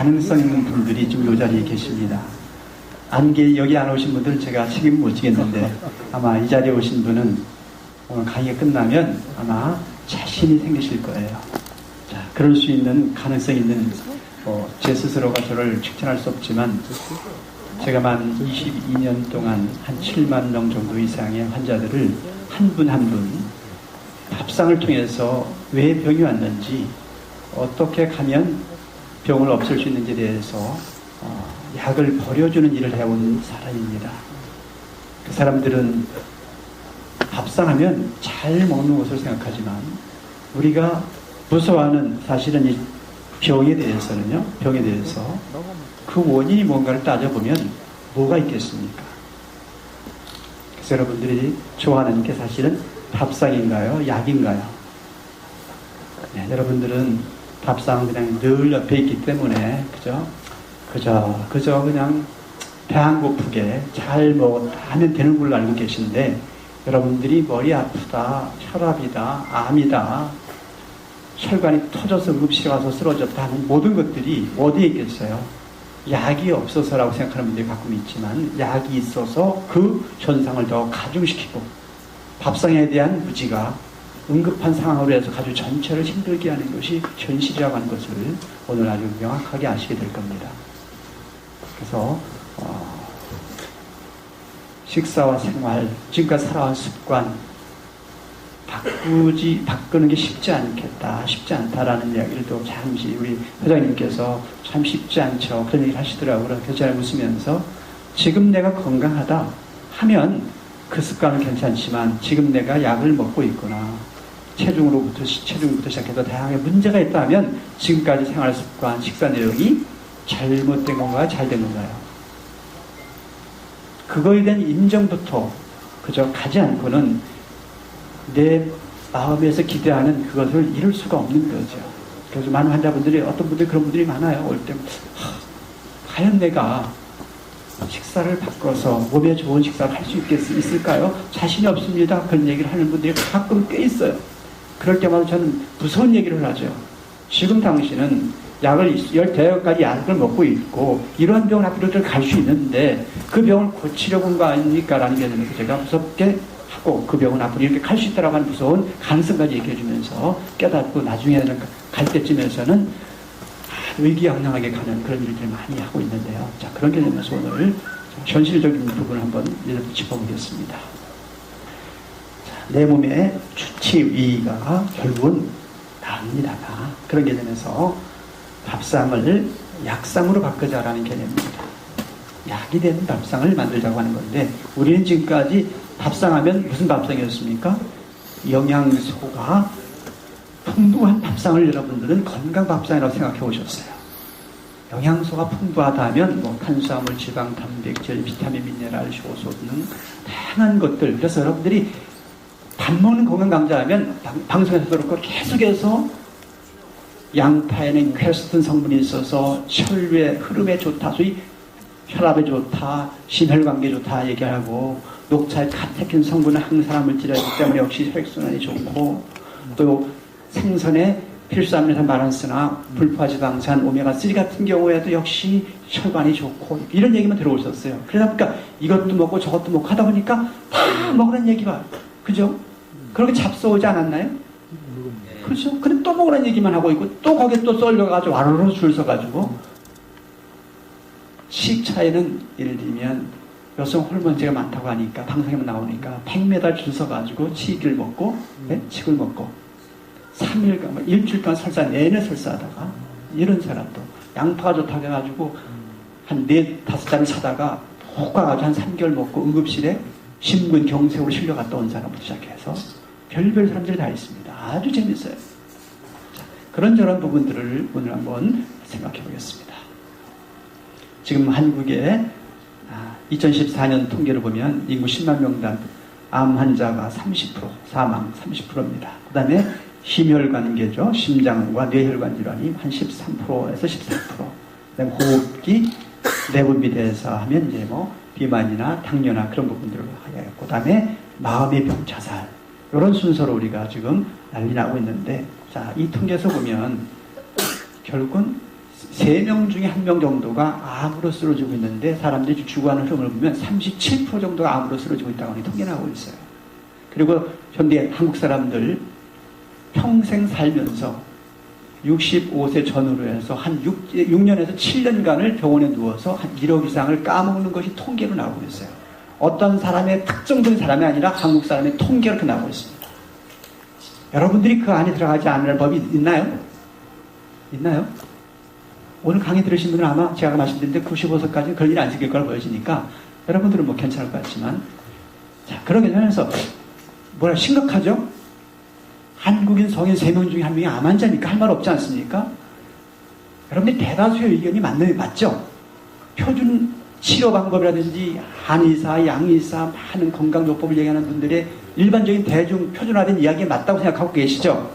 가능성 있는 분들이 지금 이 자리에 계십니다. 여기 안 오신 분들은 제가 책임 못 지겠는데 아마 이 자리에 오신 분은 오늘 강의가 끝나면 아마 자신이 생기실 거예요. 자, 그럴 수 있는 가능성 있는 제 스스로가 저를 칭찬할 수 없지만 제가 만 22년 동안 한 7만 명 정도 이상의 환자들을 한 분 한 분 밥상을 통해서 왜 병이 왔는지 어떻게 가면 병을 없앨 수 있는지에 대해서 약을 버려주는 일을 해온 사람입니다. 그 사람들은 밥상하면 잘 먹는 것을 생각하지만 우리가 무서워하는 사실은 이 병에 대해서 그 원인이 뭔가를 따져보면 뭐가 있겠습니까? 그래서 여러분들이 좋아하는 게 사실은 밥상인가요? 약인가요? 네, 여러분들은 밥상 그냥 늘 옆에 있기 때문에 그저 그냥 배 안 고프게 잘 하면 되는 걸로 알고 계신데 여러분들이 머리 아프다, 혈압이다, 암이다, 혈관이 터져서 응급실에 가서 쓰러졌다 하는 모든 것들이 어디에 있겠어요? 약이 없어서라고 생각하는 분들이 가끔 있지만 약이 있어서 그 현상을 더 가중시키고 밥상에 대한 무지가 응급한 상황으로 해서 가지고 전체를 힘들게 하는 것이 현실이라고 하는 것을 오늘 아주 명확하게 아시게 될 겁니다. 그래서 식사와 생활, 지금까지 살아온 습관 바꾸는 게 쉽지 않다라는 이야기를 또 잠시 우리 회장님께서 참 쉽지 않죠. 그런 얘기를 하시더라고요. 그래서 제가 웃으면서 지금 내가 건강하다 하면 그 습관은 괜찮지만 지금 내가 약을 먹고 있거나 체중부터 시작해서 다양하게 문제가 있다 하면 지금까지 생활 습관, 식사 내용이 잘못된 건가요? 잘된 건가요? 그거에 대한 인정부터 그저 가지 않고는 내 마음에서 기대하는 그것을 이룰 수가 없는 거죠. 그래서 많은 환자분들이 어떤 분들이 그런 분들이 많아요. 올 때 과연 내가 식사를 바꿔서 몸에 좋은 식사를 할 수 있을까요? 자신이 없습니다. 그런 얘기를 하는 분들이 가끔 꽤 있어요. 그럴 때마다 저는 무서운 얘기를 하죠. 지금 당신은 약을 10대여까지 약을 먹고 있고 이러한 병을 앞으로 갈 수 있는데 그 병을 고치려고 한 거 아닙니까? 라는 게 있는데 제가 무섭게 하고 그 병은 앞으로 이렇게 갈 수 있다라고 하는 무서운 가능성까지 얘기해 주면서 깨닫고 나중에는 갈 때쯤에서는 의기양양하게 가는 그런 일들을 많이 하고 있는데요. 자, 그런 개념에서 오늘 현실적인 부분을 한번 짚어보겠습니다. 자, 내 몸의 주치의가 결국은 나옵니다. 그런 개념에서 밥상을 약상으로 바꾸자라는 개념입니다. 약이 된 밥상을 만들자고 하는 건데 우리는 지금까지 밥상하면 무슨 밥상이었습니까? 영양소가 풍부한 밥상을 여러분들은 건강 밥상이라고 생각해 오셨어요. 영양소가 풍부하다 하면 탄수화물, 지방, 단백질, 비타민, 미네랄, 효소 등 다양한 것들. 그래서 여러분들이 밥 먹는 건강 강좌하면 방송에서도 그렇고 계속해서 양파에는 퀘스틴 성분이 있어서 혈류의 흐름에 좋다, 소위 혈압에 좋다, 심혈관계에 좋다 얘기하고 녹차에 카테킨 성분은 항산화 물질이기 때문에 역시 혈액순환이 좋고 또 생선에 필수아미노산 바란스나 불포화지방산 오메가3 같은 경우에도 역시 혈관이 좋고 이런 얘기만 들어오셨어요. 그러다 보니까 이것도 먹고 저것도 먹고 하다 보니까 다 먹으라는 얘기가 그죠? 그렇게 잡숴오지 않았나요? 그렇죠? 근데 또 먹으라는 얘기만 하고 있고 또 거기에 또 썰려가지고 와르르 줄 서가지고 식 차이는 예를 들면 여성 호르몬제가 많다고 하니까 방송에만 나오니까 100m 줄 서가지고 치기를 먹고 칡을 먹고 3일간 일주일 동안 설사 내내 설사하다가 이런 사람도 양파가 좋다고 해가지고 한 4-5잔을 사다가 푹 가가지고 한 3개월 먹고 응급실에 심근 경색으로 실려갔다 온 사람부터 시작해서 별별 사람들이 다 있습니다. 아주 재밌어요. 자, 그런저런 부분들을 오늘 한번 생각해 보겠습니다. 지금 한국의 2014년 통계를 보면 인구 10만 명당 암 환자가 30%, 사망 30%입니다. 그 다음에 심혈관계죠. 심장과 뇌혈관 질환이 한 13%에서 14%. 그 다음에 호흡기, 내분비대에서 하면 이제 비만이나 당뇨나 그런 부분들을 하였고, 그 다음에 마음의 병, 자살. 이런 순서로 우리가 지금 난리 나고 있는데, 자, 이 통계에서 보면 결국은 3명 중에 1명 정도가 암으로 쓰러지고 있는데 사람들이 죽어가는 흐름을 보면 37% 정도가 암으로 쓰러지고 있다고 하는 통계 나오고 있어요. 그리고 현대 한국 사람들 평생 살면서 65세 전후로 해서 한 6년에서 7년간을 병원에 누워서 한 1억 이상을 까먹는 것이 통계로 나오고 있어요. 어떤 사람의 특정적인 사람이 아니라 한국 사람의 통계로 그렇게 나오고 있습니다. 여러분들이 그 안에 들어가지 않을 법이 있나요? 있나요? 오늘 강의 들으신 분은 아마 제가 말씀드린 95세까지 그런 일이 안 생길 걸 보여지니까 여러분들은 뭐 괜찮을 것 같지만, 자, 그러게 하면서 뭐라 심각하죠? 한국인 성인 3명 중에 1명이 암 환자니까 할 말 없지 않습니까? 여러분들이 대다수의 의견이 맞죠? 표준 치료 방법이라든지 한의사, 양의사, 많은 건강요법을 얘기하는 분들의 일반적인 대중 표준화된 이야기에 맞다고 생각하고 계시죠?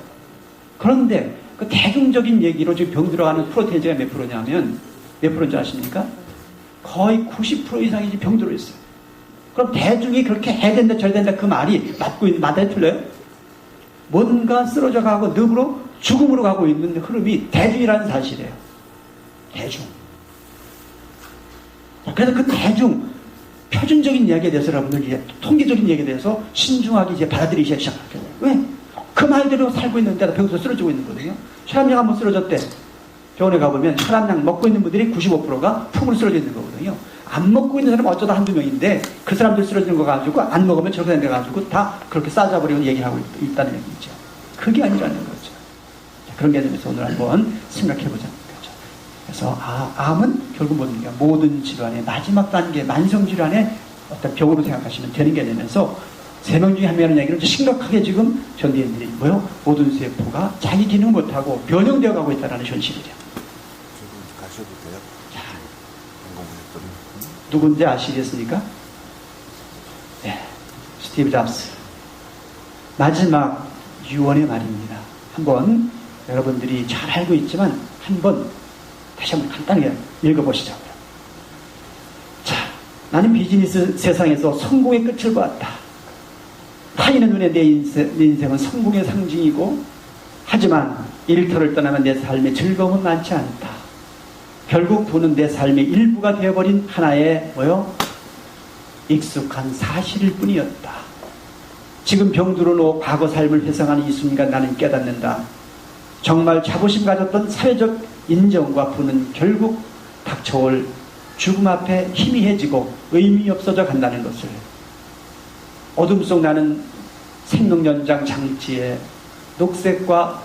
그런데 그 대중적인 얘기로 지금 병 들어가는 프로테이지가 몇 프로냐면, 몇 프로인 줄 아십니까? 거의 90% 이상이 지금 병 들어있어요. 그럼 대중이 그렇게 해야 된다, 저래야 된다, 그 말이 맞아요, 틀려요? 뭔가 쓰러져 가고 늪으로, 죽음으로 가고 있는 흐름이 대중이라는 사실이에요. 대중. 그래서 그 대중, 표준적인 이야기에 대해서 여러분들이 통계적인 이야기에 대해서 신중하게 이제 받아들이기 시작하게 돼요. 왜? 그 말대로 살고 있는데 병에서 쓰러지고 있는 거거든요. 혈압약 한번 쓰러졌대. 병원에 가보면 혈압약 먹고 있는 분들이 95%가 푹으로 쓰러져 있는 거거든요. 안 먹고 있는 사람은 어쩌다 한두 명인데 그 사람들 쓰러지는 거 가지고 안 먹으면 저렇게 된 데 가지고 다 그렇게 싸잡으려고 얘기하고 있다는 얘기죠. 그게 아니라는 거죠. 그런 개념에서 오늘 한번 생각해보자는 거죠. 그래서 암은 결국 모든 질환의 마지막 단계, 만성질환의 어떤 병으로 생각하시면 되는 개념에서 3명 중에 1명이라는 얘기는 심각하게 지금 전대인들이 모든 세포가 자기 기능을 못하고 변형되어 가고 있다는 현실이죠. 지금 가셔도 돼요? 자, 누군지 아시겠습니까? 네, 스티브 잡스. 마지막 유언의 말입니다. 한번 여러분들이 잘 알고 있지만 한번 다시 한번 간단하게 읽어보시자고요. 자, 나는 비즈니스 세상에서 성공의 끝을 보았다. 타인의 눈에 내 인생은 성공의 상징이고, 하지만 일터를 떠나면 내 삶의 즐거움은 많지 않다. 결국 돈은 내 삶의 일부가 되어버린 하나의 익숙한 사실일 뿐이었다. 지금 병들어 놓고 과거 삶을 회상하는 이 순간 나는 깨닫는다. 정말 자부심 가졌던 사회적 인정과 부는 결국 닥쳐올 죽음 앞에 희미해지고 의미 없어져 간다는 것을. 어둠 속 나는 생명연장 장치에 녹색과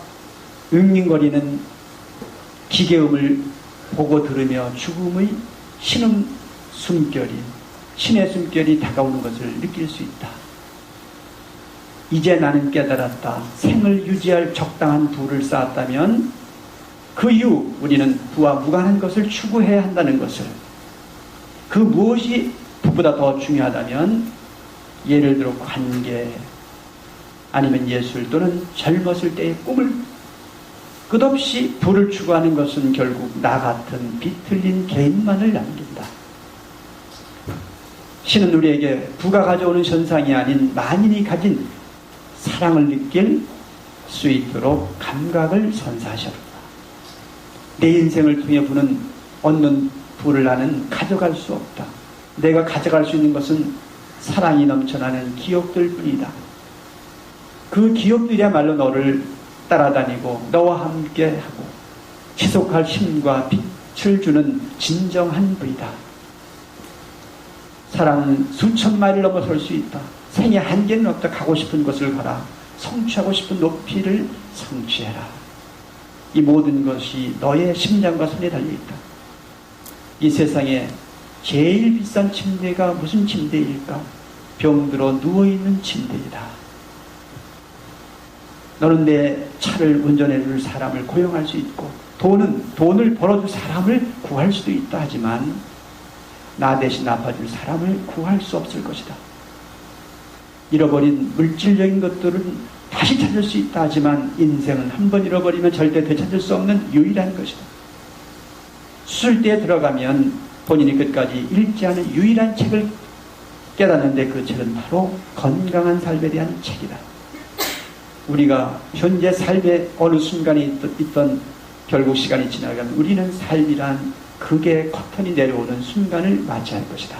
윙윙거리는 기계음을 보고 들으며 죽음의 신의 숨결이 다가오는 것을 느낄 수 있다. 이제 나는 깨달았다. 생을 유지할 적당한 부를 쌓았다면 그 이후 우리는 부와 무관한 것을 추구해야 한다는 것을. 그 무엇이 부보다 더 중요하다면 예를 들어 관계, 아니면 예술 또는 젊었을 때의 꿈을 끝없이 부를 추구하는 것은 결국 나 같은 비틀린 개인만을 남긴다. 신은 우리에게 부가 가져오는 현상이 아닌 만인이 가진 사랑을 느낄 수 있도록 감각을 선사하셨다. 내 인생을 통해 부는 얻는 부를 나는 가져갈 수 없다. 내가 가져갈 수 있는 것은 사랑이 넘쳐나는 기억들 뿐이다. 그 기억들이야말로 너를 따라다니고 너와 함께하고 지속할 힘과 빛을 주는 진정한 부이다. 사랑은 수천 마리를 넘어설 수 있다. 생의 한계는 없다. 가고 싶은 곳을 가라. 성취하고 싶은 높이를 성취해라. 이 모든 것이 너의 심장과 손에 달려있다. 이 세상에 제일 비싼 침대가 무슨 침대일까? 병들어 누워있는 침대이다. 너는 내 차를 운전해줄 사람을 고용할 수 있고 돈을 벌어줄 사람을 구할 수도 있다. 하지만 나 대신 아파줄 사람을 구할 수 없을 것이다. 잃어버린 물질적인 것들은 다시 찾을 수 있다. 하지만 인생은 한 번 잃어버리면 절대 되찾을 수 없는 유일한 것이다. 수술대에 들어가면 본인이 끝까지 읽지 않은 유일한 책을 깨닫는데 그 책은 바로 건강한 삶에 대한 책이다. 우리가 현재 삶의 어느 순간에 있던 결국 시간이 지나가면 우리는 삶이란 극의 커튼이 내려오는 순간을 맞이할 것이다.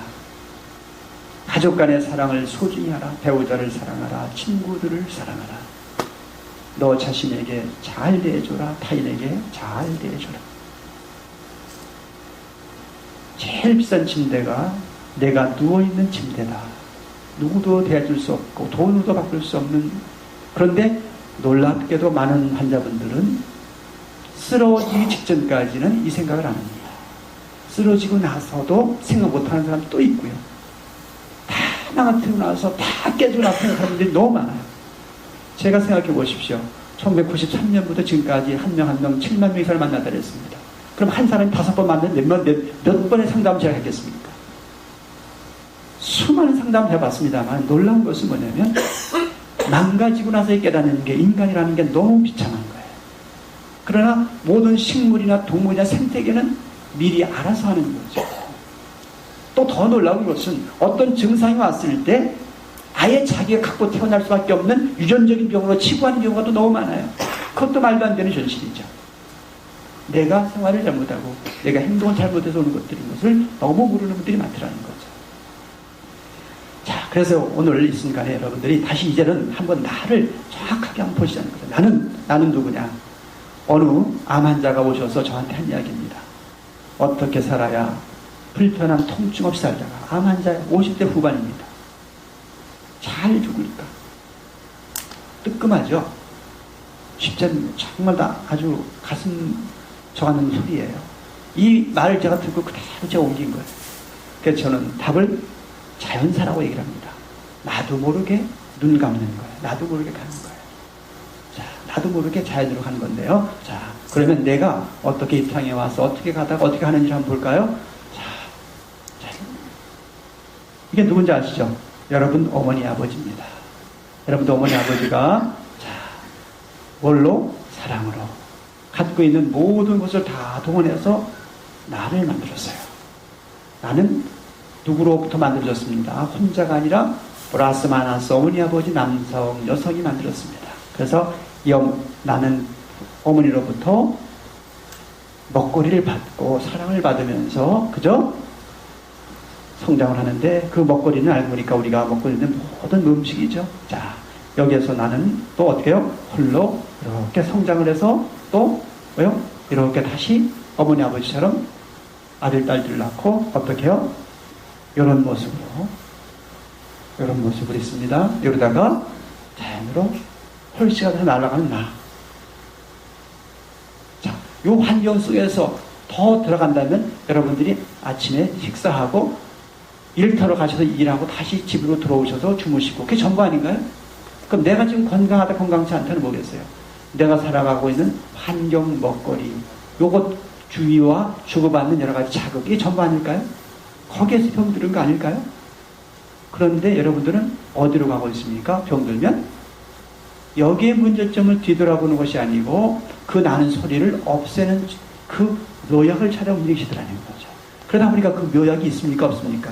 가족 간의 사랑을 소중히 하라. 배우자를 사랑하라. 친구들을 사랑하라. 너 자신에게 잘 대해줘라. 타인에게 잘 대해줘라. 제일 비싼 침대가 내가 누워있는 침대다. 누구도 대해줄 수 없고 돈으로도 바꿀 수 없는. 그런데 놀랍게도 많은 환자분들은 쓰러지기 직전까지는 이 생각을 안 합니다. 쓰러지고 나서도 생각 못하는 사람 또 있고요. 다 망가뜨리고 나서 다 깨지고 나서는 사람들이 너무 많아요. 제가 생각해 보십시오. 1993년부터 지금까지 한 명 한 명 7만 명 이상을 만나다 그랬습니다. 그럼 한 사람이 5번 만나면 몇 번의 상담을 제가 했겠습니까? 수많은 상담을 해봤습니다만 놀라운 것은 뭐냐면 망가지고 나서 깨닫는 게 인간이라는 게 너무 비참한 거예요. 그러나 모든 식물이나 동물이나 생태계는 미리 알아서 하는 거죠. 또 더 놀라운 것은 어떤 증상이 왔을 때 아예 자기가 갖고 태어날 수밖에 없는 유전적인 병으로 치부하는 경우가 또 너무 많아요. 그것도 말도 안 되는 현실이죠. 내가 생활을 잘못하고 내가 행동을 잘못해서 오는 것들인 것을 너무 모르는 분들이 많더라는 거죠. 자, 그래서 오늘 이 순간에 여러분들이 다시 이제는 한번 나를 정확하게 한번 보시자는 거죠. 나는 누구냐? 어느 암 환자가 오셔서 저한테 한 이야기입니다. 어떻게 살아야 불편한 통증 없이 살다가 암 환자 50대 후반입니다. 잘 죽을까? 뜨끔하죠? 쉽지 않은, 정말 다 아주 가슴 저하는 소리예요. 이 말을 제가 듣고 그대로 제가 옮긴 거예요. 그래서 저는 답을 자연사라고 얘기를 합니다. 나도 모르게 눈 감는 거예요. 나도 모르게 가는 거예요. 자, 나도 모르게 자연으로 가는 건데요. 자, 그러면 내가 어떻게 이 땅에 와서 어떻게 가다가 어떻게 하는지 한번 볼까요? 자, 이게 누군지 아시죠? 여러분 어머니 아버지입니다. 여러분도 어머니 아버지가 자, 뭘로? 사랑으로 갖고 있는 모든 것을 다 동원해서 나를 만들었어요. 나는 누구로부터 만들어졌습니다. 혼자가 아니라 플러스 마이너스 어머니 아버지 남성 여성이 만들었습니다. 그래서 나는 어머니로부터 먹거리를 받고 사랑을 받으면서 그죠? 성장을 하는데 그 먹거리는 알고 보니까 우리가 먹고 있는 모든 음식이죠. 자, 여기에서 나는 또 어떻게 해요? 홀로 이렇게 성장을 해서 또 왜요? 이렇게 다시 어머니 아버지처럼 아들 딸들 낳고 어떻게 해요? 이런 모습으로 있습니다. 이러다가 자연으로 홀씨가 돼서 날아가는 나. 자, 요 환경 속에서 더 들어간다면 여러분들이 아침에 식사하고 일터로 가셔서 일하고 다시 집으로 들어오셔서 주무시고 그게 전부 아닌가요? 그럼 내가 지금 건강하다 건강치 않다는 뭐겠어요? 내가 살아가고 있는 환경, 먹거리 요것 주위와 주고받는 여러 가지 자극 이게 전부 아닐까요? 거기에서 병드는 거 아닐까요? 그런데 여러분들은 어디로 가고 있습니까? 병들면 여기에 문제점을 뒤돌아보는 것이 아니고 그 나는 소리를 없애는 그 묘약을 찾아 움직이시더라는 거죠. 그러다 보니까 그 묘약이 있습니까? 없습니까?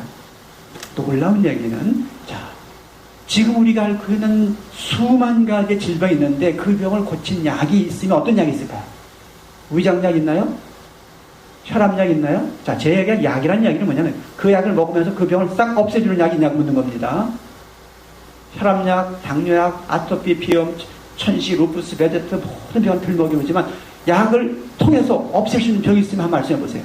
놀라운 얘기는 자, 지금 우리가 앓고 있는 수만 가지 질병이 있는데 그 병을 고친 약이 있으면 어떤 약이 있을까요? 위장약 있나요? 혈압약 있나요? 자, 제 얘기가 약이라는 이야기는 뭐냐면 그 약을 먹으면서 그 병을 싹 없애주는 약이 있냐고 묻는 겁니다. 혈압약, 당뇨약, 아토피, 비염, 천시, 루푸스, 베제트 모든 병을 들먹여보지만 약을 통해서 없앨 수 있는 병이 있으면 한번 말씀해 보세요.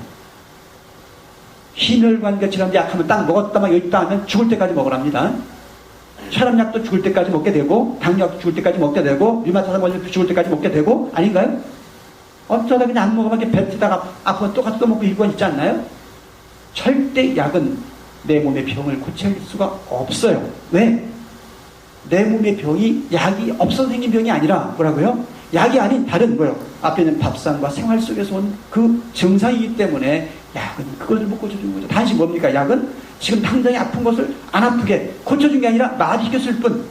심혈관계 질환 약하면 딱 먹었다 막 여기 있다 하면 죽을 때까지 먹으랍니다. 혈압약도 죽을 때까지 먹게 되고 당뇨약도 죽을 때까지 먹게 되고 류마티즘 걸려도 죽을 때까지 먹게 되고 아닌가요? 어쩌다 그냥 안 먹으면 이렇게 뱉다가 아프면 똑같이 또 먹고 일권 있지 않나요? 절대 약은 내 몸의 병을 고칠 수가 없어요. 왜? 내 몸의 병이 약이 없어서 생긴 병이 아니라 뭐라고요? 약이 아닌 다른 뭐요? 앞에 있는 밥상과 생활 속에서 온 그 증상이기 때문에 약은 그것을 못 고쳐주는 거죠. 단지 뭡니까? 약은 지금 당장에 아픈 것을 안 아프게 고쳐준 게 아니라 마비시켰을 뿐.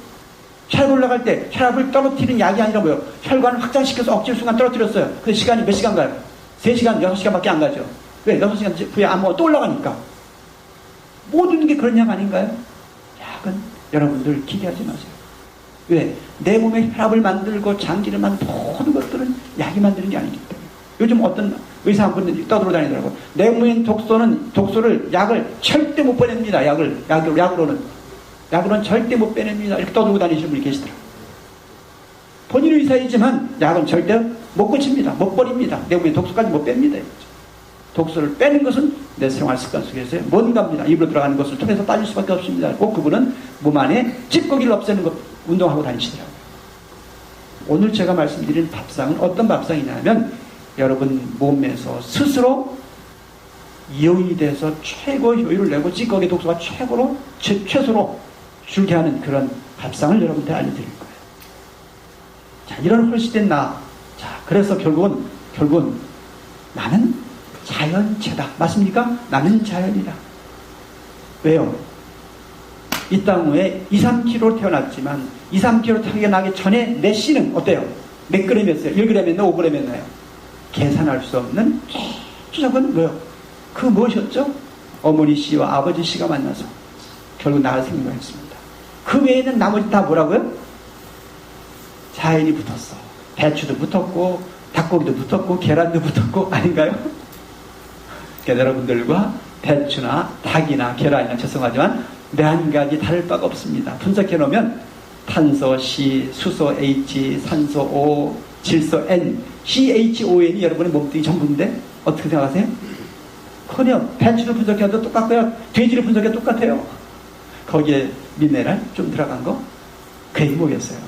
혈압 올라갈 때 혈압을 떨어뜨리는 약이 아니라 뭐요? 혈관을 확장시켜서 억지로 순간 떨어뜨렸어요. 그 시간이 몇 시간 가요? 3시간, 6시간밖에 안 가죠. 왜? 6시간 후에 안 먹어 또 올라가니까. 모든 게 그런 약 아닌가요? 약은 여러분들 기대하지 마세요. 왜? 내 몸에 혈압을 만들고 장기를 만드는 모든 것들은 약이 만드는 게 아니기 때문에. 요즘 어떤 의사 한 분이 떠돌아다니더라고요. 내무인 독소를 약을 절대 못 빼냅니다. 약으로는 절대 못 빼냅니다. 이렇게 떠들고 다니시는 분이 계시더라고요. 본인 의사이지만 약은 절대 못 고칩니다. 못 버립니다. 내무인 독소까지 못 뺍니다. 독소를 빼는 것은 내 생활 습관 속에서의 뭔가입니다. 입으로 들어가는 것을 통해서 빠질 수밖에 없습니다. 꼭 그분은 몸 안에 찌꺼기를 없애는 것 운동하고 다니시더라고요. 오늘 제가 말씀드린 밥상은 어떤 밥상이냐면 여러분 몸에서 스스로 이온이 돼서 최고 효율을 내고 찌꺼기 독소가 최소로 줄게 하는 그런 밥상을 여러분한테 알려드릴 거예요. 자, 이런 홀시된 나. 자, 그래서 결국은 나는 자연체다. 맞습니까? 나는 자연이다. 왜요? 이 땅 위에 2, 3kg 태어났지만 2, 3kg 태어나기 전에 내 씨는 어때요? 몇 g이었어요? 1g이었나요? 5g이었나요? 계산할 수 없는 추적은 뭐요? 그 무엇이었죠? 어머니 씨와 아버지 씨가 만나서 결국 나를 생명했습니다. 그 외에는 나머지 다 뭐라고요? 자연이 붙었어. 배추도 붙었고 닭고기도 붙었고 계란도 붙었고 아닌가요? 그러니까 여러분들과 배추나 닭이나 계란이나 죄송하지만 매 한 가지 다를 바가 없습니다. 분석해 놓으면 탄소 C, 수소 H, 산소 O, 질소 N, CHON이 여러분의 몸뚱이 전부인데 어떻게 생각하세요? 커녕 배추를 분석해도 똑같고요. 돼지를 분석해도 똑같아요. 거기에 미네랄 좀 들어간 거? 그 얘기 뭐겠어요?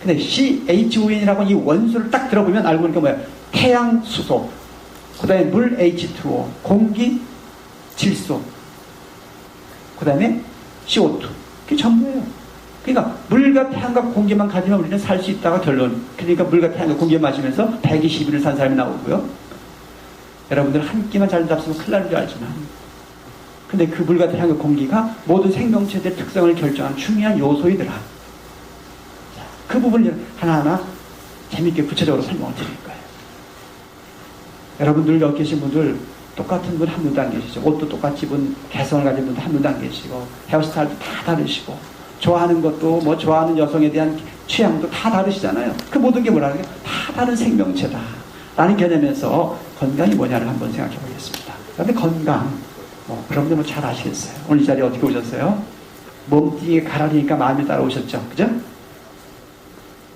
근데 CHON이라고 이 원수를 딱 들어보면 알고 보니까 뭐야? 태양 수소, 그 다음에 물 H2O, 공기 질소, 그 다음에 CO2. 그게 전부예요. 그러니까 물과 태양과 공기만 가지면 우리는 살 수 있다가 결론. 그러니까 물과 태양과 공기 마시면서 120일을 산 사람이 나오고요. 여러분들 한 끼만 잘 잡수면 큰일 나는 줄 알지만 근데 그 물과 태양과 공기가 모든 생명체들의 특성을 결정하는 중요한 요소이더라. 그 부분을 하나하나 재밌게 구체적으로 설명을 드릴 거예요. 여러분들 여기 계신 분들 똑같은 분 한 분도 안 계시죠. 옷도 똑같이 입은 개성을 가진 분도 한 분도 안 계시고 헤어스타일도 다 다르시고 좋아하는 것도 뭐 좋아하는 여성에 대한 취향도 다 다르시잖아요. 그 모든 게 뭐라는 게 다 다른 생명체다 라는 개념에서 건강이 뭐냐를 한번 생각해 보겠습니다. 그런데 건강 그럼요 뭐 잘 아시겠어요. 오늘 이 자리에 어떻게 오셨어요? 몸뚱이가 가라리니까 마음이 따라오셨죠. 그죠?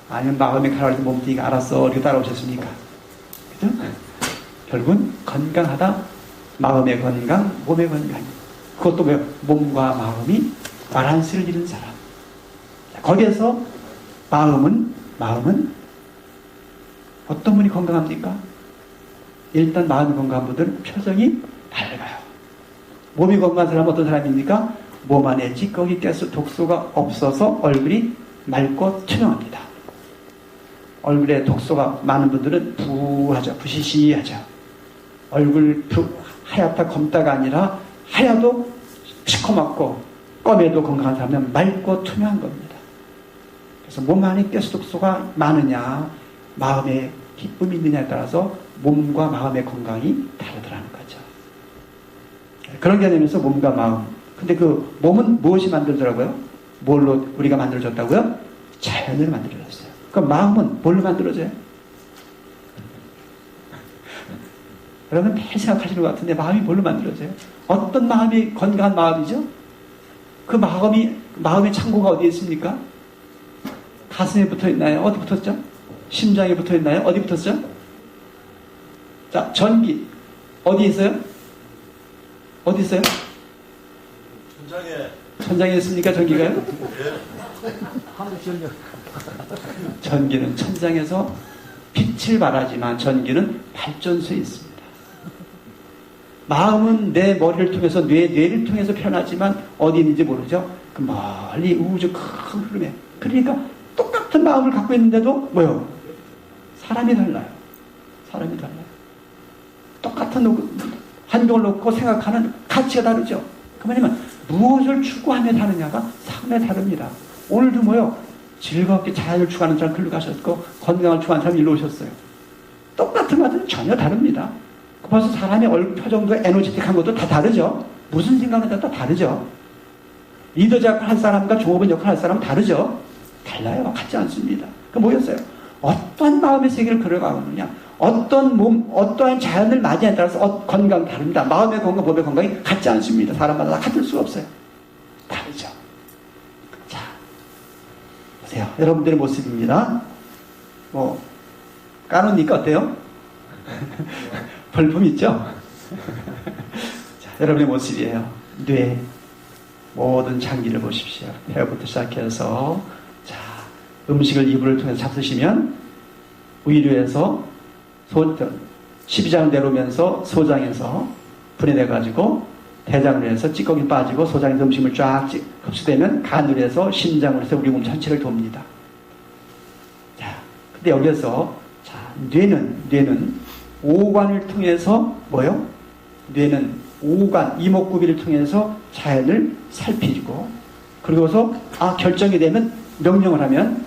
아니면 마음이 가라리고 몸뚱이가 알았어 이렇게 따라오셨습니까? 그죠? 결국은 건강하다. 마음의 건강, 몸의 건강. 그것도 뭐예요? 몸과 마음이 바란스를 이룬 사람. 거기에서 마음은 어떤 분이 건강합니까? 일단 마음이 건강한 분들은 표정이 밝아요. 몸이 건강한 사람은 어떤 사람입니까? 몸 안에 찌꺼기, 가스, 독소가 없어서 얼굴이 맑고 투명합니다. 얼굴에 독소가 많은 분들은 부하죠. 부시시하죠. 얼굴 하얗다 검다가 아니라 하야도 시커멓고 껌에도 건강한 사람은 맑고 투명한 겁니다. 그래서 몸 안에 가스 독소가 많으냐 마음에 기쁨이 있느냐에 따라서 몸과 마음의 건강이 다르더라는 거죠. 그런 개념에서 몸과 마음. 근데 그 몸은 무엇이 만들더라고요? 뭘로 우리가 만들어졌다고요? 자연으로 만들어졌어요. 그럼 마음은 뭘로 만들어져요? 여러분 매일 생각하시는 것 같은데 마음이 뭘로 만들어져요? 어떤 마음이 건강한 마음이죠? 그 마음의 창고가 어디에 있습니까? 가슴에 붙어 있나요? 어디 붙었죠? 심장에 붙어 있나요? 어디 붙었죠? 자, 전기 어디 있어요? 어디 있어요? 천장에 있습니까? 전기가요? 한국전력. 전기는 천장에서 빛을 발하지만 전기는 발전소에 있습니다. 마음은 내 머리를 통해서 뇌를 통해서 표현하지만 어디 있는지 모르죠? 그 멀리 우주 큰 흐름에. 그러니까 똑같은 마음을 갖고 있는데도 뭐요? 사람이 달라요. 똑같은 환경을 놓고 생각하는 가치가 다르죠. 그 말이면 무엇을 추구하며 다르냐가 상당히 다릅니다. 오늘도 뭐요? 즐겁게 자연을 추구하는 사람 글로 가셨고 건강을 추구하는 사람 일로 오셨어요. 똑같은 것은 전혀 다릅니다. 벌써 사람의 얼굴 표정도 에너지틱한 것도 다 다르죠. 무슨 생각을 다 다르죠. 리더 역할 할 사람과 종업원 역할 할 사람은 다르죠. 달라요. 같지 않습니다. 그럼 뭐였어요? 어떤 마음의 세계를 걸어가느냐, 어떠한 자연을 맞이하에 따라서 건강이 다릅니다. 마음의 건강, 몸의 건강이 같지 않습니다. 사람마다 다 같을 수가 없어요. 다르죠. 자, 보세요. 여러분들의 모습입니다. 까놓으니까 어때요? 벌품 있죠? 자, 여러분의 모습이에요. 뇌, 모든 장기를 보십시오. 폐부터 시작해서, 자, 음식을 이불을 통해서 잡수시면, 위류에서 12장을 내려오면서 소장에서 분해돼가지고 대장으로 해서 찌꺼기 빠지고 소장에서 음식물 쫙 흡수되면 간으로 해서 심장으로 해서 우리 몸 전체를 돕니다. 자, 근데 여기서 자, 뇌는 오관을 통해서 뭐요? 뇌는 오관, 이목구비를 통해서 자연을 살피고 그리고서 결정이 되면 명령을 하면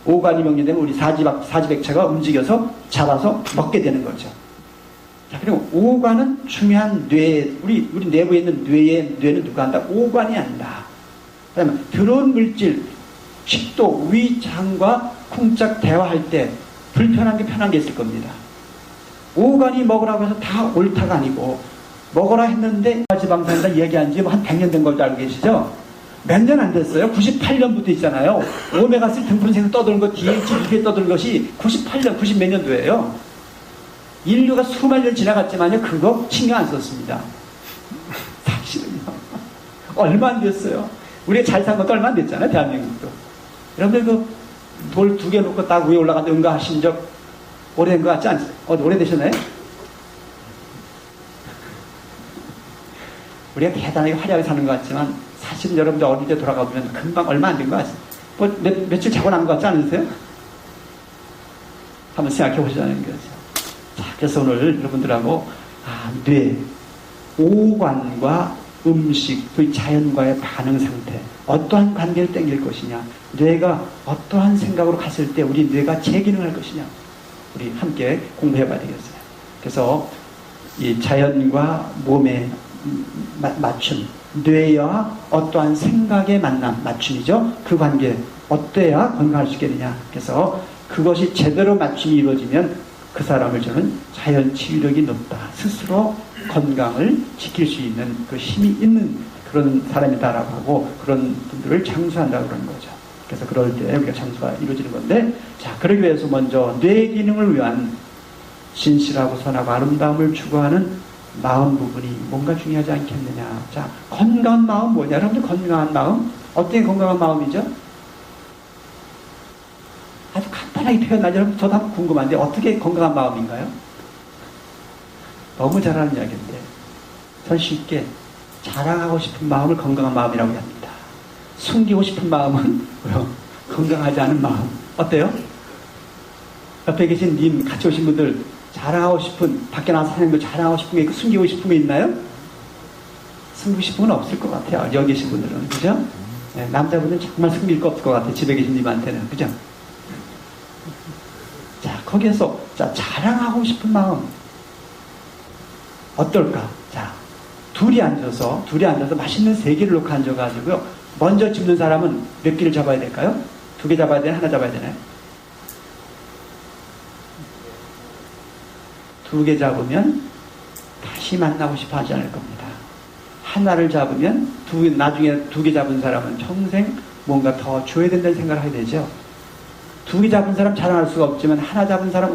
오관이 명령되면 우리 사지백체가 움직여서 잡아서 먹게 되는 거죠. 자, 그리고 오관은 중요한 우리 내부에 있는 뇌는 누가 한다? 오관이 한다. 그다음에 들어온 물질, 식도, 위, 장과 쿵짝 대화할 때 불편한 게 편한 게 있을 겁니다. 오관이 먹으라고 해서 다 옳다가 아니고 먹으라 했는데 지방산이다 이야기한 지 한 100년 된 걸도 알고 계시죠? 몇 년 안 됐어요. 98년부터 있잖아요. 오메가3 등분생에서 떠도는 거, DHA 이게 떠도는 것이 98년, 90 몇 년도예요. 인류가 수만 년 지나갔지만요, 그거 신경 안 썼습니다. 사실은요. 얼마 안 됐어요. 우리가 잘 산 것도 얼마 안 됐잖아요, 대한민국도. 여러분들 돌 2개 놓고 딱 위에 올라가서 응가하신 적 오래된 것 같지 않으세요? 오래되셨나요? 우리가 대단하게 화려하게 사는 것 같지만, 사실은 여러분들 어릴 때 돌아가 보면 금방 얼마 안 된 것 같아요. 며칠 자고 난 것 같지 않으세요? 한번 생각해 보시자는 거죠. 자, 그래서 오늘 여러분들하고 뇌, 오관과 음식, 그 자연과의 반응 상태, 어떠한 관계를 땡길 것이냐, 뇌가 어떠한 생각으로 갔을 때 우리 뇌가 재기능할 것이냐, 우리 함께 공부해 봐야 되겠어요. 그래서 이 자연과 몸의 맞춤, 뇌와 어떠한 생각의 만남, 맞춤이죠. 그 관계 어때야 건강할 수 있겠느냐. 그래서 그것이 제대로 맞춤이 이루어지면 그 사람을 저는 자연 치유력이 높다. 스스로 건강을 지킬 수 있는 그 힘이 있는 그런 사람이다라고 하고 그런 분들을 장수한다고 그러는 거죠. 그래서 그럴 때 우리가 장수가 이루어지는 건데, 자, 그러기 위해서 먼저 뇌 기능을 위한 진실하고 선하고 아름다움을 추구하는 마음 부분이 뭔가 중요하지 않겠느냐. 자, 건강한 마음 뭐냐? 여러분들 건강한 마음? 어떻게 건강한 마음이죠? 아주 간단하게 표현하죠. 여러분 저도 한번 궁금한데 어떻게 건강한 마음인가요? 너무 잘하는 이야기인데 전 쉽게 자랑하고 싶은 마음을 건강한 마음이라고 합니다. 숨기고 싶은 마음은 뭐요? 건강하지 않은 마음. 어때요? 옆에 계신 님 같이 오신 분들 자랑하고 싶은, 밖에 나와서 사는 거 자랑하고 싶은 게 있고 숨기고 싶은 게 있나요? 숨기고 싶은 건 없을 것 같아요. 여기 계신 분들은. 그죠? 네, 남자분들은 정말 숨길 거 없을 것 같아요. 집에 계신 님한테는. 그죠? 자, 거기에서, 자, 자랑하고 싶은 마음. 어떨까? 자, 둘이 앉아서 맛있는 3개를 놓고 앉아가지고요. 먼저 집는 사람은 몇 개를 잡아야 될까요? 2개 잡아야 되나요? 하나 잡아야 되나요? 2개 잡으면 다시 만나고 싶어 하지 않을 겁니다. 하나를 잡으면 나중에 2개 잡은 사람은 평생 뭔가 더 줘야 된다는 생각을 하게 되죠. 2개 잡은 사람 자랑할 수가 없지만 하나 잡은 사람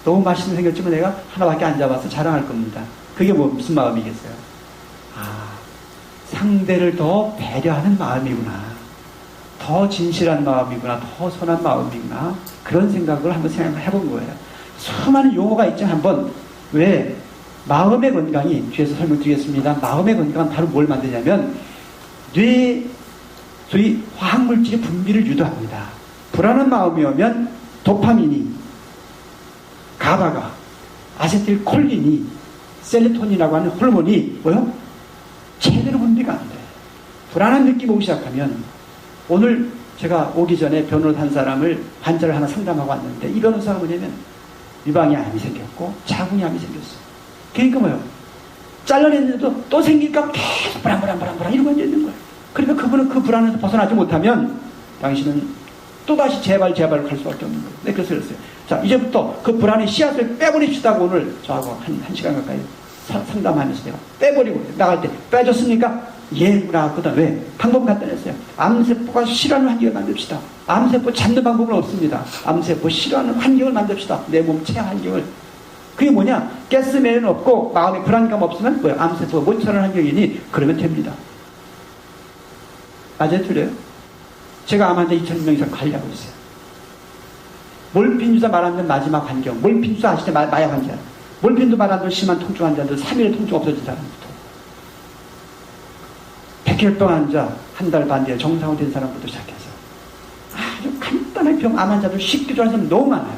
너무 맛있는 생겼지만 내가 하나밖에 안 잡아서 자랑할 겁니다. 그게 무슨 마음이겠어요? 상대를 더 배려하는 마음이구나. 더 진실한 마음이구나. 더 선한 마음이구나. 그런 생각을 한번 생각해 본 거예요. 수많은 용어가 있죠. 한번 왜 마음의 건강이 뒤에서 설명드리겠습니다. 마음의 건강은 바로 뭘 만드냐면 소위 화학물질의 분비를 유도합니다. 불안한 마음이 오면 도파민이, 가바가, 아세틸콜린이, 셀레토닌이라고 하는 호르몬이 뭐요? 제대로 분비가 안 돼. 불안한 느낌이 오기 시작하면, 오늘 제가 오기 전에 변호사 한 사람을 환자를 하나 상담하고 왔는데, 이 변호사가 뭐냐면 유방이 암이 생겼고 자궁이 암이 생겼어. 그러니까 뭐요? 잘라냈는데도 또 생길까 계속 불안 이러고 앉아있는 거예요. 그러니까 그분은 그 불안에서 벗어나지 못하면 당신은 또다시 재발 갈 수밖에 없는 거예요. 네, 그래서 그랬어요. 자, 이제부터 그 불안의 씨앗을 빼버립시다고 오늘 저하고 한 시간 가까이 상담하면서 내가 빼버리고 나갈 때 빼줬습니까? 예, 나왔거든. 왜? 방법은 간단했어요. 암세포가 싫어하는 환경을 만듭시다. 암세포 잡는 방법은 없습니다. 암세포 싫어하는 환경을 만듭시다. 내 몸 체험 환경을. 그게 뭐냐? 가스매는 없고 마음의 불안감 없으면 뭐야? 암세포가 못 차는 환경이니 그러면 됩니다. 맞아요? 틀려요? 제가 암 환자 2,000명 이상 관리하고 있어요. 몰핀 주사 말 안 되는 마지막 환경. 몰핀 주사 아시죠? 마약 환자. 몰핀도 말 안 되는 심한 통증 환자들 3일에 통증 없어진 사람부터. 백혈병 환자 한 달 반 뒤에 정상화 된 사람부터 시작해서 아주 간단한 병, 암 환자들 쉽게 좋아하는 사람 너무 많아요.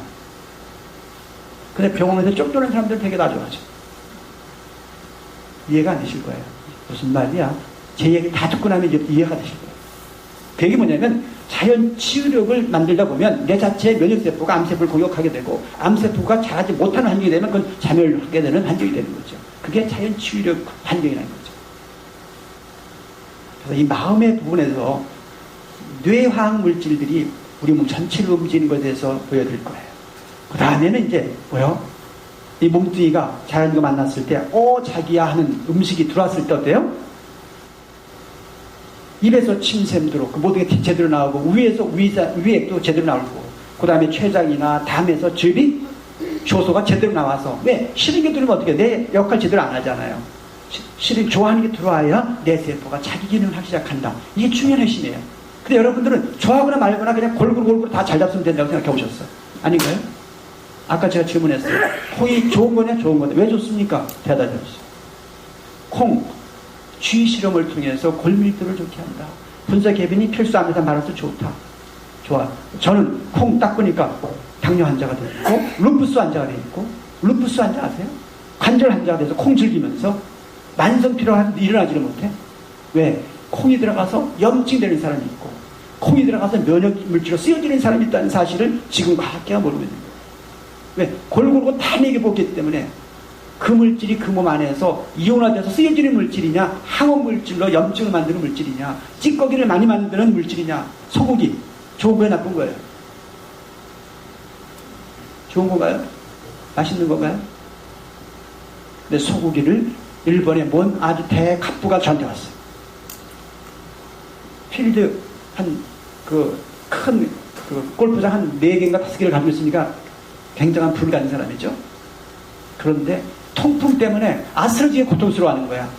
근데 병원에서 쫓겨난 사람들 되게 다 좋아하죠. 이해가 안 되실 거예요. 무슨 말이야? 제 얘기 다 듣고 나면 이제 이해가 되실 거예요. 그게 뭐냐면 자연 치유력을 만들다 보면 내 자체의 면역세포가 암세포를 공격하게 되고 암세포가 자라지 못하는 환경이 되면 그건 자멸하게 되는 환경이 되는 거죠. 그게 자연 치유력 환경이라는 거죠. 그래서 이 마음의 부분에서 뇌화학 물질들이 우리 몸 전체를 움직이는 것에 대해서 보여드릴 거예요. 그 다음에는 이제 뭐요? 이 몸뚱이가 자연과 만났을 때 자기야 하는 음식이 들어왔을 때 어때요? 입에서 침샘 들어오고 모든 게 제대로 나오고 위에서 위액도 제대로 나오고 그 다음에 췌장이나 담에서 즙이 효소가 제대로 나와서 왜? 싫은 게 들어오면 어떻게 내 역할 제대로 안 하잖아요. 싫은 좋아하는 게 들어와야 내 세포가 자기 기능을 하기 시작한다. 이게 중요한 핵심이에요. 근데 여러분들은 좋아하거나 말거나 그냥 골고루 다 잘 잡수면 된다고 생각해 보셨어? 아닌가요? 아까 제가 질문했어요. 콩이 좋은 거냐 좋은 거냐 왜 좋습니까? 대답해 주세요. 콩 쥐 실험을 통해서 골밀도를 좋게 한다. 분자개변이 필수암에서 말아서 좋다. 좋아. 저는 콩 딱 보니까 당뇨 환자가 되어 있고 루푸스 환자가 되어 있고 루푸스 환자 아세요? 관절 환자가 돼서 콩 즐기면서 만성 피로가 일어나지를 못해. 왜? 콩이 들어가서 염증되는 사람이 있고 콩이 들어가서 면역 물질로 쓰여지는 사람이 있다는 사실을 지금 과학계가 모르고 있는 거예요. 왜? 골고루 다 먹여보기 때문에 그 물질이 그 몸 안에서 이온화돼서 쓰여지는 물질이냐 항원 물질로 염증을 만드는 물질이냐 찌꺼기를 많이 만드는 물질이냐 소고기 좋은 거예요 나쁜 거예요? 좋은 건가요? 맛있는 건가요? 근데 소고기를 일본의 뭔 아주 대갑부가 저한테 왔어요. 필드 큰 골프장 한 4개인가 5개를 가지고 있으니까 굉장한 불이 가진 사람이죠. 그런데 통풍 때문에 아스러지게 고통스러워하는 거야.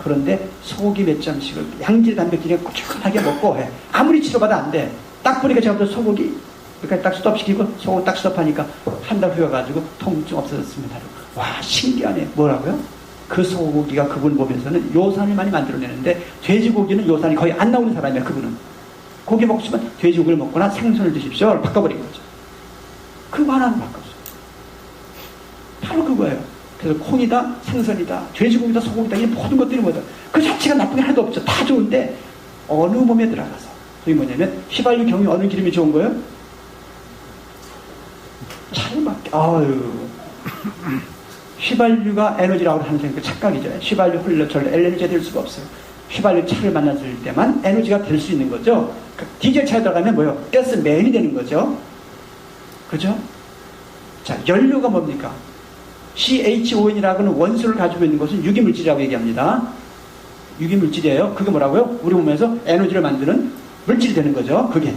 그런데 소고기 몇 점씩을 양질 단백질에 꾸준하게 먹고 해. 아무리 치료받아 안 돼. 딱 보니까 제가 소고기 그러니까 딱 스톱시키고 소고기 딱 스톱하니까 한 달 후에 가지고 통증 없어졌습니다. 와 신기하네. 뭐라고요? 그 소고기가 그분 몸에서는 요산을 많이 만들어내는데 돼지고기는 요산이 거의 안 나오는 사람이야. 그분은 고기 먹으시면 돼지고기를 먹거나 생선을 드십시오. 바꿔버린 거죠. 그거 하나는 바꿨어요. 바로 그거예요. 그래서 콩이다, 생선이다, 돼지고기다, 소고기다, 이 모든 것들이 뭐다. 그 자체가 나쁜 게 하나도 없죠. 다 좋은데 어느 몸에 들어가서 그게 뭐냐면 휘발유 경유 어느 기름이 좋은 거예요? 차를 맞게. 휘발유가 에너지라고 하는 그 착각이죠. 휘발유 흘러 절로 에너지가 될 수가 없어요. 휘발유 차를 만났을 때만 에너지가 될 수 있는 거죠. 디젤 차에 들어가면 뭐예요? 가스맨이 되는 거죠. 그죠? 자, 연료가 뭡니까? CHON이라고는 원소를 가지고 있는 것은 유기물질이라고 얘기합니다. 유기물질이에요. 그게 뭐라고요? 우리 몸에서 에너지를 만드는 물질이 되는 거죠. 그게.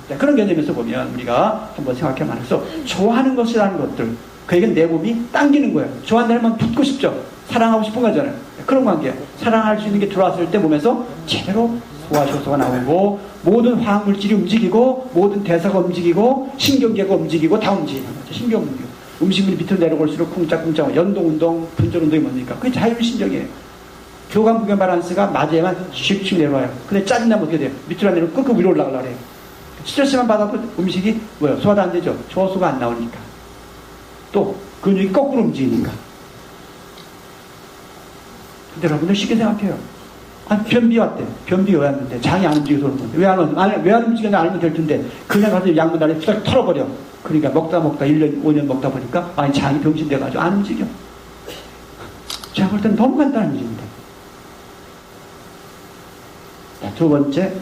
자, 그런 개념에서 보면 우리가 한번 생각해봐서 좋아하는 것이라는 것들 그에겐 내 몸이 당기는 거예요. 좋아한다는 건 붙고 싶죠. 사랑하고 싶은 거잖아요. 그런 관계예요. 사랑할 수 있는 게 들어왔을 때 몸에서 제대로 소화효소가 나오고 모든 화학물질이 움직이고 모든 대사가 움직이고 신경계가 움직이고 다 움직이는 거죠. 신경운동. 음식물이 밑으로 내려올수록 쿵짝쿵짝 연동운동, 분절운동이 뭡니까? 그게 자율신경이에요. 교감부경 바란스가 맞아야만 슉슉 내려와요. 근데 짜증나면 어떻게 돼요? 밑으로 안 내려오고 끄끄 위로 올라가려고 해요. 스트레스만 받아도 음식이 뭐예요? 소화도 안 되죠. 효소가 안 나오니까. 또 근육이 거꾸로 움직이니까. 근데 여러분들 쉽게 생각해요. 변비 왔대. 변비 왜 왔는데 장이 안 움직여서 오는 건데 왜 안 움직이는지 알면 될 텐데 그냥 가서 양분 다리 휘적 털어버려. 그러니까 먹다 1년 5년 먹다 보니까 장이 병신돼가지고 안 움직여. 제가 볼 땐 너무 간단한 문제입니다. 자, 두 번째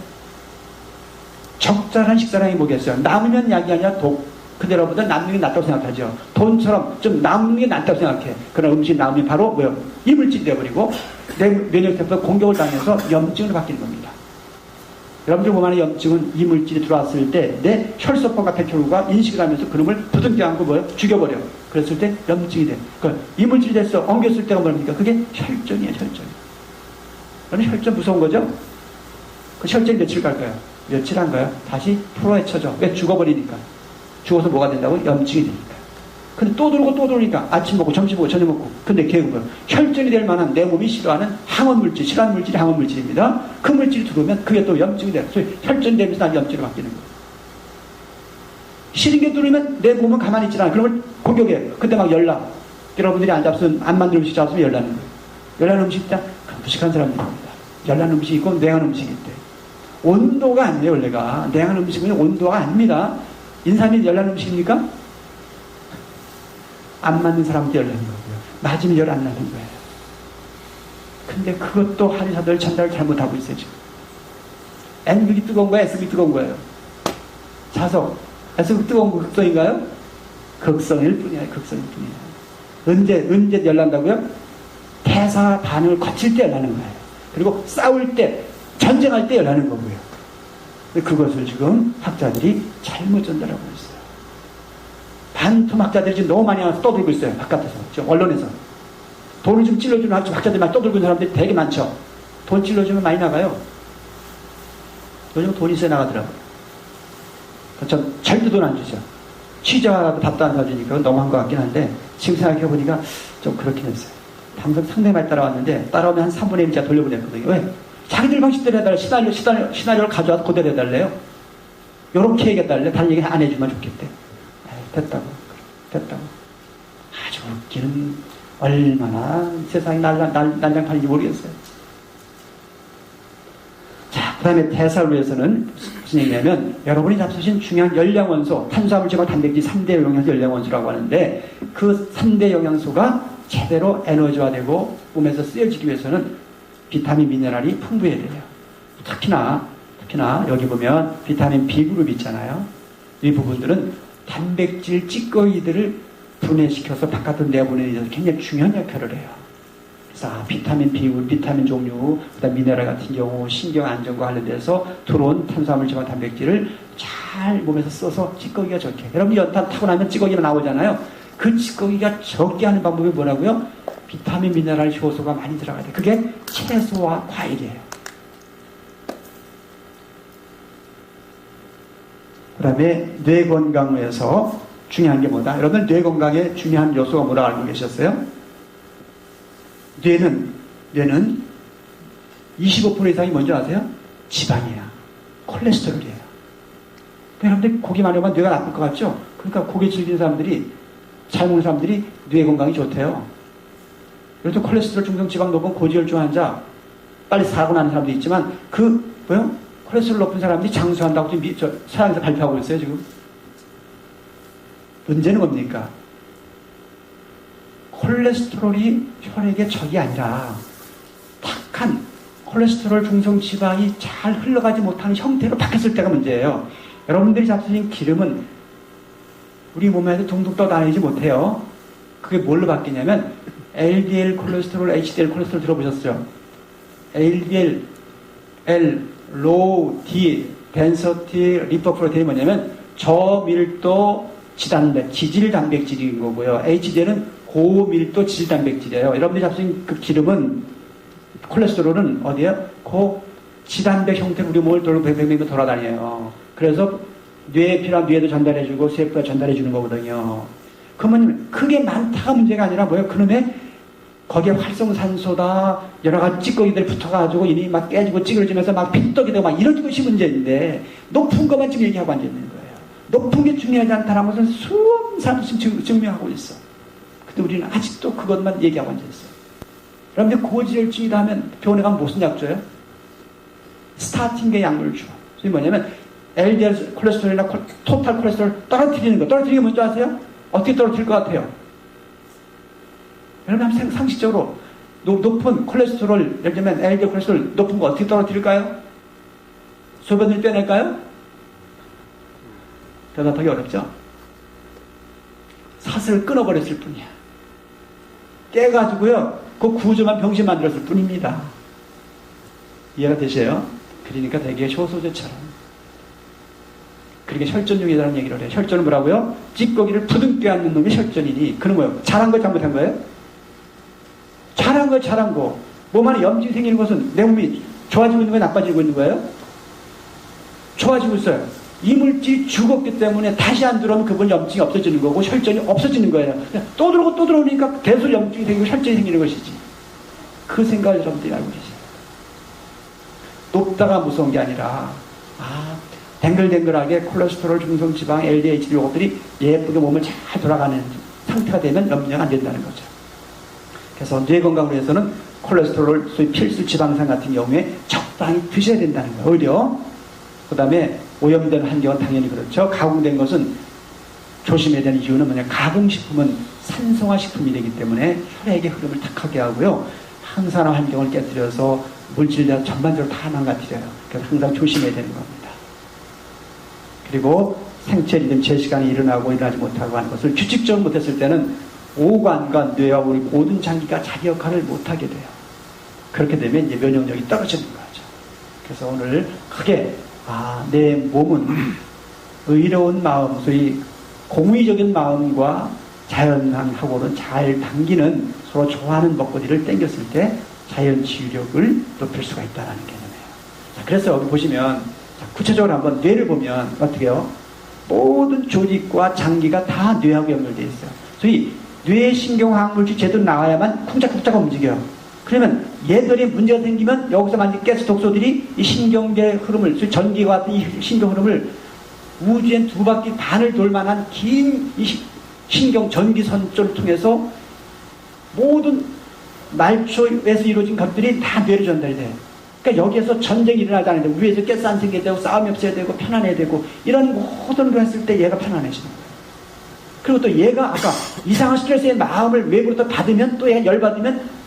적절한 식사량이 뭐겠어요? 남으면 약이 아니라 독. 근데 여러분들 남는 게 낫다고 생각하죠. 돈처럼 좀 남는 게 낫다고 생각해. 그런 음식이 남으면 바로 뭐요? 이물질이 되어버리고 내 면역세포가 공격을 당해서 염증으로 바뀌는 겁니다. 여러분들 몸 안에 염증은 이물질이 들어왔을 때 내 혈소판과 백혈구가 인식을 하면서 그놈을 부둥켜 안고 뭐요? 죽여버려. 그랬을 때 염증이 돼. 그러니까 이물질이 됐어. 엉겼을 때가 뭡니까? 그게 혈전이에요, 혈전. 그럼 혈전 무서운 거죠? 그 혈전이 며칠 갈까요? 며칠 안 가요? 다시 풀어헤쳐져. 왜? 죽어버리니까. 죽어서 뭐가 된다고? 염증이 되니까. 근데 또 들어오고 또 들어오니까 아침 먹고 점심 먹고 저녁 먹고. 근데 결국은 혈전이 될 만한 내 몸이 싫어하는 항원물질, 싫어하는 물질이 항원물질입니다. 그 물질이 들어오면 그게 또 염증이 돼요. 그래서 혈전이 되면서 난 염증으로 바뀌는 거예요. 싫은 게 들어오면 내 몸은 가만히 있지 않아. 그러면 공격해요. 그때 막 열나. 여러분들이 안 잡수면, 안 만든 음식 잡수면 열나는 거예요. 열나는 음식 있다? 무식한 사람들입니다. 열나는 음식이 있고 냉한 음식이 있대. 온도가 아니에요, 원래가. 냉한 음식은 온도가 아닙니다. 인삼이 열나는 음식입니까? 안 맞는 사람한테 열나는 거고요. 맞으면 열 안 나는 거예요. 근데 그것도 한의사들 전달을 잘못하고 있어요, 지금. N극이 뜨거운 거야, S극이 뜨거운 거예요. 자석, S극 뜨거운 거 극성인가요? 극성일 뿐이에요, 극성일 뿐이에요. 언제 열난다고요? 대사 반응을 거칠 때 열나는 거예요. 그리고 싸울 때, 전쟁할 때 열나는 거고요. 그것을 지금 학자들이 잘못 전달하고 있어요. 반토막자들이 지금 너무 많이 와서 떠들고 있어요. 바깥에서. 지금 언론에서. 돈을 좀 찔러주는 학자들이 많이 떠들고 있는 사람들이 되게 많죠. 돈 찔러주면 많이 나가요. 요즘 돈이 세 나가더라고요. 전 절대 돈 안 주죠. 취재하라도 답도 안 사주니까 너무한 것 같긴 한데 지금 생각해보니까 좀 그렇긴 했어요. 방송 상당히 많이 따라왔는데 따라오면 한 3분의 1 제가 돌려보냈거든요. 왜? 자기들 방식대로 해달래. 시나리오를 가져와서 그대로 해달래요. 요렇게 얘기해달래. 다른 얘기 안 해주면 좋겠대. 됐다고. 아주 웃기는, 얼마나 세상이 난장판인지 모르겠어요. 자, 그 다음에 대사를 위해서는 무슨 얘기냐면, 여러분이 잡수신 중요한 열량원소, 탄수화물, 지방, 단백질 3대 영양소 열량원소라고 하는데, 그 3대 영양소가 제대로 에너지화되고 몸에서 쓰여지기 위해서는 비타민, 미네랄이 풍부해야 돼요. 특히나 여기 보면 비타민 B그룹 있잖아요. 이 부분들은 단백질 찌꺼기들을 분해시켜서 바깥으로 내보내는 데 있어서 굉장히 중요한 역할을 해요. 그래서 비타민 B그룹, 비타민 종류, 그다음 미네랄 같은 경우 신경 안정과 관련돼서 들어온 탄수화물, 지방, 단백질을 잘 몸에서 써서 찌꺼기가 적게. 여러분 연탄 타고 나면 찌꺼기가 나오잖아요. 그 찌꺼기가 적게 하는 방법이 뭐라고요? 비타민, 미네랄, 효소가 많이 들어가야 돼. 그게 채소와 과일이에요. 그 다음에 뇌 건강에서 중요한 게 뭐다? 여러분 뇌 건강에 중요한 요소가 뭐라고 알고 계셨어요? 뇌는 25% 이상이 뭔지 아세요? 지방이에요. 콜레스테롤이에요. 여러분들 고기 많이 먹으면 뇌가 나쁠 것 같죠? 그러니까 고기 즐기는 사람들이, 잘 먹는 사람들이 뇌 건강이 좋대요. 그래서 콜레스테롤, 중성, 지방 높은 고지혈증 환자, 빨리 사고 나는 사람도 있지만, 콜레스테롤 높은 사람들이 장수한다고 지금 서양에서 발표하고 있어요, 지금. 문제는 뭡니까? 콜레스테롤이 혈액의 적이 아니라, 탁한 콜레스테롤, 중성, 지방이 잘 흘러가지 못하는 형태로 바뀌었을 때가 문제예요. 여러분들이 잡수신 기름은 우리 몸에서 둥둥 떠다니지 못해요. 그게 뭘로 바뀌냐면, LDL 콜레스테롤, HDL 콜레스테롤 들어보셨죠? LDL, L, low D, density lipoprotein이 뭐냐면 저밀도 지질 단백질인 거고요. HDL은 고밀도 지질 단백질이에요. 여러분들이 잡수신 그 기름은, 콜레스테롤은 어디에요? 지단백 형태로 우리 몸을 뱅뱅뱅 돌아다녀요. 그래서 뇌에 필요한 뇌에도 전달해주고 세포에 전달해주는 거거든요. 그러면 그게 많다가 문제가 아니라 뭐예요? 그놈의 거기에 활성산소다, 여러 가지 찌꺼기들이 붙어가지고 이니 막 깨지고 찌그러지면서 막 핏떡이 되고 막 이런 것이 문제인데, 높은 것만 지금 얘기하고 앉아있는 거예요. 높은 게 중요하지 않다는 것을 수많은 사람들이 지금 증명하고 있어. 근데 우리는 아직도 그것만 얘기하고 앉아있어요. 여러분들 고지혈증이다 하면 병원에 가면 무슨 약 줘요? 스타틴계 약물 줘. 그게 뭐냐면 LDL 콜레스테롤이나 토탈 콜레스테롤 떨어뜨리는 거. 떨어뜨리는 게 뭔지 아세요? 어떻게 떨어뜨릴 것 같아요? 여러분 한번 상식적으로 높은 콜레스테롤, 예를 들면 LDL 콜레스테롤 높은 거 어떻게 떨어뜨릴까요? 소변을 빼낼까요? 대답하기 어렵죠? 사슬을 끊어버렸을 뿐이야. 깨가지고요, 그 구조만 병신 만들었을 뿐입니다. 이해가 되세요? 그러니까 되게 효소제처럼. 그러니까 혈전용이라는 얘기를 해요. 혈전은 뭐라고요? 찌꺼기를 부둥 껴안는 놈이 혈전이니. 그는 뭐예요? 잘한 거 잘못한 거예요? 잘한 거 잘한 거. 몸 안에 염증이 생기는 것은 내 몸이 좋아지고 있는 거예요? 나빠지고 있는 거예요? 좋아지고 있어요. 이물질이 죽었기 때문에 다시 안 들어오면 그분 염증이 없어지는 거고 혈전이 없어지는 거예요. 또 들어오고 또 들어오니까 계속 염증이 생기고 혈전이 생기는 것이지. 그 생각을 여러분들이 알고 계세요. 높다가 무서운 게 아니라 댕글댕글하게 콜레스테롤, 중성지방, LDH 이것들이 예쁘게 몸을 잘 돌아가는 상태가 되면 염려가 안 된다는 거죠. 그래서 뇌 건강을 위해서는 콜레스테롤, 소위 필수 지방산 같은 경우에 적당히 드셔야 된다는 거예요. 오히려 그 다음에 오염된 환경은 당연히 그렇죠. 가공된 것은 조심해야 되는 이유는 뭐냐. 가공식품은 산성화 식품이 되기 때문에 혈액의 흐름을 탁하게 하고요. 항산화 환경을 깨뜨려서 물질들 전반적으로 다 망가뜨려요. 그래서 항상 조심해야 되는 겁니다. 그리고 생체 리듬 제 시간에 일어나고 일어나지 못하고 하는 것을 규칙적으로 못했을 때는 오관과 뇌와 우리 모든 장기가 자기 역할을 못하게 돼요. 그렇게 되면 이제 면역력이 떨어지는 거죠. 그래서 오늘 크게 내 몸은 의로운 마음, 소위 공의적인 마음과 자연하고는 잘 당기는 서로 좋아하는 먹거리를 땡겼을 때 자연 치유력을 높일 수가 있다는 개념이에요. 자, 그래서 여기 보시면 구체적으로 한번 뇌를 보면 어떻게 해요? 모든 조직과 장기가 다 뇌하고 연결되어 있어요. 소위 뇌신경화학물질이 제대로 나와야만 쿵짝쿵짝 움직여요. 그러면 얘들이 문제가 생기면 여기서 만약 가스 독소들이 이 신경계 흐름을, 전기와 같은 이 신경 흐름을 우주엔 2바퀴 반을 돌 만한 긴 이 신경 전기선줄을 통해서 모든 말초에서 이루어진 것들이 다 뇌로 전달이 돼요. 그러니까 여기에서 전쟁이 일어나지 않는데 위에서 가스 안 생겨야 되고 싸움이 없어야 되고 편안해야 되고 이런 모든 걸 했을 때 얘가 편안해지는 거예요. 그리고 또 얘가 아까 이상한 스트레스의 마음을 외부로부터 받으면 또 얘가 열받으면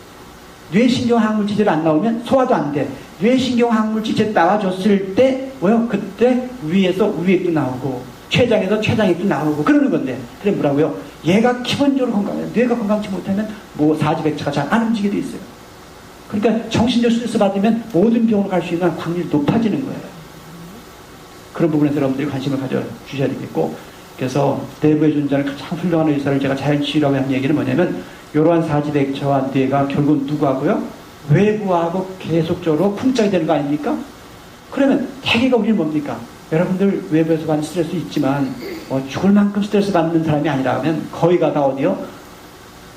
뇌신경항물질이 안 나오면 소화도 안 돼. 뇌신경항물질이 나와줬을 때 뭐요? 그때 위에서 위액도 나오고 췌장에서 췌장액도 나오고 그러는 건데 그래 뭐라고요? 얘가 기본적으로 건강해요. 뇌가 건강치 못하면 뭐 사지백차가 잘 안 움직이게 돼 있어요. 그러니까 정신적 스트레스 받으면 모든 병으로 갈 수 있는 확률이 높아지는 거예요. 그런 부분에서 여러분들이 관심을 가져주셔야 되겠고 그래서 내부에 존재하는 가장 훌륭한 의사를 제가 자연치유라고 하는 얘기는 뭐냐면 이러한 사지백차와 뇌가 결국은 누구하고요? 외부하고 계속적으로 쿵짝이 되는 거 아닙니까? 그러면 대개가 우리는 뭡니까? 여러분들 외부에서 받는 스트레스 있지만 죽을 만큼 스트레스 받는 사람이 아니라면 거의가 다 어디요?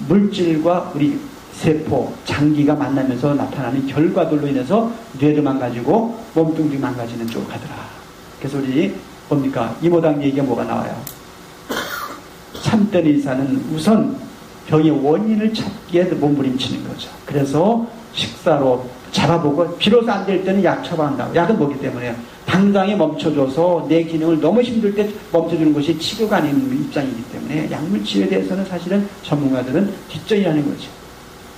물질과 우리 세포, 장기가 만나면서 나타나는 결과들로 인해서 뇌도 망가지고 몸뚱이 망가지는 쪽으로 가더라. 그래서 우리 뭡니까? 이모당 얘기가 뭐가 나와요? 참된 의사는 우선 병의 원인을 찾기에 몸부림치는 거죠. 그래서 식사로 잡아보고 비로소 안 될 때는 약 처방한다고. 약은 뭐기 때문에 당장에 멈춰줘서 내 기능을 너무 힘들 때 멈춰주는 것이 치료가 아닌 입장이기 때문에 약물 치료에 대해서는 사실은 전문가들은 뒷전이라는 거죠.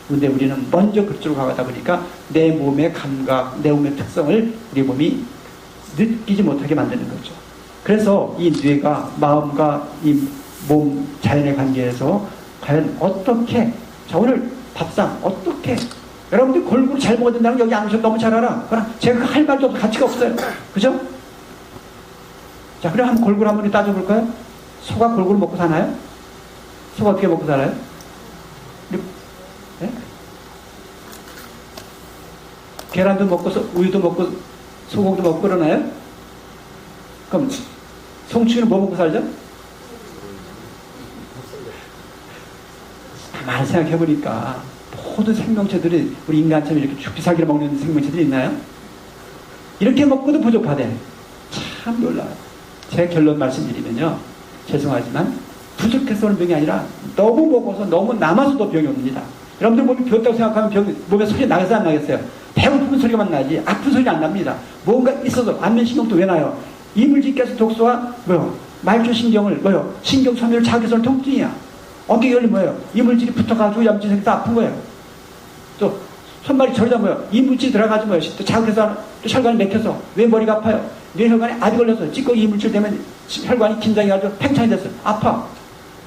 근데 우리는 먼저 그쪽으로 가다 보니까 내 몸의 감각, 내 몸의 특성을 우리 몸이 느끼지 못하게 만드는 거죠. 그래서 이 뇌가 마음과 이 몸 자연의 관계에서 과연 어떻게 자 오늘 밥상 어떻게 여러분들 골고루 잘 먹어야 된다는 거 여기 앉으셔서 너무 잘 알아. 그러나 제가 할 말도 없고 가치가 없어요. 그죠? 자 그럼 한번 골고루 한번 따져볼까요? 소가 골고루 먹고 사나요? 소가 어떻게 먹고 살아요? 네? 계란도 먹고 우유도 먹고 소고기도 먹고 그러나요? 그럼 송충이는 뭐 먹고 살죠? 가만히 생각해보니까 모든 생명체들이 우리 인간처럼 이렇게 죽기 살기를 먹는 생명체들이 있나요? 이렇게 먹고도 부족하대. 참 놀라워요. 제 결론 말씀드리면요. 죄송하지만 부족해서 오는 병이 아니라 너무 먹어서 너무 남아서도 병이 옵니다. 여러분들 몸이 비었다고 생각하면 몸에 소리 나겠어요? 안 나겠어요? 배고픈 소리만 나지 아픈 소리 안 납니다. 뭔가 있어도 안면신경도 왜 나요? 이물질가스 독소와 말초신경을 신경 소멸을 자극해서는 통증이야. 어깨 열리 뭐예요? 이물질이 붙어가지고 염증이 생겨서 아픈 거예요. 또 손발이 저리다 뭐예요? 이물질이 들어가지고 뭐예요? 또 자극해서 또 혈관이 막혀서 왜 머리가 아파요? 뇌혈관에 압이 걸려서 찌꺼기 이물질 때문에 혈관이 긴장해가지고 팽창이 됐어요. 아파.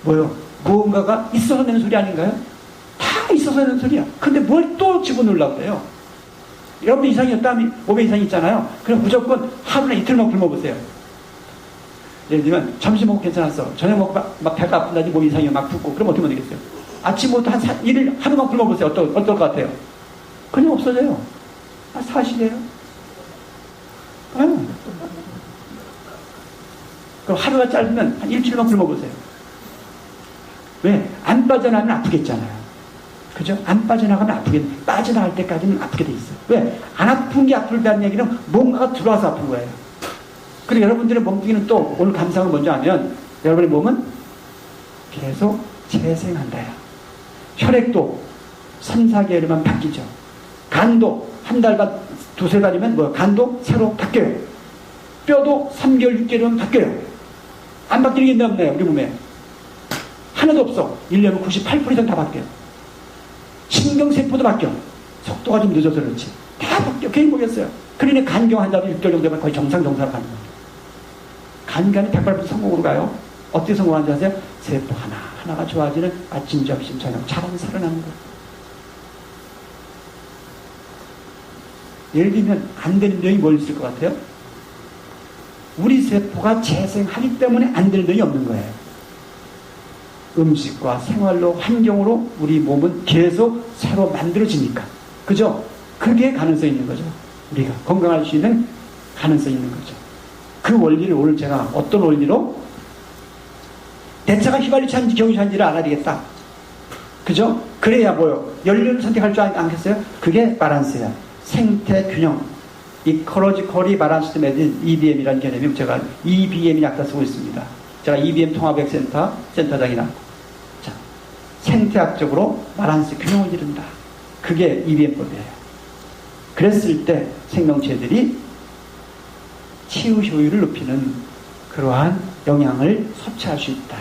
뭐예요? 무언가가 있어서 내는 소리 아닌가요? 다 있어서 내는 소리야. 근데 뭘 또 집어넣으려고 그래요? 여러분 이상이었다면 몸에 이상이 있잖아요. 그럼 무조건 하루나 이틀만 굶어보세요. 예를 들면 점심 먹고 괜찮았어. 저녁 먹고 막 배가 아픈다지 몸 이상이 막 붓고 그럼 어떻게 되겠어요? 아침부터 하루만 굶어보세요. 어떨 것 같아요? 그냥 없어져요. 사실이에요. 그럼 하루가 짧으면 한 일주일만 굶어보세요. 왜? 안 빠져나가면 아프겠잖아요. 그죠? 안 빠져나가면 빠져나갈 때까지는 아프게 돼 있어요. 왜? 안 아픈 게 아플다는 얘기는 뭔가가 들어와서 아픈 거예요. 그리고 여러분들의 몸뚱이는 또 오늘 감상을 먼저 하면 여러분의 몸은 계속 재생한다요. 혈액도 3, 4개월이면 바뀌죠. 간도 한 달간 두세 달이면 간도 새로 바뀌어요. 뼈도 3개월, 6개월이면 바뀌어요. 안 바뀌는 게 없네요. 우리 몸에. 하나도 없어. 1년은 98% 이상 다 바뀌어요. 신경세포도 바뀌어. 속도가 좀 늦어서 그렇지. 다 바뀌어. 괜히 모르겠어요. 그러니 간경 환자도 6개월 정도 되면 거의 정상으로 가는 거예요. 간간이 100% 성공으로 가요. 어떻게 성공하는지 아세요? 세포 하나가 좋아지는 아침, 점심, 저녁 잘하면 살아나는 거예요. 예를 들면 안 되는 병이 뭘 있을 것 같아요? 우리 세포가 재생하기 때문에 안 되는 병이 없는 거예요. 음식과 생활로 환경으로 우리 몸은 계속 새로 만들어지니까. 그죠? 그게 가능성이 있는 거죠. 우리가 건강할 수 있는 가능성이 있는 거죠. 그 원리를 오늘 제가 어떤 원리로 대차가 휘발유차인지 경유차인지를 알아야 되겠다. 그죠? 그래야 뭐요? 연료를 선택할 줄 않겠어요? 그게 바란스야. 생태 균형. Ecologically Balanced Medicine, EBM이라는 개념이 제가 EBM 약자 쓰고 있습니다. 제가 EBM 통합액센터 센터장이라. 자, 생태학적으로 바란스 균형을 이룬다. 그게 EBM법이에요. 그랬을 때 생명체들이 치유 효율을 높이는 그러한 영양을 섭취할 수 있다.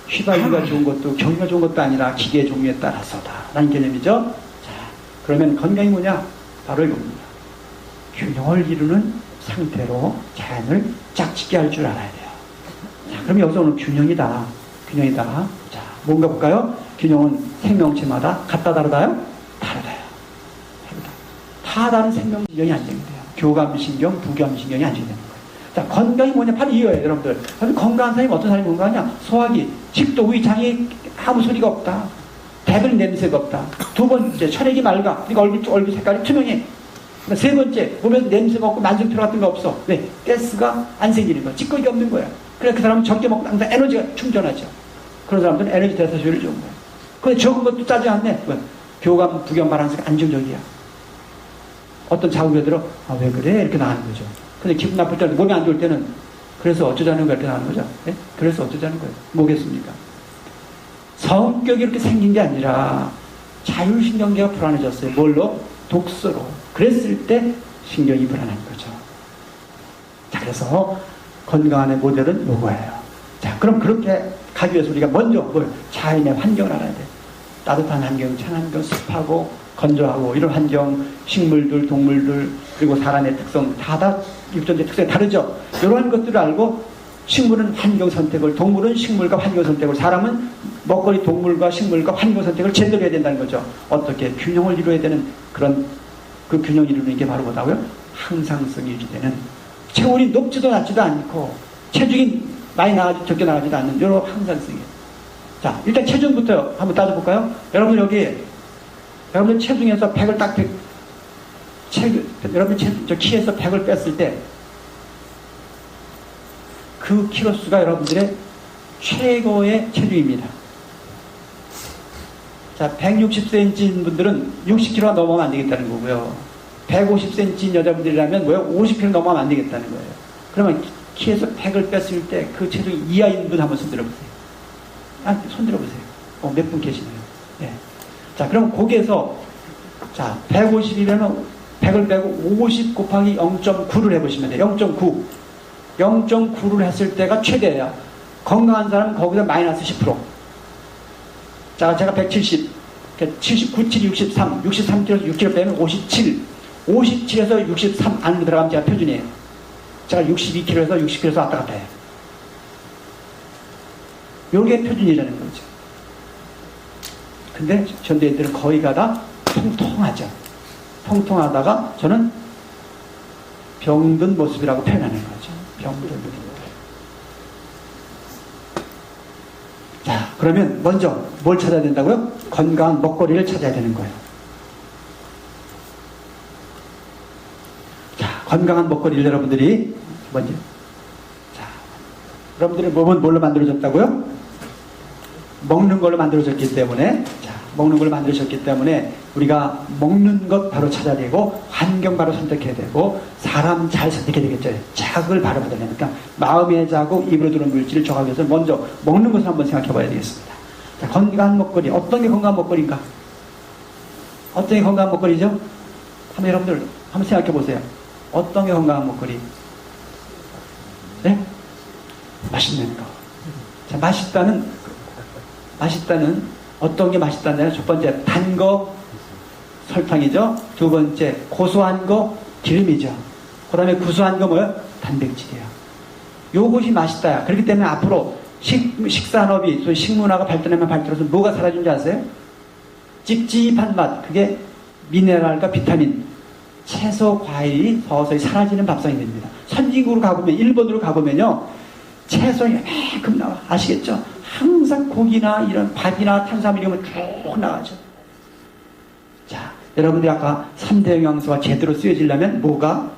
휘발유가 좋은 것도 경유가 좋은 것도 아니라 기계 종류에 따라서다. 라는 개념이죠. 자, 그러면 건강이 뭐냐? 바로 이겁니다. 균형을 이루는 상태로 자연을 짝짓게 할 줄 알아야 돼요. 자, 그럼 여기서 오늘 균형이다. 자, 뭔가 볼까요? 균형은 생명체마다 같다 다르다요? 다르다요. 다 다른 생명신경이 안정돼요. 교감신경, 부감신경이 안정되는 거예요. 자, 건강이 뭐냐? 바로 이거예요, 여러분들. 건강한 사람이 어떤 사람이 건강하냐? 소화기, 식도, 위, 장이 아무 소리가 없다. 배변 냄새가 없다. 두 번째, 혈액이 맑아. 그러니까 얼굴 색깔이 투명해. 세 번째, 몸에서 냄새가 없고 만성피로 같은 거 없어. 왜? 가스가 안 생기는 거야. 찌꺼기 없는 거야. 그래, 그 사람은 적게 먹고 항상 에너지가 충전하죠. 그런 사람들은 에너지 대사 효율이 좋은 거야. 근데 적은 것도 짜지 않네. 왜? 교감, 부경 바란스가 안정적이야. 어떤 자극에 들어, 왜 그래? 이렇게 나가는 거죠. 근데 기분 나쁠 때는, 몸이 안 좋을 때는, 그래서 어쩌자는 거야? 이렇게 나가는 거죠. 네? 그래서 어쩌자는 거예요. 뭐겠습니까? 성격이 이렇게 생긴 게 아니라 자율신경계가 불안해졌어요. 뭘로? 독소로. 그랬을 때 신경이 불안한 거죠. 자, 그래서 건강한 모델은 요거예요. 자, 그럼 그렇게 가기 위해서 우리가 먼저 자연의 환경을 알아야 돼. 따뜻한 환경, 찬 환경, 습하고 건조하고 이런 환경, 식물들, 동물들, 그리고 사람의 특성, 다 육존의 특성이 다르죠. 이런 것들을 알고 식물은 환경 선택을, 동물은 식물과 환경 선택을, 사람은 먹거리 동물과 식물과 환경 선택을 제대로 해야 된다는 거죠. 어떻게 균형을 이루어야 되는 그런 그 균형을 이루는 게 바로 뭐다고요? 항상성이 유지되는, 체온이 높지도 낮지도 않고 체중이 많이 나가지도 적게 나가지도 않는 이런 항상성이에요. 자, 일단 체중부터 한번 따져볼까요? 여러분들 여기 여러분들 체중에서 100을 딱 여러분 저 키에서 100을 뺐을 때 그 키로수가 여러분들의 최고의 체중입니다. 자, 160cm인 분들은 60kg가 넘어가면 안 되겠다는 거고요. 150cm인 여자분들이라면 50kg 넘어가면 안 되겠다는 거예요. 그러면 키에서 100을 뺐을 때 그 체중 이하인 분 한번 손 들어보세요. 손 들어보세요. 몇 분 계시나요? 네. 자, 그럼 거기에서, 자, 150이라면 100을 빼고 50 곱하기 0.9를 해보시면 돼요. 0.9. 0.9를 했을 때가 최대야. 건강한 사람은 거기서 마이너스 10%. 자, 제가 170. 79, 7, 63. 63kg에서 6kg 빼면 57. 57에서 63 안으로 들어가면 제가 표준이에요. 제가 62kg에서 60kg에서 왔다 갔다 해요. 요게 표준이라는 거죠. 근데 전도인들은 거의가 다 통통하죠. 통통하다가 저는 병든 모습이라고 표현하는 거죠. 병든 모습. 자, 그러면 먼저 뭘 찾아야 된다고요? 건강한 먹거리를 찾아야 되는 거예요. 자, 건강한 먹거리를 여러분들이 먼저. 자, 여러분들의 몸은 뭘로 만들어졌다고요? 먹는 걸로 만들어졌기 때문에, 자, 먹는 걸로 만들어졌기 때문에 우리가 먹는 것 바로 찾아야 되고, 환경 바로 선택해야 되고, 사람 잘 선택해야 되겠죠. 자극을 바로 받아야 되니까 마음의 자극, 입으로 들어오는 물질을 정하기 위해서 먼저 먹는 것을 한번 생각해 봐야 되겠습니다. 자, 건강한 먹거리. 어떤 게 건강한 먹거리인가? 어떤 게 건강한 먹거리죠? 한번 여러분들 한번 생각해 보세요. 어떤 게 건강한 먹거리? 네? 맛있는 거. 자, 맛있다는 어떤 게 맛있다는 첫 번째 단 거 설탕이죠. 두 번째 고소한 거 기름이죠. 그 다음에 구수한 거 뭐예요? 단백질이에요. 요것이 맛있다. 그렇기 때문에 앞으로 식산업이 또 식문화가 발전하면 발전해서 뭐가 사라진 줄 아세요? 찝찝한 맛. 그게 미네랄과 비타민, 채소, 과일이 서서히 사라지는 밥상이 됩니다. 선진국으로 가보면, 일본으로 가보면요, 채소가 이만큼 나와. 아시겠죠? 항상 고기나 이런 밥이나 탄수화물 이런 거 쭉 나가죠. 자, 여러분들이 아까 3대 영양소가 제대로 쓰여지려면 뭐가?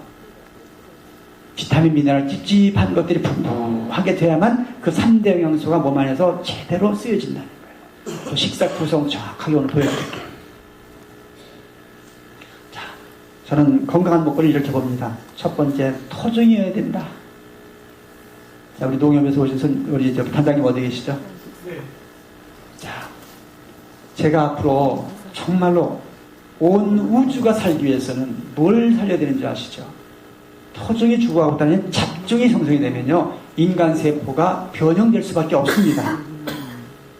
비타민, 미네랄, 찝찝한 것들이 풍부하게 돼야만 그 3대 영양소가 몸 안에서 제대로 쓰여진다는 거예요. 그 식사 구성 정확하게 오늘 보여드릴게요. 자, 저는 건강한 먹거리를 이렇게 봅니다. 첫 번째, 토종이어야 된다. 자, 우리 농협에서 오신 우리 단장님 어디 계시죠? 네. 자, 제가 앞으로 정말로 온 우주가 살기 위해서는 뭘 살려야 되는지 아시죠? 토종이 죽어가고 다니는 잡종이 형성이 되면요, 인간 세포가 변형될 수밖에 없습니다.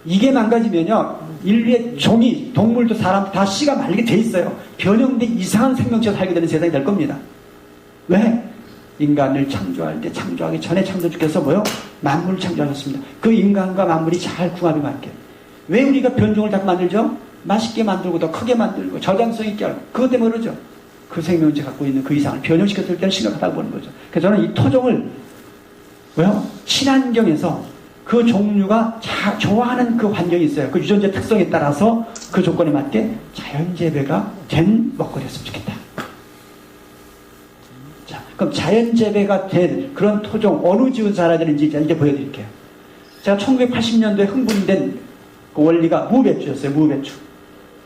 이게 망가지면요, 인류의 종이, 동물도 사람도 다 씨가 말리게 돼 있어요. 변형된 이상한 생명체가 살게 되는 세상이 될 겁니다. 왜? 인간을 창조할 때 창조하기 전에 창조주께서 뭐요? 만물을 창조하셨습니다. 그 인간과 만물이 잘 궁합이 맞게. 왜 우리가 변종을 자꾸 만들죠? 맛있게 만들고 더 크게 만들고 저장성 있게 하고. 그것 때문에 그러죠. 그 생명체 갖고 있는 그 이상을 변형시켰을 때는 심각하다고 보는 거죠. 그래서 저는 이 토종을 왜요? 친환경에서 그 종류가 좋아하는 그 환경이 있어요. 그 유전자 특성에 따라서 그 조건에 맞게 자연재배가 된 먹거리였으면 좋겠다. 자, 그럼 자연재배가 된 그런 토종 어느 지역에서 자라야 되는지 이제 보여드릴게요. 제가 1980년도에 흥분된 그 원리가 무배추였어요. 무배추.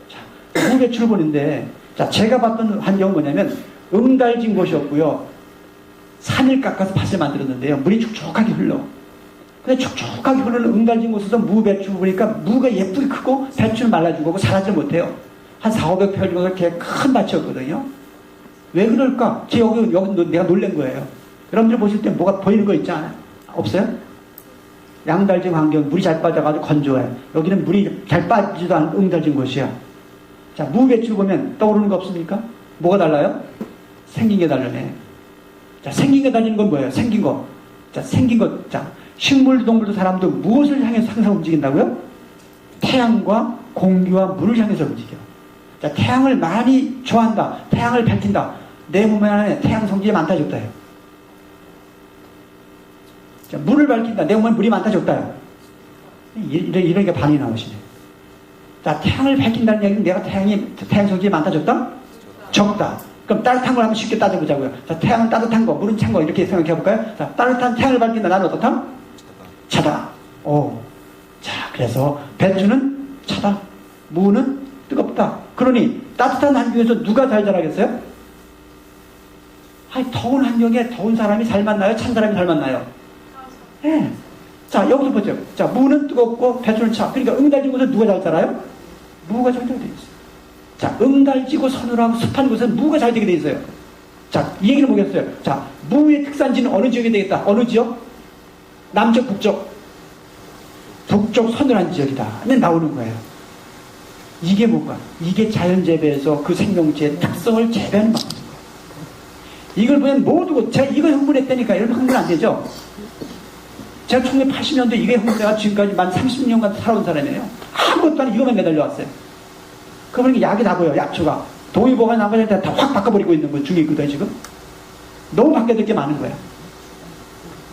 자, 무배추를 보는데, 자, 제가 봤던 환경은 뭐냐면 응달진 곳이었고요. 산을 깎아서 밭을 만들었는데요. 물이 촉촉하게 흘러. 근데 촉촉하게 흐르는 응달진 곳에서 무배추 보니까 무가 예쁘게 크고 배추는 말라진 거고 자라지 못해요. 한 400, 500평 정도 이렇게 큰 밭이었거든요. 왜 그럴까? 여기 내가 놀란 거예요. 여러분들 보실 때 뭐가 보이는 거 있지 않아요? 없어요? 양달진 환경, 물이 잘 빠져가지고 건조해요. 여기는 물이 잘 빠지지도 않은 응달진 곳이야. 자, 무배추를 보면 떠오르는 거 없습니까? 뭐가 달라요? 생긴 게 다르네. 자, 생긴 게 달리는 건 뭐예요? 생긴 거. 자, 생긴 것. 자, 식물도 동물도 사람도 무엇을 향해서 항상 움직인다고요? 태양과 공기와 물을 향해서 움직여. 자, 태양을 많이 좋아한다. 태양을 밝힌다. 내 몸 안에 태양 성질이 많다졌다요. 자, 물을 밝힌다. 내 몸에 물이 많다졌다요. 이런 게 반응이 나오시네. 자, 태양을 밝힌다는 얘기는 내가 태양 성질이 많다졌다? 적다. 그럼 따뜻한 걸 한번 쉽게 따져보자고요. 자, 태양은 따뜻한 거, 물은 찬 거, 이렇게 생각해 볼까요? 자, 따뜻한 태양을 밝힌다. 나는 어떻다? 차다. 오. 자, 그래서 배추는 차다. 무는 뜨겁다. 그러니 따뜻한 환경에서 누가 잘 자라겠어요? 아니, 더운 환경에 더운 사람이 잘 만나요? 찬 사람이 잘 만나요? 예. 네. 자, 여기서 보죠. 자, 무는 뜨겁고 배추는 차. 그러니까 응달진 곳에서 누가 잘 자라요? 무가 잘 되게 돼 있어요. 자, 응달지고 서늘하고 습한 곳에서 무가 잘 되게 돼 있어요. 자, 이 얘기를 보겠어요. 자, 무의 특산지는 어느 지역이 되겠다? 어느 지역? 남쪽, 북쪽. 북쪽 서늘한 지역이다. 는 나오는 거예요. 이게 뭔가? 이게 자연재배에서 그 생명체의 특성을 재배하는 방법인 거예요. 이걸 보면 모두가, 제가 이걸 흥분했다니까. 이러면 흥분 안 되죠? 제가 1980년대 이게 홍대가 지금까지 만 30년간 살아온 사람이에요. 아무것도 아니고 이거만 매달려왔어요. 그러니까 약이 다 보여, 약초가. 동의보가 나머지 다 확 바꿔버리고 있는 거 중에 있거든요, 지금. 너무 바뀌어야 될 게 많은 거예요.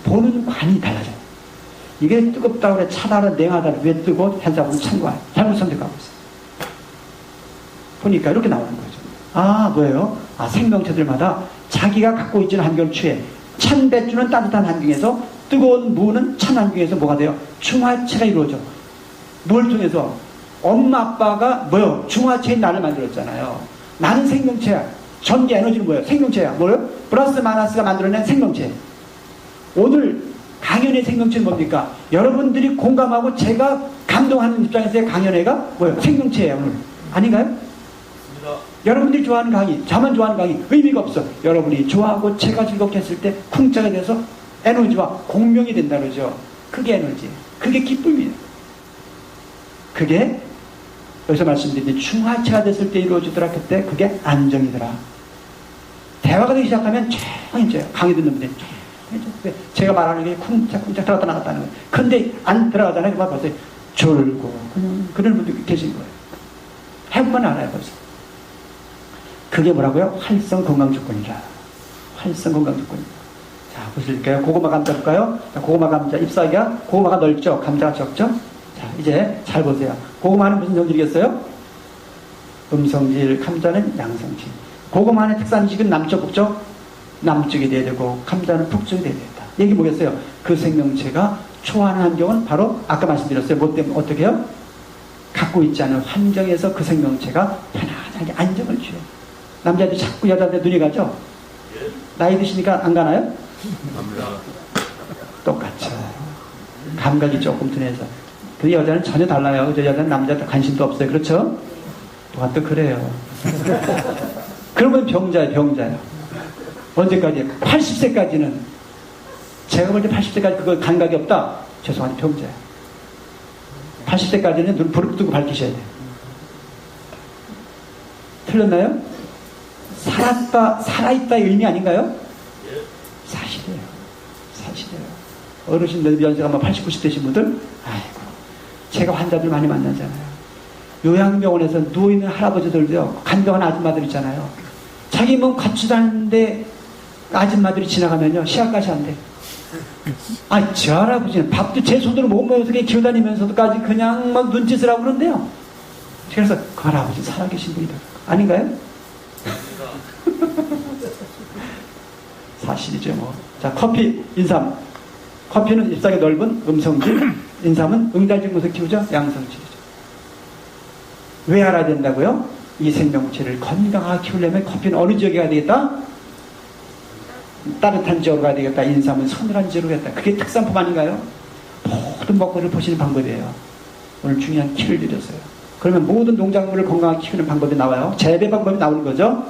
보는 관이 달라져요. 이게 뜨겁다고 그래, 차다라, 냉하다라, 왜 뜨고, 현사보면 참고해. 잘못 선택하고 있어요. 보니까 이렇게 나오는 거죠. 아, 뭐예요? 아, 생명체들마다 자기가 갖고 있는 환경을 취해. 찬 배추는 따뜻한 환경에서, 뜨거운 무는 찬 환경에서 뭐가 돼요? 중화체가 이루어져. 뭘 통해서? 엄마, 아빠가 뭐요? 중화체인 나를 만들었잖아요. 나는 생명체야. 전기 에너지는 뭐예요? 생명체야. 뭐예요? 플러스 마이너스가 만들어낸 생명체. 오늘 강연의 생명체는 뭡니까? 여러분들이 공감하고 제가 감동하는 입장에서의 강연회가 뭐예요? 생명체예요, 오늘. 아닌가요? 여러분들이 좋아하는 강의, 저만 좋아하는 강의, 의미가 없어. 여러분이 좋아하고 제가 즐겁게 했을 때 풍자가 돼서 에너지와 공명이 된다 그러죠. 그게 에너지. 그게 기쁨이에요. 그게 여기서 말씀드린 중화체가 됐을 때 이루어지더라. 그때 그게 안정이더라. 대화가 되기 시작하면 조용해져요. 강의 듣는 분들이 조용해져요. 제가 말하는 게 쿵짝쿵짝 들어갔다 나갔다는 거예요. 근데 안 들어가잖아요. 그만 벌써 졸고 그런 분들이 계신 거예요. 해보면 알아요. 벌써. 그게 뭐라고요? 활성 건강 조건이라. 활성 건강 조건이라. 자, 보실까요? 고구마 감자 볼까요? 자, 고구마 감자 잎사귀가 고구마가 넓죠? 감자가 적죠? 자, 이제 잘 보세요. 고구마는 무슨 성질이겠어요? 음성질, 감자는 양성질. 고구마의 특산식은 남쪽, 북쪽? 남쪽이 돼야 되고, 감자는 북쪽이 돼야 된다. 얘기 뭐겠어요? 그 생명체가 초하는 환경은 바로 아까 말씀드렸어요. 뭐 때문에 어떻게 해요? 갖고 있지 않은 환경에서 그 생명체가 편안하게 안정을 취해요. 남자들이 자꾸 여자한테 눈이 가죠? 나이 드시니까 안 가나요? 똑같죠. 감각이 조금 둔해서. 그 여자는 전혀 달라요. 저 여자는 남자한테 관심도 없어요. 그렇죠? 또한 또 그래요. 그러면 병자예요, 병자예요. 언제까지? 80세까지는. 제가 볼 때 80세까지 그거 감각이 없다? 죄송한데 병자예요. 80세까지는 눈 부릅뜨고 밝히셔야 돼요. 틀렸나요? 살아있다의 의미 아닌가요? 사실이에요. 사실이에요. 어르신들 연세가 뭐 80, 90 되신 분들, 아이고, 제가 환자들 많이 만나잖아요. 요양병원에서 누워있는 할아버지들도요, 간병한 아줌마들 있잖아요. 자기 몸 갖추다 하는데 아줌마들이 지나가면요, 시약까지 한대. 아, 저 할아버지는 밥도 제 손으로 못 먹어서 그냥 기어다니면서도까지 그냥 막 눈짓을 하고 그런데요. 그래서 그 할아버지 살아계신 분이다. 아닌가요? 사실이죠, 뭐. 자, 커피, 인삼. 커피는 잎사귀 넓은 음성질, 인삼은 응달증 키우죠? 양성질이죠. 왜 알아야 된다고요? 이 생명체를 건강하게 키우려면 커피는 어느 지역에 가야 되겠다? 따뜻한 지역으로 가야 되겠다. 인삼은 서늘한 지역으로 가야겠다. 그게 특산품 아닌가요? 모든 먹거리를 보시는 방법이에요. 오늘 중요한 키를 드렸어요. 그러면 모든 농작물을 건강하게 키우는 방법이 나와요. 재배 방법이 나오는 거죠.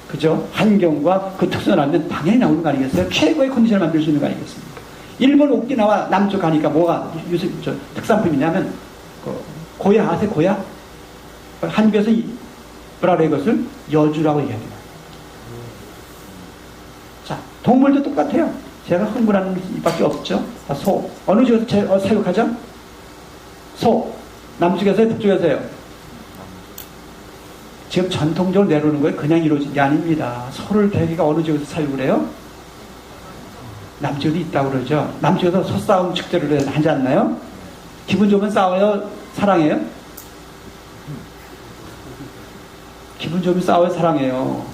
그죠? 환경과 그 특성을 알면 당연히 나오는 거 아니겠어요? 최고의 컨디션을 만들 수 있는 거 아니겠습니까? 일본 오키나와 남쪽 가니까 뭐가 요새 특산품이냐면 고야 아세요? 고야? 한국에서 뭐라 그래요? 이것을 여주라고 얘기합니다. 자, 동물도 똑같아요. 제가 흥분하는 입밖에 없죠. 자, 소. 어느 지역에서 사육하죠? 소. 남쪽에서요? 북쪽에서요? 지금 전통적으로 내려오는 거예요. 그냥 이루어진 게 아닙니다. 소를 대개가 어느 지역에서 사육을 해요? 남쪽에도 있다고 그러죠. 남쪽에서 소싸움 축제를 하지 않나요? 기분 좋으면 싸워요? 사랑해요? 기분 좋으면 싸워요? 사랑해요?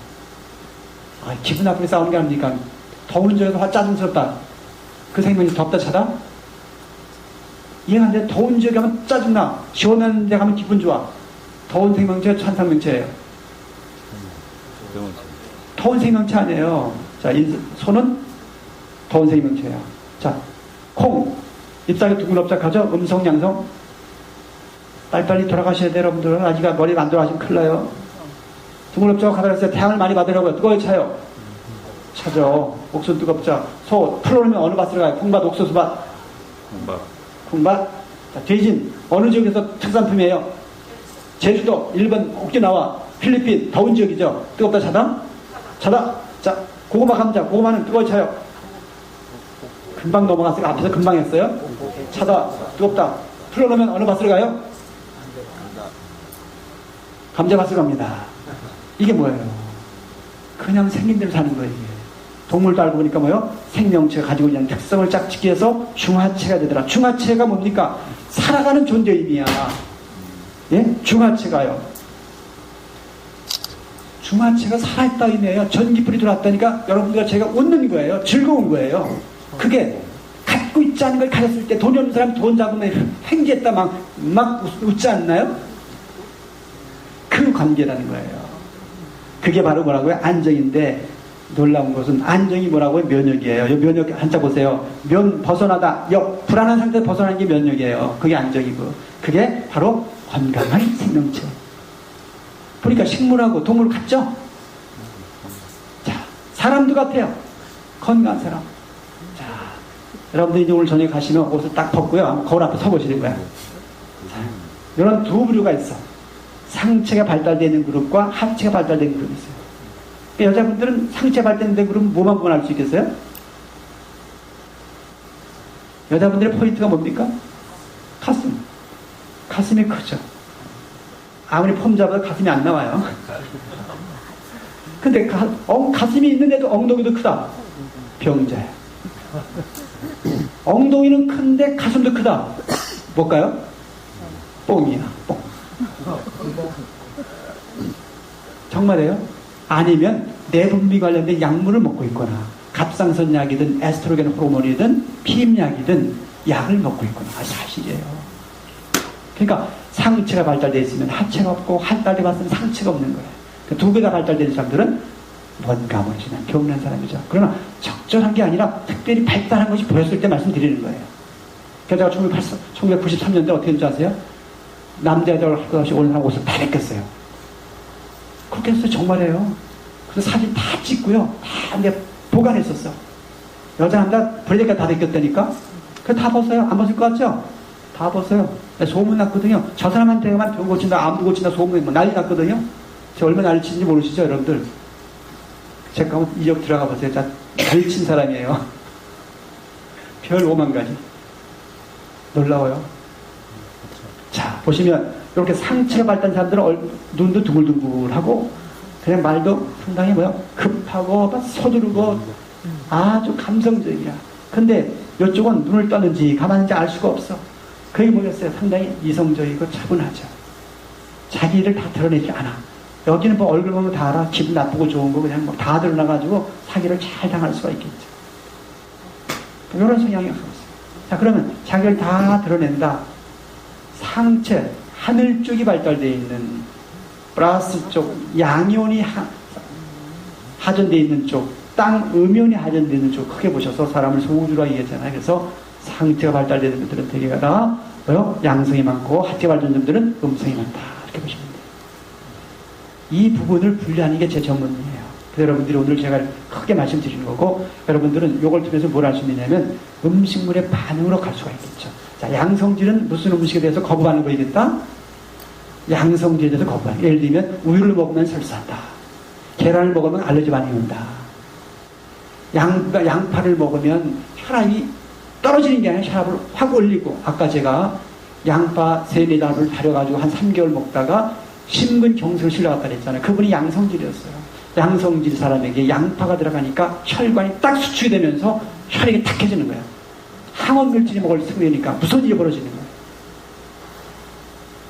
아, 기분 나쁘게 싸우는 게 아닙니까? 더운 지역에서 화 짜증스럽다. 그 생명이 덥다 차다? 이해가 안 돼. 더운 지역에 가면 짜증나. 시원한 데 가면 기분 좋아. 더운 생명체, 찬 생명체예요. 더운 생명체 아니에요. 자, 소는 더운 생명체야. 자, 콩. 잎사귀 둥글업작하죠? 음성, 양성. 빨리빨리 돌아가셔야 돼요, 여러분들은. 아직 머리 안 돌아가시면 큰일 나요. 둥글업작 하다 그랬어요. 태양을 많이 받으려고요. 뜨거워요, 차요? 차죠. 옥수수 뜨겁죠. 소, 풀어놓으면 어느 밭으로 가요? 콩밭, 옥수수밭? 콩밭. 자, 돼진. 어느 지역에서 특산품이에요? 제주도, 일본, 오키나와, 필리핀, 더운 지역이죠. 뜨겁다, 차다? 차다. 자, 고구마 감자. 고구마는 뜨거워요, 차요? 금방 넘어갔어요. 앞에서 금방 했어요. 차다, 뜨겁다. 풀어놓으면 어느 밭으로 가요? 감자밭으로 갑니다. 이게 뭐예요? 그냥 생긴 대로 사는 거예요. 이게. 동물도 알고 보니까 뭐예요? 생명체가 가지고 있는 특성을 짝 짓기 위해서 중하체가 되더라. 중하체가 뭡니까? 살아가는 존재임이야. 예? 중하체가요. 중하체가 살아있다 의미예요. 전기불이 들어왔다니까 여러분들과 제가 웃는 거예요. 즐거운 거예요. 그게 갖고 있지 않은 걸 가졌을 때 돈이 없는 사람 돈 잡으면 횡재했다 막 웃지 않나요? 그 관계라는 거예요. 그게 바로 뭐라고요? 안정인데 놀라운 것은 안정이 뭐라고요? 면역이에요. 이 면역 한자 보세요. 벗어나다. 불안한 상태에서 벗어나는 게 면역이에요. 그게 안정이고. 그게 바로 건강한 생명체. 보니까 식물하고 동물 같죠? 자, 사람도 같아요. 건강한 사람. 자, 여러분들이 이제 오늘 저녁에 가시면 옷을 딱 벗고요. 거울 앞에 서보시는 거야. 자, 이런 두 부류가 있어. 상체가 발달되는 그룹과 하체가 발달되는 그룹이 있어요. 그러니까 여자분들은 상체 발달된 그룹은 뭐만 보면 알 수 있겠어요? 여자분들의 포인트가 뭡니까? 가슴. 가슴이 크죠. 아무리 폼 잡아도 가슴이 안 나와요. 근데 가슴이 있는데도 엉덩이도 크다. 병자. 엉덩이는 큰데 가슴도 크다. 뭘까요? 뽕이야, 뽕. 정말이에요? 아니면 내분비 관련된 약물을 먹고 있거나 갑상선약이든 에스트로겐 호르몬이든 피임약이든 약을 먹고 있거나 사실이에요. 그러니까 상체가 발달되어 있으면 하체가 없고 발달되어 봤으면 상체가 없는 거예요. 그러니까 두 개 다 발달된 사람들은 뭔가물 지난 병난 사람이죠. 그러나 적절한 게 아니라 특별히 발달한 것이 보였을 때 말씀드리는 거예요. 그래서 제가 1993년도에 어떻게 했는지 아세요? 남자 여자를 할 것 없이 오는 사람 옷을 다 벗겼어요. 그렇게 했어요. 정말이에요. 그래서 사진 다 찍고요. 다 이제 보관했었어. 여자 남자 브레이크가 다 벗겼다니까. 그거 다 벗어요. 안 벗을 것 같죠? 다 벗어요. 소문 났거든요. 저 사람한테만 병 고친다, 안부 고친다 소문이 뭐 난리 났거든요. 제가 얼마나 난리 치는지 모르시죠, 여러분들? 제가 한번 이역 들어가 보세요. 자, 난리 친 사람이에요. 별 5만 가지. 놀라워요. 자, 보시면 이렇게 상체가 발달한 사람들은 눈도 둥글둥글하고 그냥 말도 상당히 급하고 서두르고 아주 감성적이야. 근데 이쪽은 눈을 떠는지 가만한지 알 수가 없어. 그게 뭐겠어요? 상당히 이성적이고 차분하죠. 자기 일을 다 드러내지 않아. 여기는 뭐 얼굴 보면 다 알아. 기분 나쁘고 좋은 거 그냥 다 드러나가지고 사기를 잘 당할 수가 있겠죠. 이런 성향이 없어요. 자, 그러면 자기를 다 드러낸다. 상체, 하늘 쪽이 발달되어 있는 플러스 쪽, 양이온이 하전되어 있는 쪽, 땅 음이온이 하전되어 있는 쪽 크게 보셔서 사람을 소우주라 얘기했잖아요. 그래서 상체가 발달되는 분들은 되게 다 양성이 많고 하체 발달된 분들은 음성이 많다. 이렇게 보시면 돼요. 이 부분을 분리하는 게 제 전문이에요. 그래서 여러분들이 오늘 제가 크게 말씀드리는 거고 여러분들은 이걸 통해서 뭘 할 수 있느냐면 음식물의 반응으로 갈 수가 있겠죠. 자, 양성질은 무슨 음식에 대해서 거부 반응을 보이겠다? 양성질에 대해서 거부 반응. 예를 들면 우유를 먹으면 설사한다. 계란을 먹으면 알러지 반응이 온다. 양파를 먹으면 혈압이 떨어지는 게 아니라 혈압을 확 올리고 아까 제가 양파 3-4달을 달여가지고 한 3개월 먹다가 심근경색을 실려갔다 그랬잖아요. 그분이 양성질이었어요. 양성질 사람에게 양파가 들어가니까 혈관이 딱 수축이 되면서 혈액이 탁해지는 거예요. 항원물질이 먹을 생기니까 무슨 일이 벌어지는 거예요.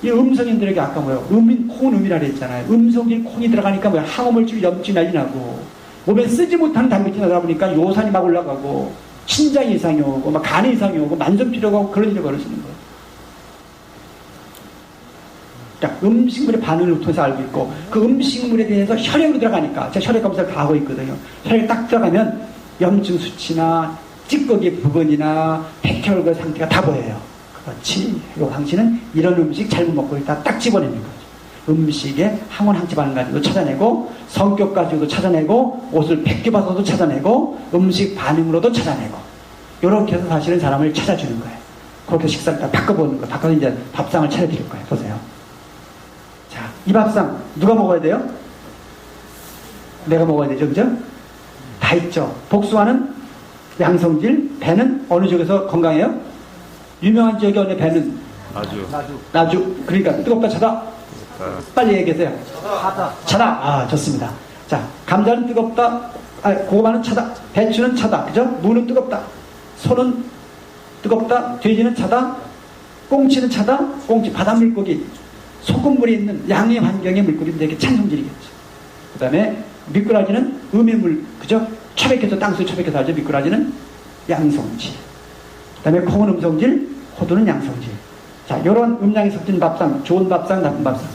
이 음성인들에게 아까 콩은 음이라 그랬잖아요. 음성질 콩이 들어가니까 항원물질 염증이 난리 나고 몸에 쓰지 못하는 단백질이 나다 보니까 요산이 막 올라가고 신장 이상이 오고 막 간 이상이 오고 만성피로가 오고 그런 일이 벌어지는 거예요. 자, 음식물의 반응을 통해서 알고 있고 그 음식물에 대해서 혈액으로 들어가니까 제가 혈액 검사를 다 하고 있거든요. 혈액이 딱 들어가면 염증 수치나 찌꺼기 부분이나 백혈구 상태가 다 보여요. 그렇지. 요 당신은 이런 음식 잘못 먹고 있다. 딱 집어내는 거죠. 음식에 항원 항체 반응 가지고 찾아내고 성격 가지고도 찾아내고 옷을 벗겨봐서도 찾아내고 음식 반응으로도 찾아내고 이렇게 해서 사실은 사람을 찾아주는 거예요. 그렇게 식사를 다 바꿔보는 거예요. 바꿔서 이제 밥상을 차려드릴 거예요. 보세요. 자, 이 밥상 누가 먹어야 돼요? 내가 먹어야 되죠, 그죠? 다 있죠. 복숭아는 양성질. 배는 어느 지역에서 건강해요? 유명한 지역의 어느 배는? 나주. 그러니까 뜨겁다 차다? 빨리 얘기하세요. 차다. 아, 좋습니다. 자, 감자는 뜨겁다. 고구마는 차다. 배추는 차다. 그죠? 무는 뜨겁다. 소는 뜨겁다. 돼지는 차다. 꽁치는 차다. 꽁치, 바닷물고기. 소금물이 있는 양의 환경의 물고기는 되게 찬 성질이겠죠. 그 다음에 미꾸라지는 음의 물, 그죠? 처박혀서 땅속에 처박혀서 하죠. 미꾸라지는 양성질. 그 다음에 콩은 음성질, 호두는 양성질. 자, 요런 음양이 섞인 밥상, 좋은 밥상, 나쁜 밥상.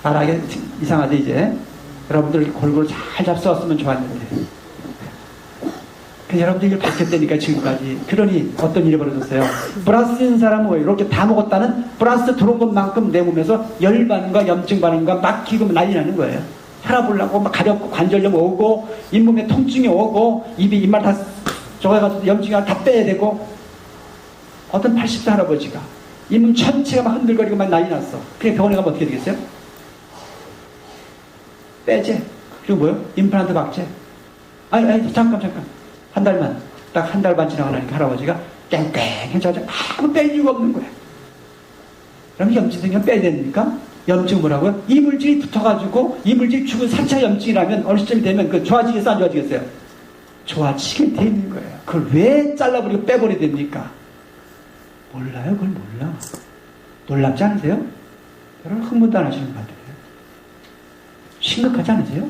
알아게 이상하죠, 이제. 여러분들 골고루 잘 잡숴왔으면 좋았는데. 여러분들 이걸 밝혔다니까, 지금까지. 그러니 어떤 일이 벌어졌어요? 플러스 있는 사람은 왜 이렇게 다 먹었다는 플러스 들어온 것만큼 내 몸에서 열 반응과 염증 반응과 막히고 난리 나는 거예요. 혈압 올라오고 막 가렵고 관절염 오고 잇몸에 통증이 오고 입이 입맛 다 저어가지고 염증이 다 빼야 되고 어떤 80세 할아버지가 잇몸 전체가 막 흔들거리고 막 난리 났어. 그래 병원에 가면 어떻게 되겠어요? 빼제. 그리고 뭐요? 임플란트 박제. 아니 잠깐 한 달만 딱 한 달 반 지나고 나니까 할아버지가 깽깽해져서 아무 뺄 이유가 없는 거야. 그럼 염증 생기면 빼야 됩니까? 염증 뭐라고요? 이물질이 붙어가지고 이물질이 죽은 3차 염증이라면 어느 시점이 되면 그 좋아지겠어요? 안 좋아지겠어요? 좋아지게 돼 있는 거예요. 그걸 왜 잘라버리고 빼버려야 됩니까? 몰라요. 그걸 몰라. 놀랍지 않으세요? 여러분 흥분도 안 하시는 것 같아요. 심각하지 않으세요?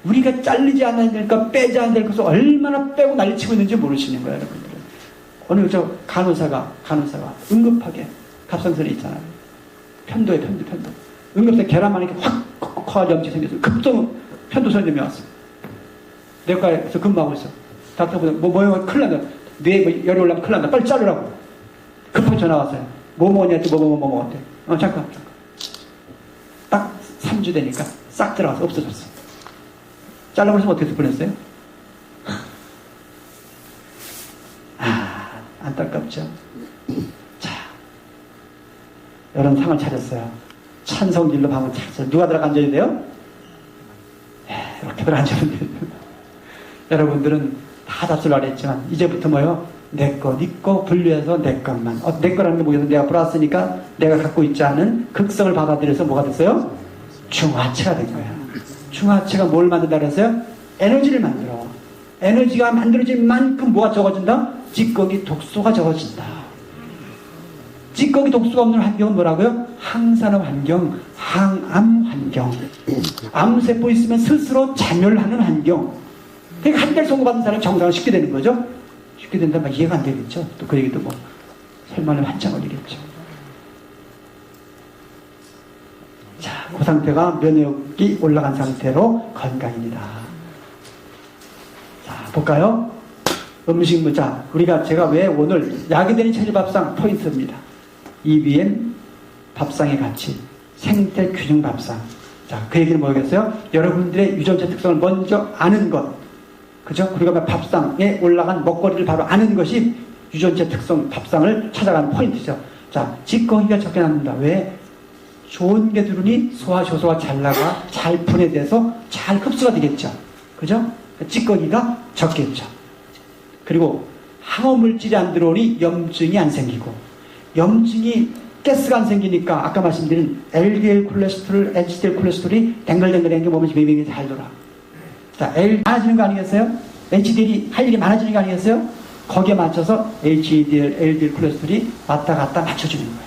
우리가 잘리지 않아야 될까 빼지 않아야 될 것을 얼마나 빼고 난리치고 있는지 모르시는 거예요. 여러분들은. 오늘 저 간호사가 응급하게 갑상선에 있잖아요. 편도. 응급실에 계란만 이렇게 확 커 염증이 생겼어요. 급성 편도선염이 왔어요. 내과에서 근무하고 있어. 닥터보다 뭐가 큰일 난다. 뇌에 열이 올라면 큰일 난다. 빨리 자르라고. 급하게 전화 왔어요. 뭐 먹었냐 했더니 뭐 먹었대. 잠깐. 딱 3주 되니까 싹 들어가서 없어졌어. 잘라버려서 어떻게 보냈어요? 안타깝죠. 자, 이런 상을 차렸어요. 찬성질로 방을 차렸어요. 누가 들어가 앉아야 돼요? 이렇게 들어 앉아야 돼요. 여러분들은 다 잡수려고 했지만 이제부터 뭐요? 내 거, 네 거 분류해서 내 것만. 내 거라는 게 뭐겠어? 내가 플러스니까 내가 갖고 있지 않은 극성을 받아들여서 뭐가 됐어요? 중화체가 된 거야. 중화체가 뭘 만든다 그랬어요? 에너지를 만들어. 에너지가 만들어진 만큼 뭐가 적어진다? 찌꺼기 독소가 적어진다. 찌꺼기 독소가 없는 환경은 뭐라고요? 항산화 환경, 항암 환경. 암세포 있으면 스스로 자멸하는 환경. 그러니까 한 달 선고받은 사람이 정상을 쉽게 되는 거죠? 쉽게 된다면 이해가 안 되겠죠? 또 그 얘기도 뭐 설명을 한참 걸리겠죠. 자, 그 상태가 면역이 올라간 상태로 건강입니다. 자, 볼까요? 음식무자. 제가 왜 오늘 약이 되는 체질밥상 포인트입니다. EBM 밥상의 가치, 생태 균형 밥상. 자, 그 얘기는 뭐겠어요? 여러분들의 유전자 특성을 먼저 아는 것. 그죠? 그리고 밥상에 올라간 먹거리를 바로 아는 것이 유전자 특성 밥상을 찾아가는 포인트죠. 자, 찌꺼기가 적게 남는다. 왜? 좋은 게 들으니 소화, 효소가 잘 나가, 잘 분해돼서 잘 흡수가 되겠죠. 그죠? 찌꺼기가 적겠죠. 그리고 항원물질이 안 들어오니 염증이 안 생기고, 염증이 가스가 안 생기니까 아까 말씀드린 LDL 콜레스테롤, HDL 콜레스테롤이 댕글댕글한 게 몸에 매매매 잘 돌아. 자, L 많아지는 거 아니겠어요? HDL이 할 일이 많아지는 거 아니겠어요? 거기에 맞춰서 HDL, LDL 콜레스테롤이 왔다 갔다 맞춰주는 거예요.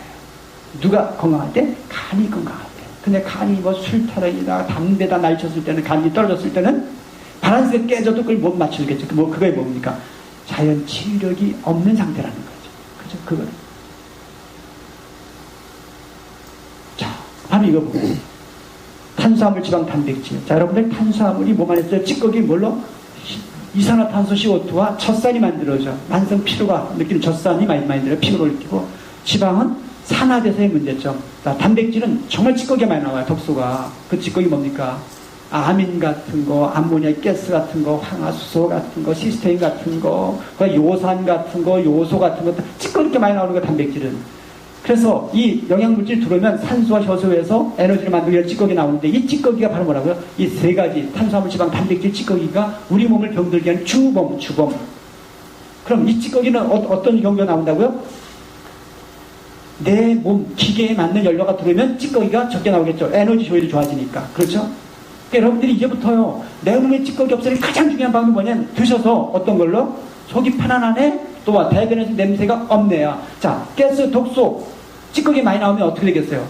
누가 건강할 때? 간이 건강할 때. 근데 간이 뭐 술타령이나 담배다 날쳤을 때는, 간이 떨어졌을 때는 바란스가 깨져도 그걸 못 맞추겠죠. 그거에 뭡니까? 자연 치유력이 없는 상태라는 거죠. 그죠? 그거는. 자, 바로 이거 보세요. 탄수화물, 지방, 단백질. 자, 여러분들 탄수화물이 몸 안에 있어요. 찌꺼기 뭘로? 이산화탄소 CO2와 젖산이 만들어져. 만성 피로가 느끼는 젖산이 많이 들어요. 피로를 느끼고. 지방은 산화돼서의 문제점. 자, 단백질은 정말 찌꺼기가 많이 나와요. 독소가. 그 찌꺼기 뭡니까? 아민 같은 거, 암모니아 가스 같은 거, 황화수소 같은 거, 시스테인 같은 거, 요산 같은 거, 요소 같은 거, 찌꺼기 이렇게 많이 나오는 거 단백질은. 그래서 이 영양물질이 들어오면 산소와 효소에서 에너지를 만들기 위한 찌꺼기 나오는데 이 찌꺼기가 바로 뭐라고요? 이 세 가지 탄수화물, 지방, 단백질 찌꺼기가 우리 몸을 병들게 하는 주범. 그럼 이 찌꺼기는 어떤 경우가 나온다고요? 내 몸 기계에 맞는 연료가 들어오면 찌꺼기가 적게 나오겠죠. 에너지 효율이 좋아지니까. 그렇죠? 그러니까 여러분들이 이제부터요, 내 몸에 찌꺼기 없애는 가장 중요한 방법이 뭐냐면 드셔서 어떤 걸로? 속이 편안하네? 또 대변에서 냄새가 없네요. 자, 가스, 독소, 찌꺼기 많이 나오면 어떻게 되겠어요?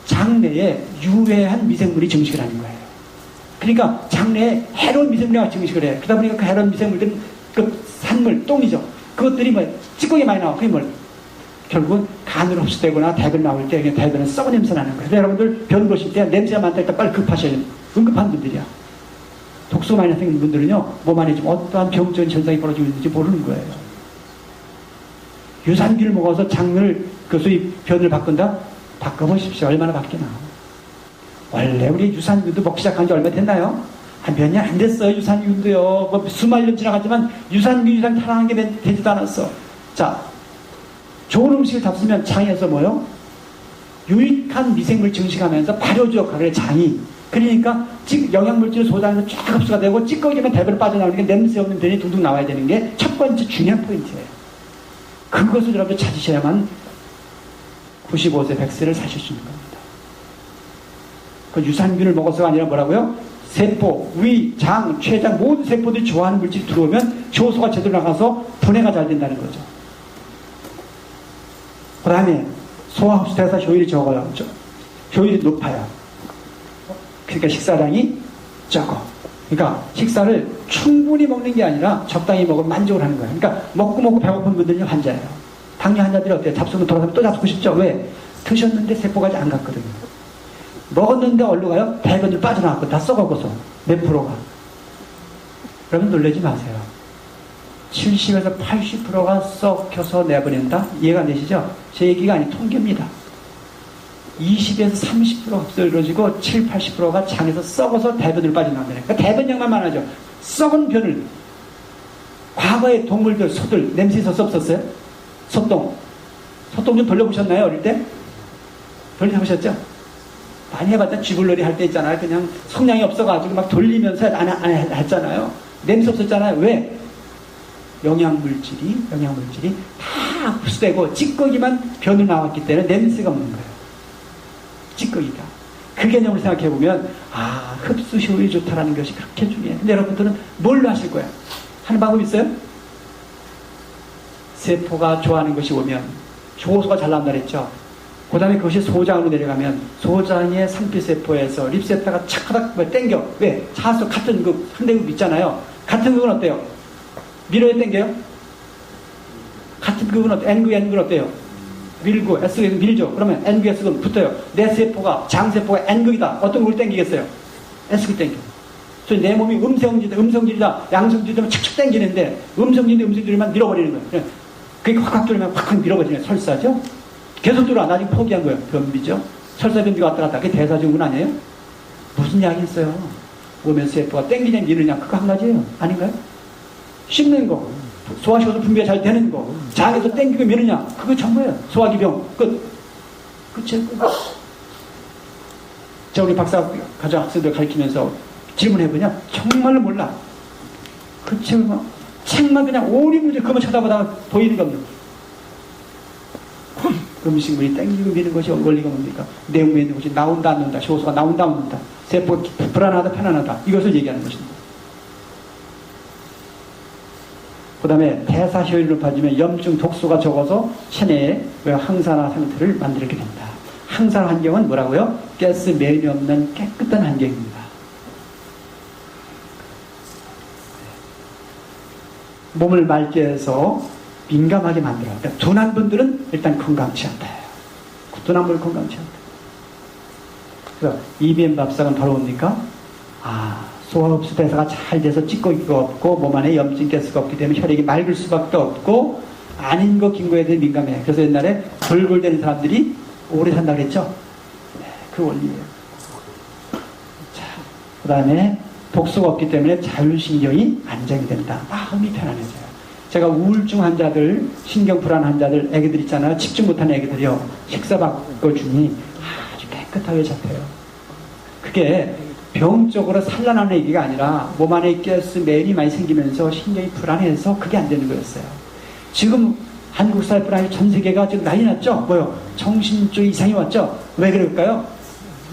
장내에 유해한 미생물이 증식을 하는 거예요. 그러니까 장내에 해로운 미생물이 증식을 해요. 그러다 보니까 그 해로운 미생물들은 그 산물, 똥이죠. 그것들이 뭐 찌꺼기 많이 나와. 그게 뭘? 결국은 간으로 흡수되거나 대변 나올 때 대변은 썩은 냄새 나는 거예요. 러분들 변 보실 때 냄새가 많다 했다 빨리 급하셔야 돼요. 응급한 분들이야. 독소 많이 생긴 분들은요, 몸 안에 좀 어떠한 병적인 현상이 벌어지고 있는지 모르는 거예요. 유산균을 먹어서 장을, 그 소위 변을 바꾼다? 바꿔보십시오. 얼마나 바뀌나. 원래 우리 유산균도 먹기 시작한 지 얼마 됐나요? 한 몇 년 안 됐어요. 유산균도요. 뭐 수만 년 지나갔지만 유산균 이상 탈환한 게 되지도 않았어. 자, 좋은 음식을 잡수면 장에서 뭐요? 유익한 미생물 증식하면서 발효주 역할을 해, 장이. 그러니까 영양물질 소장에서 쫙 흡수가 되고 찌꺼기면 대변으로 빠져나오니까 냄새 없는 변이 둥둥 나와야 되는 게 첫 번째 중요한 포인트예요. 그것을 여러분들 찾으셔야만 95세 100세를 사실 수 있는 겁니다. 그 유산균을 먹어서가 아니라 뭐라고요? 세포, 위, 장, 췌장 모든 세포들이 좋아하는 물질이 들어오면 효소가 제대로 나가서 분해가 잘 된다는 거죠. 그 다음에 소화흡수 대사 효율이 적어요. 효율이 높아요. 그러니까 식사량이 적어. 그러니까 식사를 충분히 먹는 게 아니라 적당히 먹으면 만족을 하는 거예요. 그러니까 먹고 배고픈 분들이 환자예요. 당뇨 환자들이 어때요? 잡수면 돌아가면 또 잡수고 싶죠? 왜? 드셨는데 세포가 안 갔거든요. 먹었는데 어디로 가요? 대변을 빠져나왔고 다 썩어서 몇 프로가. 여러분 놀라지 마세요. 70에서 80%가 썩혀서 내보낸다? 이해가 안 되시죠? 제 얘기가 아니 통계입니다. 20에서 30% 흡수가 이루어지고 7, 80%가 장에서 썩어서 대변으로 빠져나온다는 거예요. 그러니까 대변량만 많아져. 썩은 변을. 과거의 동물들, 소들 냄새 있었어 없었어요? 소똥 좀 돌려보셨나요? 어릴 때? 돌려보셨죠? 많이 해봤자 쥐불놀이 할 때 있잖아요. 그냥 성량이 없어가지고 막 돌리면서 안 했잖아요. 냄새 없었잖아요. 왜? 영양물질이 다 흡수되고 찌꺼기만 변으로 나왔기 때문에 냄새가 없는 거예요. 찌꺼기가. 그 개념을 생각해보면 흡수 효율이 좋다라는 것이 그렇게 중요해요. 근데 여러분들은 뭘로 하실 거예요? 하는 방법 있어요? 세포가 좋아하는 것이 오면 효소가 잘 나온다 그랬죠. 그 다음에 그것이 소장으로 내려가면 소장의 상피세포에서 립세타가 착하다 땡겨. 왜? 차소 같은 그 상대극 있잖아요. 같은 극은 어때요? 밀어야 땡겨요? 같은 극은 어때요? N극은 어때요? 밀고 S극은 밀죠. 그러면 N극, S극은 붙어요. 내 세포가 장세포가 N극이다. 어떤 극을 땡기겠어요? S극 땡겨. 그래서 내 몸이 음성질이다. 양성질이면 착착 땡기는데 음성질이만 밀어버리는 거예요. 그게 확 들으면 확 밀어버리는 설사죠. 계속 들어와. 나중에 포기한 거예요. 변비죠. 설사 변비가 왔다 갔다. 그게 대사증후군 아니에요? 무슨 약이 있어요? 몸의 세포가 땡기냐 미느냐 그거 한 가지예요. 아닌가요? 씹는 거, 소화효소 분비가 잘 되는 거, 장에서 땡기고 미느냐 그거 전부예요. 소화기병 끝이에요. 자, 우리 박사 가정 학생들 가르치면서 질문해보냐? 정말로 몰라. 그 책만 그냥 오리무지 그것만 쳐다보다가 보이는 겁니다. 음식물이 땡기고 미는 것이 원리가 뭡니까? 내 몸에 있는 것이 나온다 안 나온다, 효소가 나온다 안 나온다, 세포 불안하다 편안하다 이것을 얘기하는 것입니다. 그 다음에 대사 효율이 높아지면 염증 독소가 적어서 체내에 항산화 상태를 만들게 됩니다. 항산 환경은 뭐라고요? 가스 매연이 없는 깨끗한 환경입니다. 몸을 맑게 해서 민감하게 만들어요. 그러니까 둔한 분들은 일단 건강치 않다. 둔한 분은 건강치 않다. 그래서 EBM 밥상은 바로 뭡니까? 소화흡수 대사가 잘 돼서 찌꺼기가 없고 몸 안에 염증 가스가 없기 때문에 혈액이 맑을 수밖에 없고 아닌 거 긴 거에 대해 민감해요. 그래서 옛날에 돌골되는 사람들이 오래 산다고 그랬죠? 네, 그 원리예요. 자, 그 다음에 독소가 없기 때문에 자율신경이 안정이 된다. 마음이 편안해져요. 제가 우울증 환자들, 신경불안 환자들, 애기들 있잖아요. 집중 못하는 애기들이요. 식사 바꿔주니 아주 깨끗하게 잡혀요. 그게 병적으로 산란하는 얘기가 아니라 몸 안에 가스 매일이 많이 생기면서 신경이 불안해서 그게 안 되는 거였어요. 지금 한국 사회뿐 아니라 전 세계가 지금 난리 났죠? 뭐요? 정신적 이상이 왔죠? 왜 그럴까요?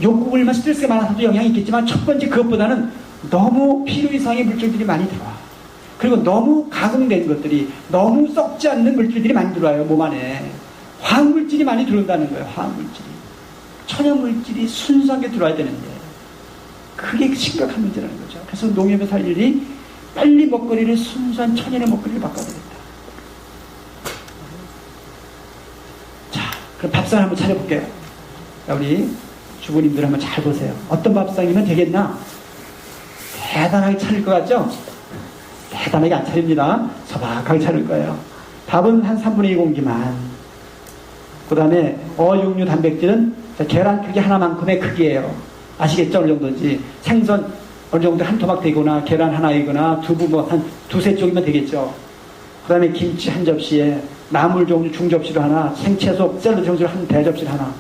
욕구불만 스트레스가 많아서도 영향이 있겠지만 첫 번째 그것보다는 너무 필요 이상의 물질들이 많이 들어와. 그리고 너무 가공된 것들이, 너무 썩지 않는 물질들이 많이 들어와요, 몸 안에. 화학물질이 많이 들어온다는 거예요, 화학물질이. 천연물질이 순수하게 들어와야 되는데 그게 심각한 문제라는 거죠. 그래서 농협에 살 일이 빨리 먹거리를 순수한 천연의 먹거리를 바꿔야 되겠다. 자, 그럼 밥상 한번 차려볼게요. 우리 주부님들 한번 잘 보세요. 어떤 밥상이면 되겠나? 대단하게 차릴 것 같죠? 대단하게 안 차립니다. 소박하게 차릴 거예요. 밥은 한 3분의 2 공기만. 그 다음에 어육류 단백질은 계란 크기 하나만큼의 크기예요. 아시겠죠? 어느 정도인지. 생선 어느 정도 한 토막 되거나 계란 하나이거나 두부 뭐 한 두세 쪽이면 되겠죠. 그 다음에 김치 한 접시에 나물 종류 중접시로 하나, 생채소 샐러드 종류로 한 대접시로 하나.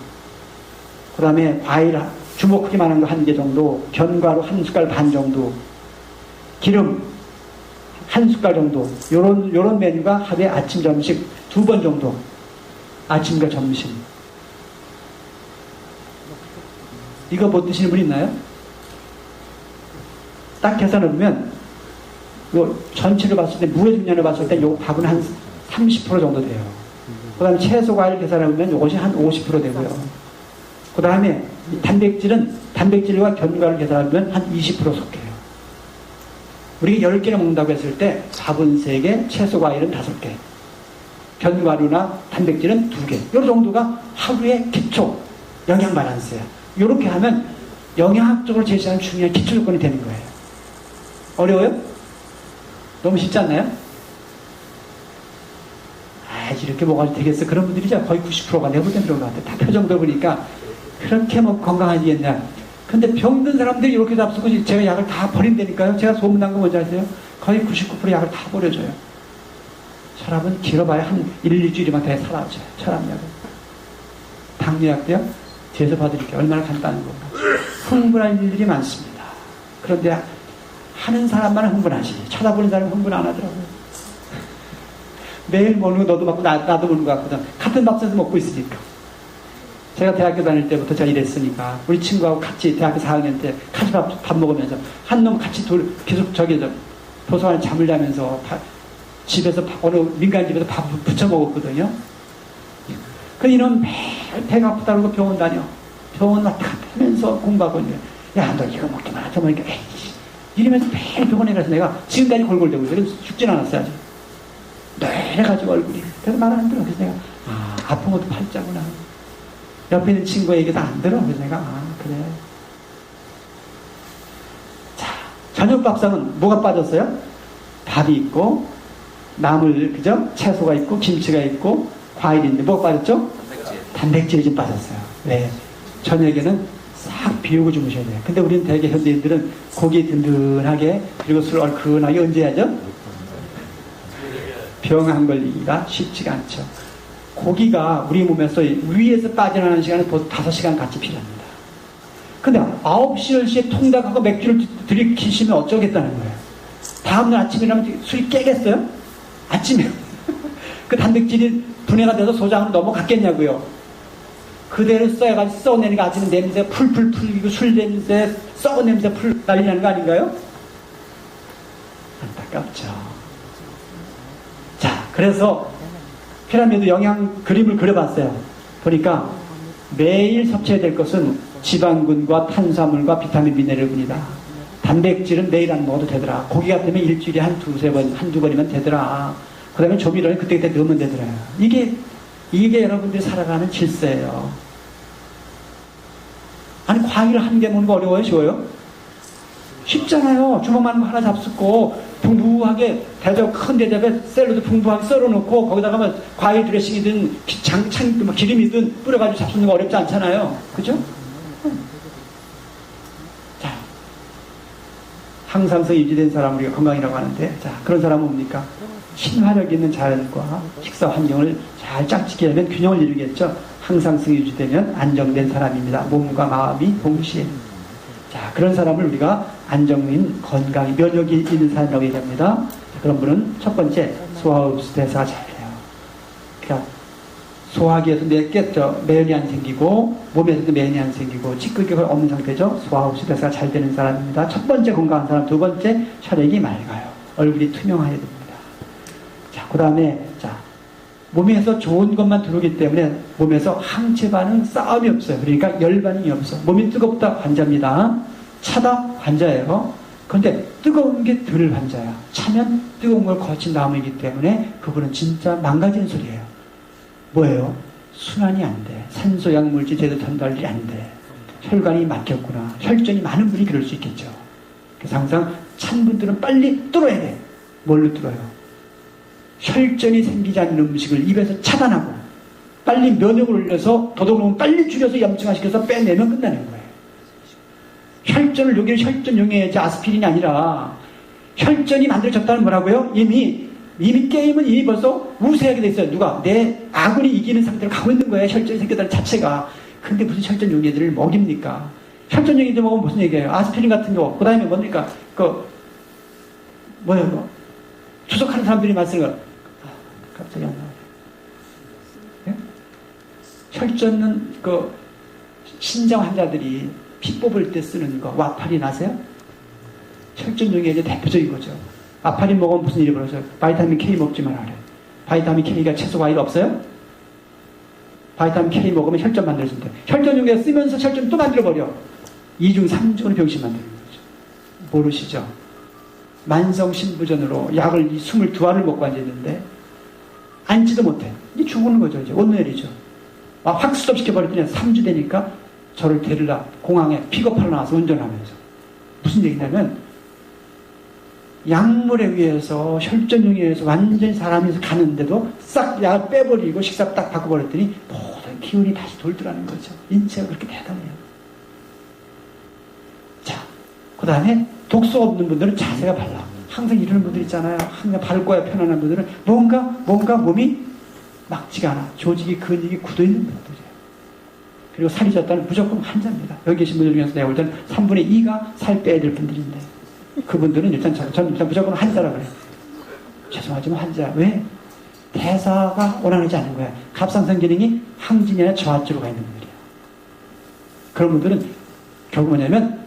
그 다음에 과일 주먹 크기만한 거 1개 정도, 견과류 1숟갈 반 정도, 기름 1숟갈 정도. 요런 메뉴가 하루에 아침 점심 2번 정도. 아침과 점심. 이거 못 드시는 분 있나요? 딱 계산해 보면 요 전체를 봤을 때, 무해중량을 봤을 때 요 밥은 한 30% 정도 돼요. 그 다음에 채소 과일 계산해 보면 요것이 한 50% 되고요. 그 다음에 단백질과 견과를 계산하면 한 20% 속해요. 우리가 10개를 먹는다고 했을 때 밥은 3개, 채소 과일은 5개, 견과류나 단백질은 2개. 이 정도가 하루의 기초 영양 밸런스예요. 이렇게 하면 영양학적으로 제시하는 중요한 기초 조건이 되는 거예요. 어려워요? 너무 쉽지 않나요? 이렇게 먹어도 되겠어. 그런 분들이죠. 거의 90%가 내볼 때 그런 것 같아요. 다 표정도 보니까 그렇게 뭐 건강하지겠냐. 근데 병든 사람들이 이렇게 잡수고 제가 약을 다 버린다니까요. 제가 소문난 거 뭔지 아세요? 거의 99% 약을 다 버려줘요. 혈압은 길어봐야 한 1, 2주일이면 다 사라져요. 혈압약은. 당뇨약도요? 뒤에서 봐드릴게요. 얼마나 간단한 건가. 흥분할 일들이 많습니다. 그런데 하는 사람만 흥분하지. 쳐다보는 사람은 흥분 안 하더라고요. 매일 먹는 거 너도 먹고 나도 먹는 거 같거든. 같은 밥상에서 먹고 있으니까. 제가 대학교 다닐 때부터 제가 일했으니까 우리 친구하고 같이 대학교 4학년 때 같이 밥 먹으면서 한 놈 같이 계속 도서관에 잠을 자면서 집에서 어느 민간 집에서 밥 부쳐 먹었거든요. 그 이놈 매일 배가 아프다고 병원 다녀. 병원 왔다 갔다 하면서 공부하고 있는데, 야, 너 이거 먹지 마라. 저 먹으니까 에이씨. 이러면서 매일 병원에 가서 내가 지금까지 골골대고 있어요. 그래서 죽진 않았어요. 아직. 뇌래가지고 얼굴이. 그래서 말 안 들어. 그래서 내가 아픈 것도 팔자구나. 옆에 있는 친구의 얘기도 안 들어. 그래서 내가 그래. 자, 저녁 밥상은 뭐가 빠졌어요? 밥이 있고 나물, 그죠? 채소가 있고 김치가 있고 과일인데 뭐가 빠졌죠? 단백질이 좀 빠졌어요. 왜? 저녁에는 싹 비우고 주무셔야 돼요. 근데 우리는 대개 현대인들은 고기 든든하게 그리고 술 얼큰하게 언제 하죠? 병 안 걸리기가 쉽지가 않죠. 고기가 우리 몸에서 위에서 빠져나가는 시간은 보통 5시간 같이 필요합니다. 근데 9시, 10시에 통닭하고 맥주를 들이키시면 어쩌겠다는 거예요. 다음날 아침에 일어나면 술이 깨겠어요? 아침에. 그 단백질이 분해가 돼서 소장으로 넘어갔겠냐고요. 그대로 써가지고 썩어내니까 아침에 냄새 풀풀 풀리고 술 냄새, 썩은 냄새 풀 난리 나는 거 아닌가요? 안타깝죠. 자, 그래서 피라미드 영양 그림을 그려봤어요. 보니까 매일 섭취해야 될 것은 지방군과 탄수화물과 비타민 미네랄군이다. 단백질은 매일 안 먹어도 되더라. 고기 같으면 일주일에 한 두세 번, 한두 번이면 되더라. 그 다음에 조미료는 그때그때 넣으면 되더라. 이게 여러분들이 살아가는 질서예요. 아니, 과일 한 개 먹는 거 어려워요? 쉬워요? 쉽잖아요. 주먹만 하나 잡숫고 풍부하게 큰 대접에 샐러드 풍부하게 썰어놓고 거기다가 과일 드레싱이든 기름이든 뿌려가지고 잡수는 거 어렵지 않잖아요. 그죠? 자, 항상성 유지된 사람 우리가 건강이라고 하는데, 자, 그런 사람은 뭡니까? 친화력 있는 자연과 식사 환경을 잘 짝짓게 하면 균형을 이루겠죠. 항상성이 유지되면 안정된 사람입니다. 몸과 마음이 동시에. 자, 그런 사람을 우리가 안정인, 건강, 면역이 있는 사람이라고 얘기합니다. 그런 분은 첫 번째, 소화흡수 대사가 잘 돼요. 그러니까 소화기에서 매연이 안 생기고 몸에서도 매연이 안 생기고 찌꺼기가 없는 상태죠. 소화흡수 대사가 잘 되는 사람입니다. 첫 번째 건강한 사람. 두 번째, 혈액이 맑아요. 얼굴이 투명해야 됩니다. 자, 그 다음에 몸에서 좋은 것만 들어오기 때문에 몸에서 항체 반응 싸움이 없어요. 그러니까 열 반응이 없어. 몸이 뜨겁다 환자입니다. 차다 환자예요. 그런데 뜨거운 게 덜 환자야. 차면 뜨거운 걸 거친 다음이기 때문에 그분은 진짜 망가지는 소리예요. 뭐예요? 순환이 안 돼. 산소 약물질 제대로 전달이 안 돼. 혈관이 막혔구나. 혈전이 많은 분이 그럴 수 있겠죠. 그래서 항상 찬 분들은 빨리 뚫어야 돼. 뭘로 뚫어요? 혈전이 생기지 않는 음식을 입에서 차단하고 빨리 면역을 올려서 도둑놈을 빨리 줄여서 염증화시켜서 빼내면 끝나는 거예요. 혈전을 여기는 혈전용해야지 아스피린이 아니라 혈전이 만들어졌다는 뭐라고요? 이미 게임은 이미 벌써 우세하게 돼 있어요. 누가? 내 아군이 이기는 상태로 가고 있는 거예요. 혈전이 생겼다는 자체가. 근데 무슨 혈전 용해들을 먹입니까? 혈전 용해들 먹으면 무슨 얘기예요? 아스피린 같은 거. 그 다음에 뭡니까? 추석하는 사람들이 말씀을 갑자기 안 나와요. 예? 혈전은 신장 환자들이 피 뽑을 때 쓰는 거 와파린 아세요? 혈전 용해의 대표적인 거죠. 와파린 먹으면 무슨 일이 벌어져요? 바이타민 K 먹지 말아요. 바이타민 K가 채소 과일 없어요? 바이타민 K 먹으면 혈전 만들어진대. 혈전 용해 쓰면서 혈전 또 만들어버려. 2중 3중으로 병신 만드는 거죠. 모르시죠? 만성 신부전으로 약을 22알을 먹고 앉아있는데 앉지도 못해. 이제 죽는 거죠. 이제 온누열이죠. 확 스톱시켜버렸더니 3주 되니까 저를 데리러 공항에 픽업하러 나와서 운전하면서 무슨 얘기냐면 약물에 의해서 혈전용에 의해서 완전히 사람에서 가는데도 싹 약을 빼버리고 식사 딱 바꿔버렸더니 모든 기운이 다시 돌더라는 거죠. 인체가 그렇게 대단해요. 자, 그 다음에 독소 없는 분들은 자세가 발라. 항상 이러는 분들 있잖아요. 항상 밝고야 편안한 분들은 뭔가 몸이 막지가 않아. 조직이 근육이 굳어있는 분들이에요. 그리고 살이 쪘다는 무조건 환자입니다. 여기 계신 분들 중에서 내가 볼 때는 3분의 2가 살 빼야 될 분들인데 그분들은 저는 일단 무조건 환자라 그래요. 죄송하지만 환자. 왜? 대사가 원활하지 않은 거야. 갑상선 기능이 항진이 아니라 저하주로 가 있는 분들이에요. 그런 분들은 결국 뭐냐면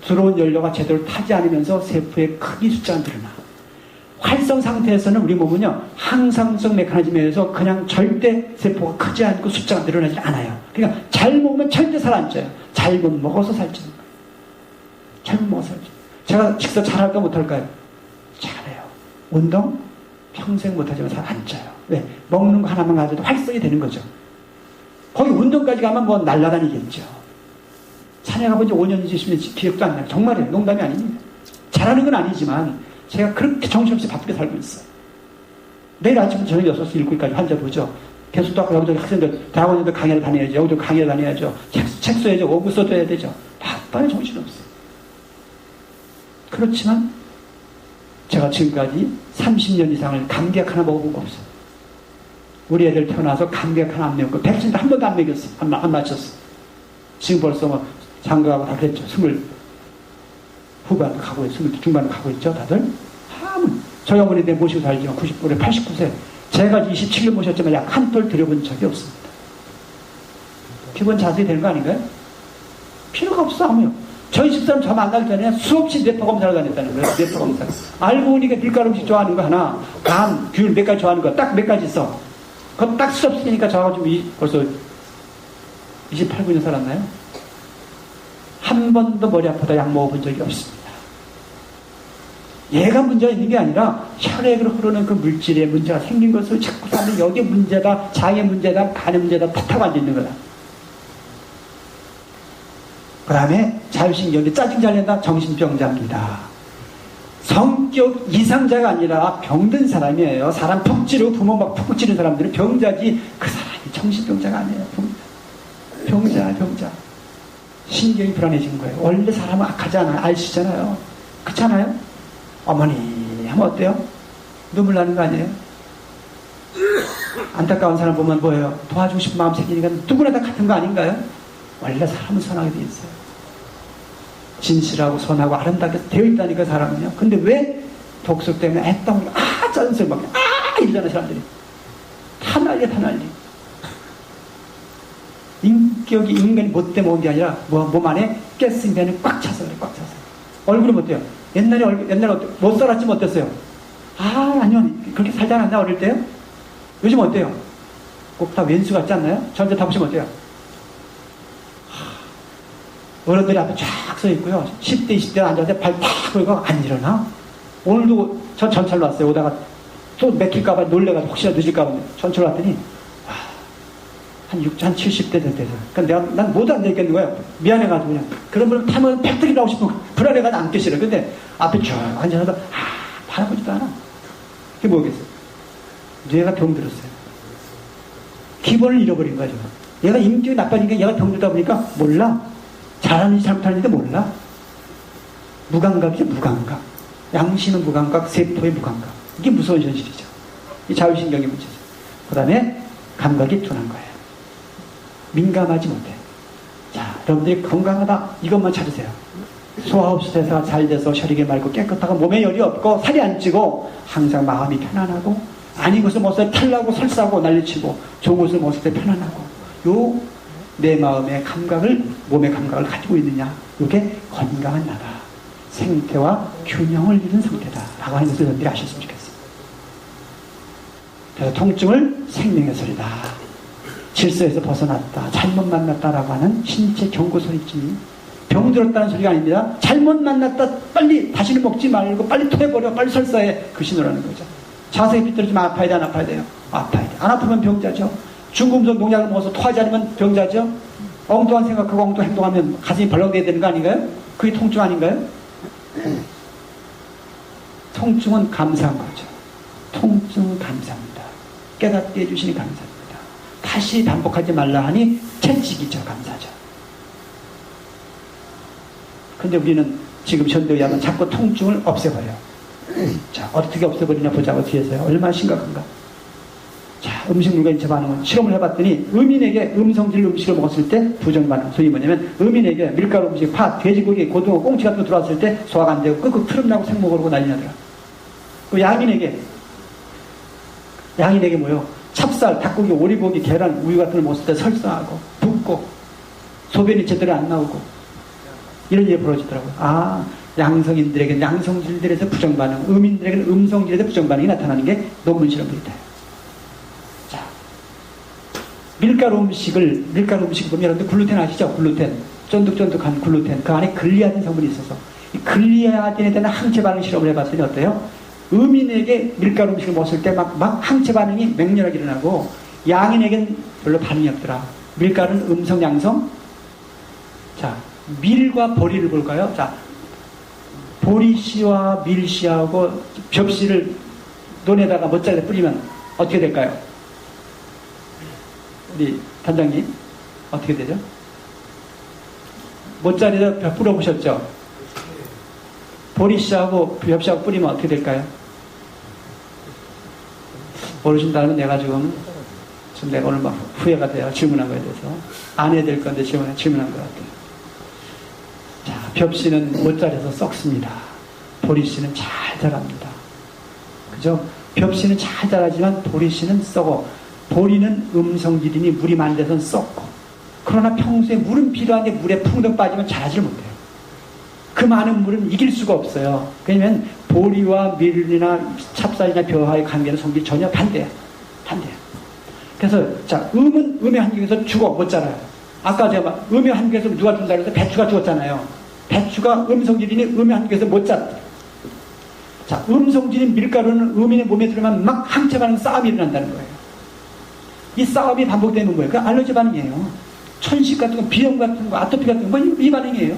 들어온 연료가 제대로 타지 않으면서 세포의 크기 숫자가 늘어나. 활성 상태에서는 우리 몸은요, 항상성 메커니즘에 의해서 그냥 절대 세포가 크지 않고 숫자가 늘어나지 않아요. 그러니까 잘 먹으면 절대 살 안 쪄요. 잘못 먹어서 살찌는 거예요. 잘못 먹어서 살찌는 거예요. 제가 식사 잘할까 못할까요? 잘해요. 운동? 평생 못하지만 살 안 쪄요. 왜? 먹는 거 하나만 가져도 활성이 되는 거죠. 거기 운동까지 가면 뭐 날아다니겠죠. 산에 가본 지 5년인지 10년인지 기억도 안 나요. 정말이에요. 농담이 아닙니다. 잘하는 건 아니지만 제가 그렇게 정신없이 바쁘게 살고 있어요. 내일 아침부터 저녁 6시 7시까지 환자 보죠. 계속 또 여기저기 학생들, 대학원에도 강의를 다녀야죠. 여기도 강의를 다녀야죠. 책 써야죠. 오브 써줘야 되죠. 바빠요. 정신없어요. 그렇지만 제가 지금까지 30년 이상을 감기약 하나 먹어본 거 없어요. 우리 애들 태어나서 감기약 하나 안 먹고 백신도 한 번도 안 먹였어. 안 맞췄어. 지금 벌써 뭐 장가하고 다 그랬죠. 20 후반 가고 있죠. 20 중반 가고 있죠. 다들. 저희 어머니 내 모시고 살지만 90%에 89세. 제가 27년 모셨지만 약 한 톨 들여본 적이 없습니다. 기본 자세히 되는 거 아닌가요? 필요가 없어 아무요. 저희 집사람 저 만나기 전에 수없이 뇌파 검사를 다녔다는 거예요. 뇌파 검사. 알고 보니까 밀가루 음식 좋아하는 거 하나, 감, 귤 몇 가지 좋아하는 거 딱 몇 가지 있어. 그거 딱 수없으니까 저하고 지금 벌써 28, 9년 살았나요? 한 번도 머리 아프다 약 먹어본 적이 없습니다. 얘가 문제가 있는 게 아니라 혈액으로 흐르는 그 물질에 문제가 생긴 것을 자꾸 사람들이 여기에 문제다, 장의 문제다, 간의 문제다 탓하고 앉아있는 거다. 그 다음에 자율신경이 짜증 잘 낸다, 정신병자입니다. 성격 이상자가 아니라 병든 사람이에요. 사람 푹 찌르고 부모 막 푹 찌르는 사람들은 병자지 그 사람이 정신병자가 아니에요. 병자. 신경이 불안해진 거예요. 원래 사람은 악하지 않아요. 아시잖아요. 그렇잖아요? 어머니 하면 어때요? 눈물 나는 거 아니에요? 안타까운 사람 보면 뭐예요? 도와주고 싶은 마음 생기니까 누구나 다 같은 거 아닌가요? 원래 사람은 선하게 돼 있어요. 진실하고 선하고 아름답게 되어 있다니까 사람은요. 근데 왜 독소 때문에 애떡 짜증 소리 막 이러잖아 사람들이. 다 난리. 인격이 인간이 못돼 먹은 게 아니라 몸 안에 가스인간이 꽉 차서 그래. 꽉 차서. 얼굴은 어때요? 옛날에 못 살았지만 어땠어요? 아니요 그렇게 살지 않았나 어릴 때요? 요즘 어때요? 꼭 다 왼수 같지 않나요? 저한테 다 보시면 어때요? 어른들이 앞에 쫙 서 있고요. 10대, 20대 앉아서 발 탁 걸고 안 일어나. 오늘도 저 전철로 왔어요. 오다가 또 맥힐까봐 놀래가지고 혹시나 늦을까봐 전철로 왔더니 한 70대 됐대요. 그러니까 난 못 앉아있겠는 거야. 미안해가지고 그냥. 그런 분을 타면 팩트리 나오고 싶으면 불안해가지고 앉기 싫어. 근데 앞에 쭉 앉아서 바라보지도 않아. 그게 뭐겠어요? 뇌가 병들었어요. 기본을 잃어버린 거죠. 얘가 인격이 나빠지니까 얘가 병들다 보니까 몰라. 잘하는지 잘못하는지도 몰라. 무감각이죠. 무감각. 양심은 무감각, 세포의 무감각. 이게 무서운 현실이죠. 이 자율신경의 문제죠. 그 다음에 감각이 둔한 거예요. 민감하지 못해. 자, 여러분들이 건강하다 이것만 찾으세요. 소화흡수대사가 잘 돼서 혈액이 맑고 깨끗하고 몸에 열이 없고 살이 안 찌고 항상 마음이 편안하고 아닌 것을 먹을 때 탈나고 설사하고 난리치고 좋은 것을 먹을 때 편안하고 요 내 마음의 감각을 몸의 감각을 가지고 있느냐 이게 건강한 나라 생태와 균형을 이룬 상태다 라고 하는 것을 여러분들이 아셨으면 좋겠습니다. 그래서 통증을 생명의 소리다. 질서에서 벗어났다. 잘못 만났다라고 하는 신체 경고 소리지 병들었다는 소리가 아닙니다. 잘못 만났다. 빨리 다시는 먹지 말고 빨리 토해버려. 빨리 설사해. 그 신호라는 거죠. 자세히 삐뚤어지면 아파야 돼? 안 아파야 돼요? 아파야 돼. 안 아프면 병자죠. 중금속 농약을 먹어서 토하지 않으면 병자죠. 엉뚱한 생각하고 엉뚱한 행동하면 가슴이 벌렁대야 되는 거 아닌가요? 그게 통증 아닌가요? 통증은 감사한 거죠. 통증은 감사합니다. 깨닫게 해주시니 감사합니다. 다시 반복하지 말라 하니 채찍이죠. 감사죠. 근데 우리는 지금 현대의학은 자꾸 통증을 없애버려. 자, 어떻게 없애버리냐 보자고 뒤에서요. 얼마나 심각한가. 자, 음식물과 인체 반응은 실험을 해봤더니 음인에게 음성질 음식을 먹었을 때 부정반응. 소위 뭐냐면 음인에게 밀가루 음식, 파, 돼지고기, 고등어, 꽁치 같은 거 들어왔을 때 소화가 안 되고 끄끄 트름나고 생목을 하고 난리 나더라. 그 양인에게 뭐요? 찹쌀, 닭고기, 오리고기, 계란, 우유 같은 걸 먹었을 때 설사하고 붓고 소변이 제대로 안 나오고 이런 일이 벌어지더라고요. 양성인들에게는 양성질들에서 부정반응, 음인들에게는 음성질에서 부정반응이 나타나는 게 논문 실험들이다. 자, 밀가루 음식을 보면 여러분들 글루텐 아시죠? 글루텐. 쫀득쫀득한 글루텐. 그 안에 글리아딘 성분이 있어서 이 글리아딘에 대한 항체 반응 실험을 해봤더니 어때요? 음인에게 밀가루 음식을 먹었을 때 막 항체 반응이 맹렬하게 일어나고 양인에겐 별로 반응이 없더라. 밀가루는 음성, 양성. 자, 밀과 보리를 볼까요? 자, 보리씨와 밀씨하고 벽씨를 논에다가 못자리에 뿌리면 어떻게 될까요? 우리 단장님 어떻게 되죠? 못자리에다 뿌려보셨죠? 보리씨하고 벽씨하고 뿌리면 어떻게 될까요? 모르신다면 내가 지금 내가 오늘 막 후회가 돼요. 질문한 거에 대해서 안 해야 될 건데 질문한 것 같아요. 자, 벽씨는 못자리에서 썩습니다. 보리씨는 잘 자랍니다. 그죠? 벽씨는 잘 자라지만 보리씨는 썩어. 보리는 음성질이니 물이 많은 데서는 썩고. 그러나 평소에 물은 필요한데 물에 풍덩 빠지면 자라질 못해요. 그 많은 물은 이길 수가 없어요. 왜냐면 보리와 밀이나 찹쌀이나 벼와의 관계는 성질이 전혀 반대야. 그래서 자, 음의 환경에서 죽어 못 자라요. 아까 제가 음의 환경에서 누가 준다 그래서 배추가 죽었잖아요. 배추가 음성질이니 음의 환경에서 못 자랐다. 자, 음성질인 밀가루는 음인의 몸에 들어가면 막 항체 반응 싸움이 일어난다는 거예요. 이 싸움이 반복되는 거예요. 그 알러지 반응이에요. 천식 같은 거, 비염 같은 거, 아토피 같은 거, 이 반응이에요.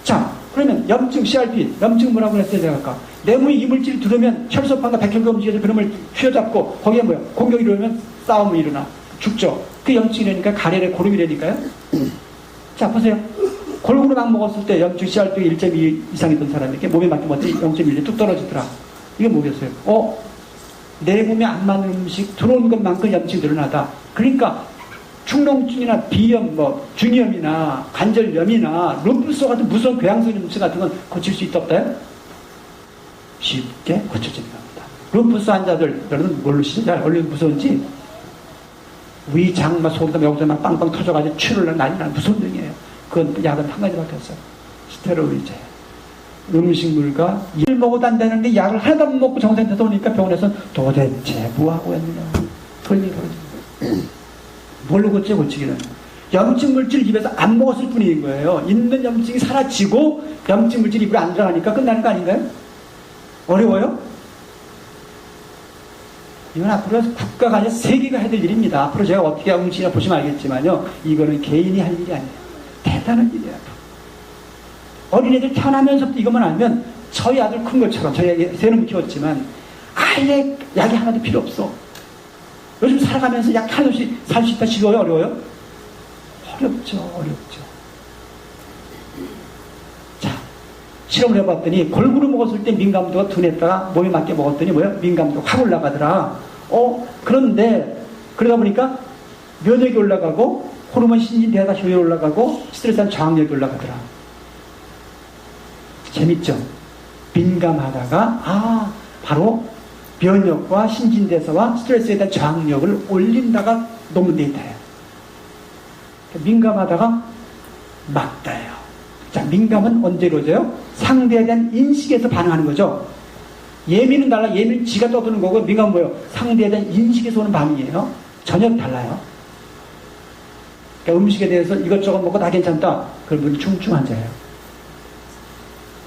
자, 그러면 염증, CRP, 염증 뭐라고 했어요, 제가 아까. 내 몸에 이물질이 들어오면 혈소판과 백혈구 움직여서 그놈을 휘어잡고, 거기에 뭐야? 공격이 일어나면 싸움이 일어나. 죽죠. 그 염증이라니까 가래의 고름이라니까요. 자, 보세요. 골고루 막 먹었을 때 염증 CRP 1.2 이상 있던 사람에게 몸에 맞게 먹었더니 0.1이 뚝 떨어지더라. 이게 뭐겠어요? 내 몸에 안 맞는 음식 들어오는 것만큼 염증이 늘어나다. 그러니까 축농증이나 비염, 중이염이나 관절염이나 룸푸스 같은 무서운 궤양성 염증 같은 건 고칠 수 있다 없다요? 쉽게 고쳐지는 겁니다. 룸푸스 환자들은 뭘로 시작? 얼마나 무서운지 위장 막 속에다 여기서 막 빵빵 터져가지고 출혈 난리 나는 무서운 병이에요. 그건 약은 한 가지밖에 없어요. 스테로이드. 음식물과 일 먹어도 안 되는데 약을 하나도 못 먹고 정상에서 오니까 병원에서는 도대체 뭐하고 했느냐. 그런 얘기 하거든요. 뭘로 고치기는. 염증 물질 입에서 안 먹었을 뿐인 거예요. 있는 염증이 사라지고 염증 물질이 입으로 안 들어가니까 끝나는 거 아닌가요? 어려워요? 이건 앞으로 국가가 아니라 세계가 해야 될 일입니다. 앞으로 제가 어떻게 움직이나 보시면 알겠지만요. 이거는 개인이 할 일이 아니에요. 대단한 일이에요. 어린애들 태어나면서부터 이것만 알면 저희 아들 큰 것처럼 저희 세 놈 키웠지만 아예 약이 하나도 필요 없어. 요즘 살아가면서 약 하나 없이 살 수 있다 쉬워요? 어려워요? 어렵죠. 자, 실험을 해봤더니 골고루 먹었을 때 민감도가 둔했다가 몸에 맞게 먹었더니 민감도가 확 올라가더라. 그런데 그러다 보니까 면역이 올라가고 호르몬 신진대사가 효율이 올라가고 스트레스한 저항력이 올라가더라. 재밌죠? 민감하다가 바로 면역과 신진대사와 스트레스에 대한 저항력을 올린다가 논문 데이터예요. 민감하다가 막다예요. 자, 민감은 언제 이루어져요? 상대에 대한 인식에서 반응하는 거죠. 예민은 달라. 예민은 지가 떠드는 거고, 민감은 뭐예요? 상대에 대한 인식에서 오는 반응이에요. 전혀 달라요. 그러니까 음식에 대해서 이것저것 먹고 다 괜찮다. 그런 분이 중증 환자예요.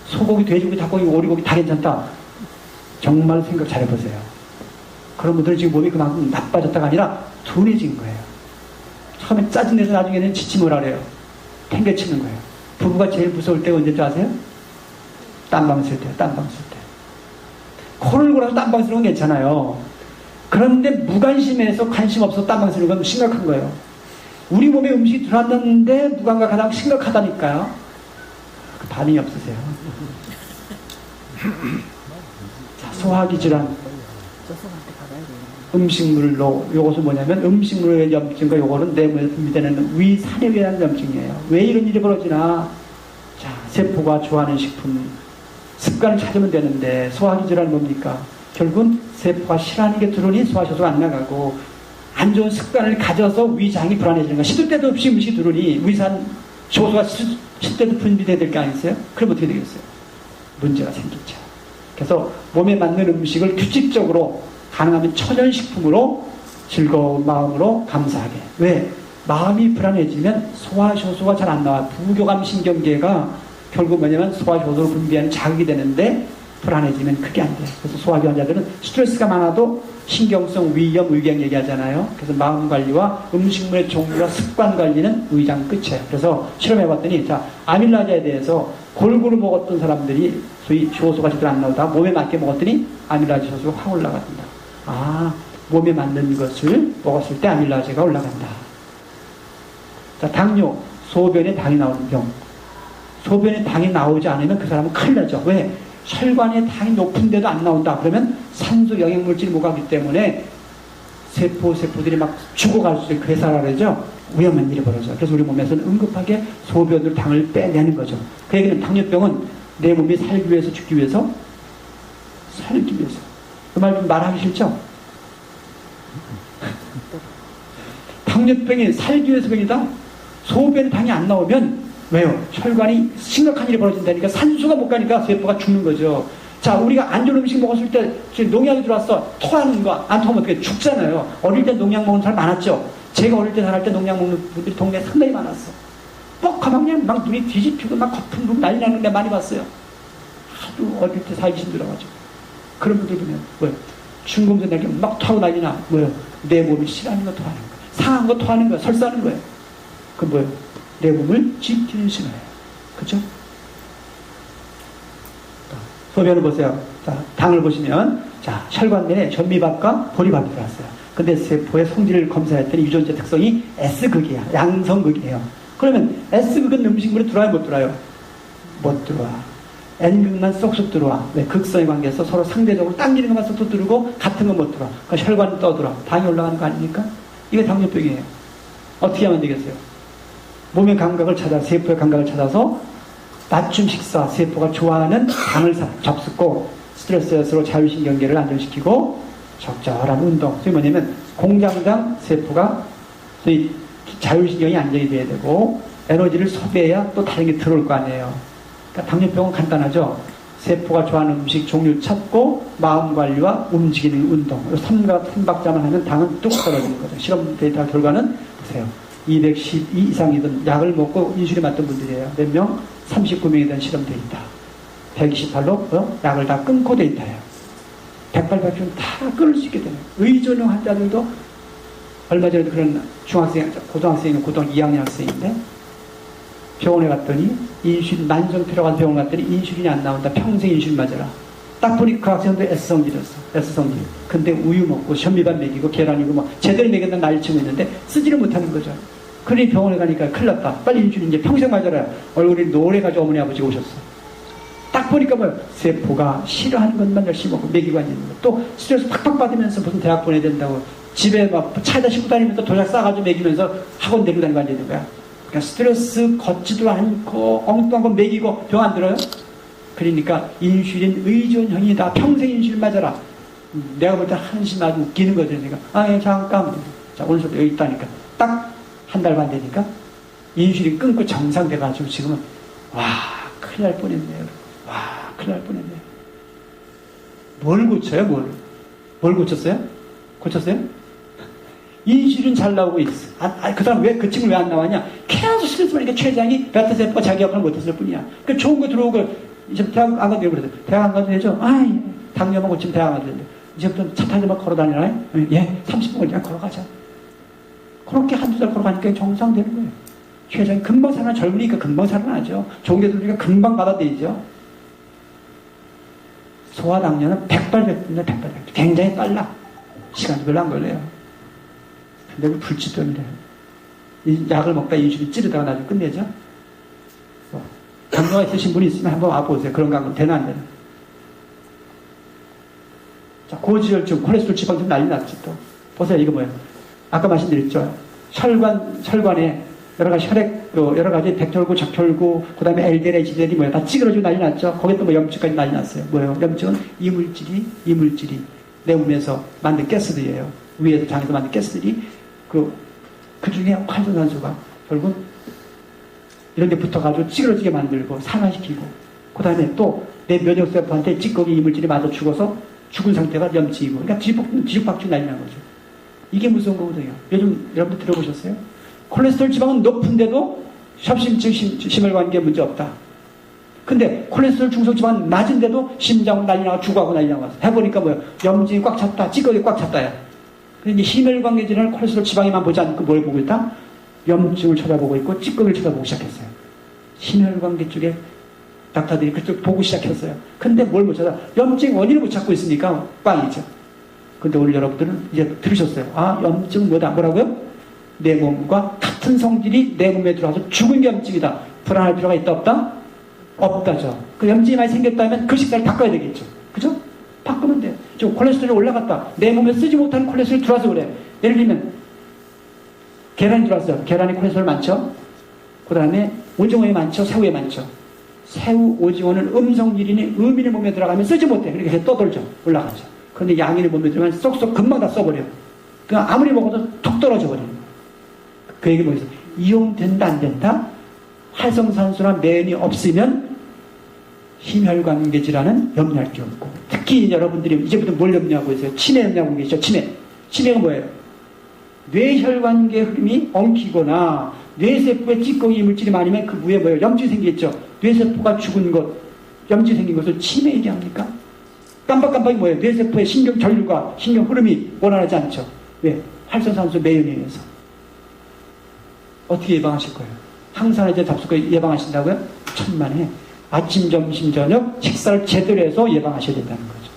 소고기, 돼지고기, 닭고기, 오리고기 다 괜찮다. 정말 생각 잘 해보세요. 그런 분들은 지금 몸이 그만큼 나빠졌다가 아니라 둔해진 거예요. 처음에 짜증내서 나중에는 지침을 하래요. 팽개치는 거예요. 부부가 제일 무서울 때가 언제인지 아세요? 딴방 쓸 때요. 딴방 쓸 때. 코를 골아서 딴방 쓰는 건 괜찮아요. 그런데 무관심해서 관심 없어서 딴방 쓰는 건 심각한 거예요. 우리 몸에 음식이 들어왔는데 무감각 가장 심각하다니까요. 그 반응이 없으세요. 자, 소화기 질환. 음식물로, 요것은 뭐냐면 음식물의 염증과 요거는 내 몸에 분비되는 위산에 의한 염증이에요. 왜 이런 일이 벌어지나? 자, 세포가 좋아하는 식품, 습관을 찾으면 되는데 소화기 질환은 뭡니까? 결국은 세포가 싫어하는 게 들어오니 소화효소가 안 나가고 안 좋은 습관을 가져서 위장이 불안해지는 거야. 시도 때도 없이 음식이 들어오니 위산 효소가 쉴 때도 분비돼야 될 게 아니겠어요? 그럼 어떻게 되겠어요? 문제가 생기죠. 그래서 몸에 맞는 음식을 규칙적으로 가능하면 천연식품으로 즐거운 마음으로 감사하게. 왜? 마음이 불안해지면 소화효소가 잘 안 나와. 부교감 신경계가 결국 뭐냐면 소화효소를 분비하는 자극이 되는데 불안해지면 그게 안 돼요. 그래서 소화기 환자들은 스트레스가 많아도 신경성 위염, 의경 얘기하잖아요. 그래서 마음 관리와 음식물의 종류와 습관 관리는 의장 끝이에요. 그래서 실험해봤더니 자, 아밀라제에 대해서 골고루 먹었던 사람들이 소위 효소가 제대로 안 나오다가 몸에 맞게 먹었더니 아밀라제 효소가 확 올라간다. 몸에 맞는 것을 먹었을 때 아밀라제가 올라간다. 자, 당뇨, 소변에 당이 나오는 병. 소변에 당이 나오지 않으면 그 사람은 큰일 나죠. 왜? 혈관에 당이 높은데도 안 나온다. 그러면 산소 영양물질이 못 가기 때문에 세포들이 막 죽어갈 수 있어요. 괴사라죠. 위험한 일이 벌어져요. 그래서 우리 몸에서는 응급하게 소변으로 당을 빼내는 거죠. 그 얘기는 당뇨병은 내 몸이 살기 위해서 죽기 위해서 살기 위해서. 그 말 좀 말하기 싫죠? 당뇨병이 살기 위해서 병이다. 소변에 당이 안 나오면 왜요? 혈관이 심각한 일이 벌어진다니까 산소가 못 가니까 세포가 죽는 거죠. 자, 우리가 안 좋은 음식 먹었을 때 농약이 들어왔어. 토하는 거 안 토하면 어떻게 죽잖아요. 어릴 때 농약 먹는 사람 많았죠. 제가 어릴 때 살할 때 농약 먹는 분들이 동네에 상당히 많았어. 뻑하면 그냥 막 눈이 뒤집히고 막 거품 부고 난리 나는 데 많이 봤어요. 하도 어릴 때 살기 힘들어가지고. 그런 분들 보면 뭐예요? 중금속 내게 막 토하고 난리나. 뭐예요? 내 몸이 싫어하는 거 토하는 거. 상한 거 토하는 거. 설사하는 거예요. 그 뭐예요? 내 몸을 지키는 신호예요. 그렇죠? 소변을 보세요. 자, 당을 보시면 자, 혈관 내에 전미밥과 보리밥이 들어왔어요. 근데 세포의 성질을 검사했더니 유전자 특성이 S극이야. 양성극이에요. 그러면 S극은 음식물에 들어와요? 못 들어와요? 못 들어와. N극만 쏙쏙 들어와. 왜? 극성의 관계에서 서로 상대적으로 당기는 것만 쏙쏙 들어오고 같은 건 못 들어와. 그러니까 혈관이 떠들어. 당이 올라가는 거 아닙니까? 이게 당뇨병이에요. 어떻게 하면 되겠어요? 몸의 감각을 찾아, 세포의 감각을 찾아서 맞춤 식사, 세포가 좋아하는 당을 잡숫고 스트레스로 자율신경계를 안정시키고 적절한 운동. 그게 뭐냐면 공장장 세포가 소위 자율신경이 안정이 돼야 되고 에너지를 소비해야 또 다른 게 들어올 거 아니에요. 그러니까 당뇨병은 간단하죠. 세포가 좋아하는 음식 종류 찾고 마음 관리와 움직이는 운동. 3박자만 하면 당은 뚝 떨어지는 거죠. 실험 데이터 결과는 보세요. 212 이상이든 약을 먹고 인슐린 맞던 분들이에요. 몇 명? 39명에 대한 실험 데이터. 128로 약을 다 끊고 데이터예요. 108, 다 끊을 수 있게 되는 의존형 환자들도 얼마 전에도 그런 중학생, 고등학생이 고등 2학년 학생인데 병원에 갔더니 인슐린 만성피로 가서 병원 갔더니 인슐린이 안 나온다. 평생 인슐린 맞아라. 딱 보니 그 학생도 S성질이었어. S성질. 근데 우유 먹고 현미밥 먹이고 계란이고 뭐 제대로 먹였다 난리치고 있는데 쓰지를 못하는 거죠. 그러니 병원에 가니까 큰일 났다. 빨리 인슐린 이제 평생 맞아라. 얼굴이 노래가지고 어머니 아버지가 오셨어. 딱 보니까 뭐예요? 세포가 싫어하는 것만 열심히 먹고 먹이고 앉는 거. 또 스트레스 팍팍 받으면서 무슨 대학 보내야 된다고 집에 막 차에다 싣고 다니면서 도장 싸가지고 먹이면서 학원 데리고 다니고 앉는 거야. 그러니까 스트레스 걷지도 않고 엉뚱한 거 먹이고 병 안 들어요? 그러니까 인슐린 의존형이다. 평생 인슐린 맞아라. 내가 볼 때 한심 아주 웃기는 거죠. 그러니까 예, 잠깐. 자, 오늘부터 여기 있다니까. 딱 한 달 반 되니까 인슐린 끊고 정상 돼가지고 지금은 와 큰일 날 뻔했네요. 와 큰일 날 뻔했네요. 뭘 고쳐요? 뭘 고쳤어요? 고쳤어요? 인슐린 잘 나오고 있어. 그 사람 그 친구 왜 안 나왔냐? 계속 스트레스 받으니까 췌장이 베타세포가 자기 역할을 못했을 뿐이야. 그 좋은 거 들어오고 이제 대학 안 가도 되고 그래서 대학 안 가도 되죠? 당뇨만 고치면 대학 안 가도 되는데 이제부터 차 타고만 걸어 다니나요? 예, 30분 그냥 걸어가자. 그렇게 한두 달 걸어가니까 정상되는 거예요. 췌장이 금방 살아나. 젊으니까 금방 살아나죠. 좋은 게 들으니까 금방 받아들이죠. 소아당뇨는 100발백중이다. 100발백중. 굉장히 빨라. 시간이 별로 안 걸려요. 근데 그 불치병이래요. 이 약을 먹다 인슐린 찌르다가 나중에 끝내죠. 당뇨가 있으신 분이 있으면 한번 와보세요. 그런 거 되나 안 되나. 자, 고지혈증, 콜레스테롤 지방증 난리 났지 또. 보세요. 이거 뭐예요? 아까 말씀드렸죠. 혈관에 여러 가지 혈액, 여러 가지 백혈구, 적혈구, 그 다음에 LDL, HDL이 뭐예요? 다 찌그러지고 난리 났죠. 거기에 또 뭐 염증까지 난리 났어요. 뭐예요? 염증은 이물질이 내 몸에서 만든 가스들이에요. 위에서 장에서 만든 가스들이 그 중에 활성산소가 결국 이런 데 붙어가지고 찌그러지게 만들고 산화시키고 그 다음에 또 내 면역세포한테 찌꺼기 이물질이 맞아 죽어서 죽은 상태가 염증이고 그러니까 뒤죽박죽 난리 난 거죠. 이게 무서운 거거든요. 요즘 여러분들 들어보셨어요? 콜레스테롤 지방은 높은데도 협심증, 심혈관계에 문제 없다. 근데 콜레스테롤 중성지방은 낮은데도 심장으로 난리 나고 죽어가고 난리 나고 해보니까 뭐예요? 염증이 꽉 찼다. 찌꺼기 꽉 찼다야. 그런데 심혈관계 질환을 콜레스테롤 지방에만 보지 않고 뭘 보고 있다? 염증을 쳐다보고 있고 찌꺼기를 쳐다보고 시작했어요. 심혈관계 쪽에 닥터들이 그쪽 보고 시작했어요. 근데 뭘 못 찾아? 염증 원인을 못 찾고 있으니까 빵이죠. 근데 오늘 여러분들은 이제 들으셨어요. 염증은 뭐다? 뭐라고요? 내 몸과 같은 성질이 내 몸에 들어와서 죽은 게 염증이다. 불안할 필요가 있다 없다? 없다죠. 그 염증이 많이 생겼다면 그 식사를 바꿔야 되겠죠. 그죠? 바꾸면 돼요. 지금 콜레스테롤이 올라갔다. 내 몸에 쓰지 못하는 콜레스테롤이 들어와서 그래. 예를 들면 계란이 들어왔어요. 계란에 콜레스테롤 많죠? 그 다음에 오징어에 많죠? 새우에 많죠? 새우, 오징어는 음성질이니 음인의 몸에 들어가면 쓰지 못해. 그러니까 떠돌죠. 올라가죠. 그런데 양인의 몸에 들어가면 쏙쏙 금방 다 써버려. 그러니까 아무리 먹어도 툭 떨어져 버리는 거예요. 그 얘기 뭐겠어요? 이용된다 안 된다? 활성산소나 매연이 없으면 심혈관계 질환은 염려할 게 없고 특히 여러분들이 이제부터 뭘 염려하고 있어요? 치매 염려하고 계시죠? 치매가 뭐예요? 뇌혈관계 흐름이 엉키거나 뇌세포에 찌꺼기 이물질이 많으면 그 위에 뭐예요? 염증이 생기겠죠? 뇌세포가 죽은 것, 염증이 생긴 것을 치매 얘기합니까? 깜박깜박이 뭐예요? 뇌세포의 신경 전류가 신경 흐름이 원활하지 않죠? 왜? 활성산소 매연에 의해서. 어떻게 예방하실 거예요? 항산화제 접촉을 예방하신다고요? 천만에 아침, 점심, 저녁 식사를 제대로 해서 예방하셔야 된다는 거죠.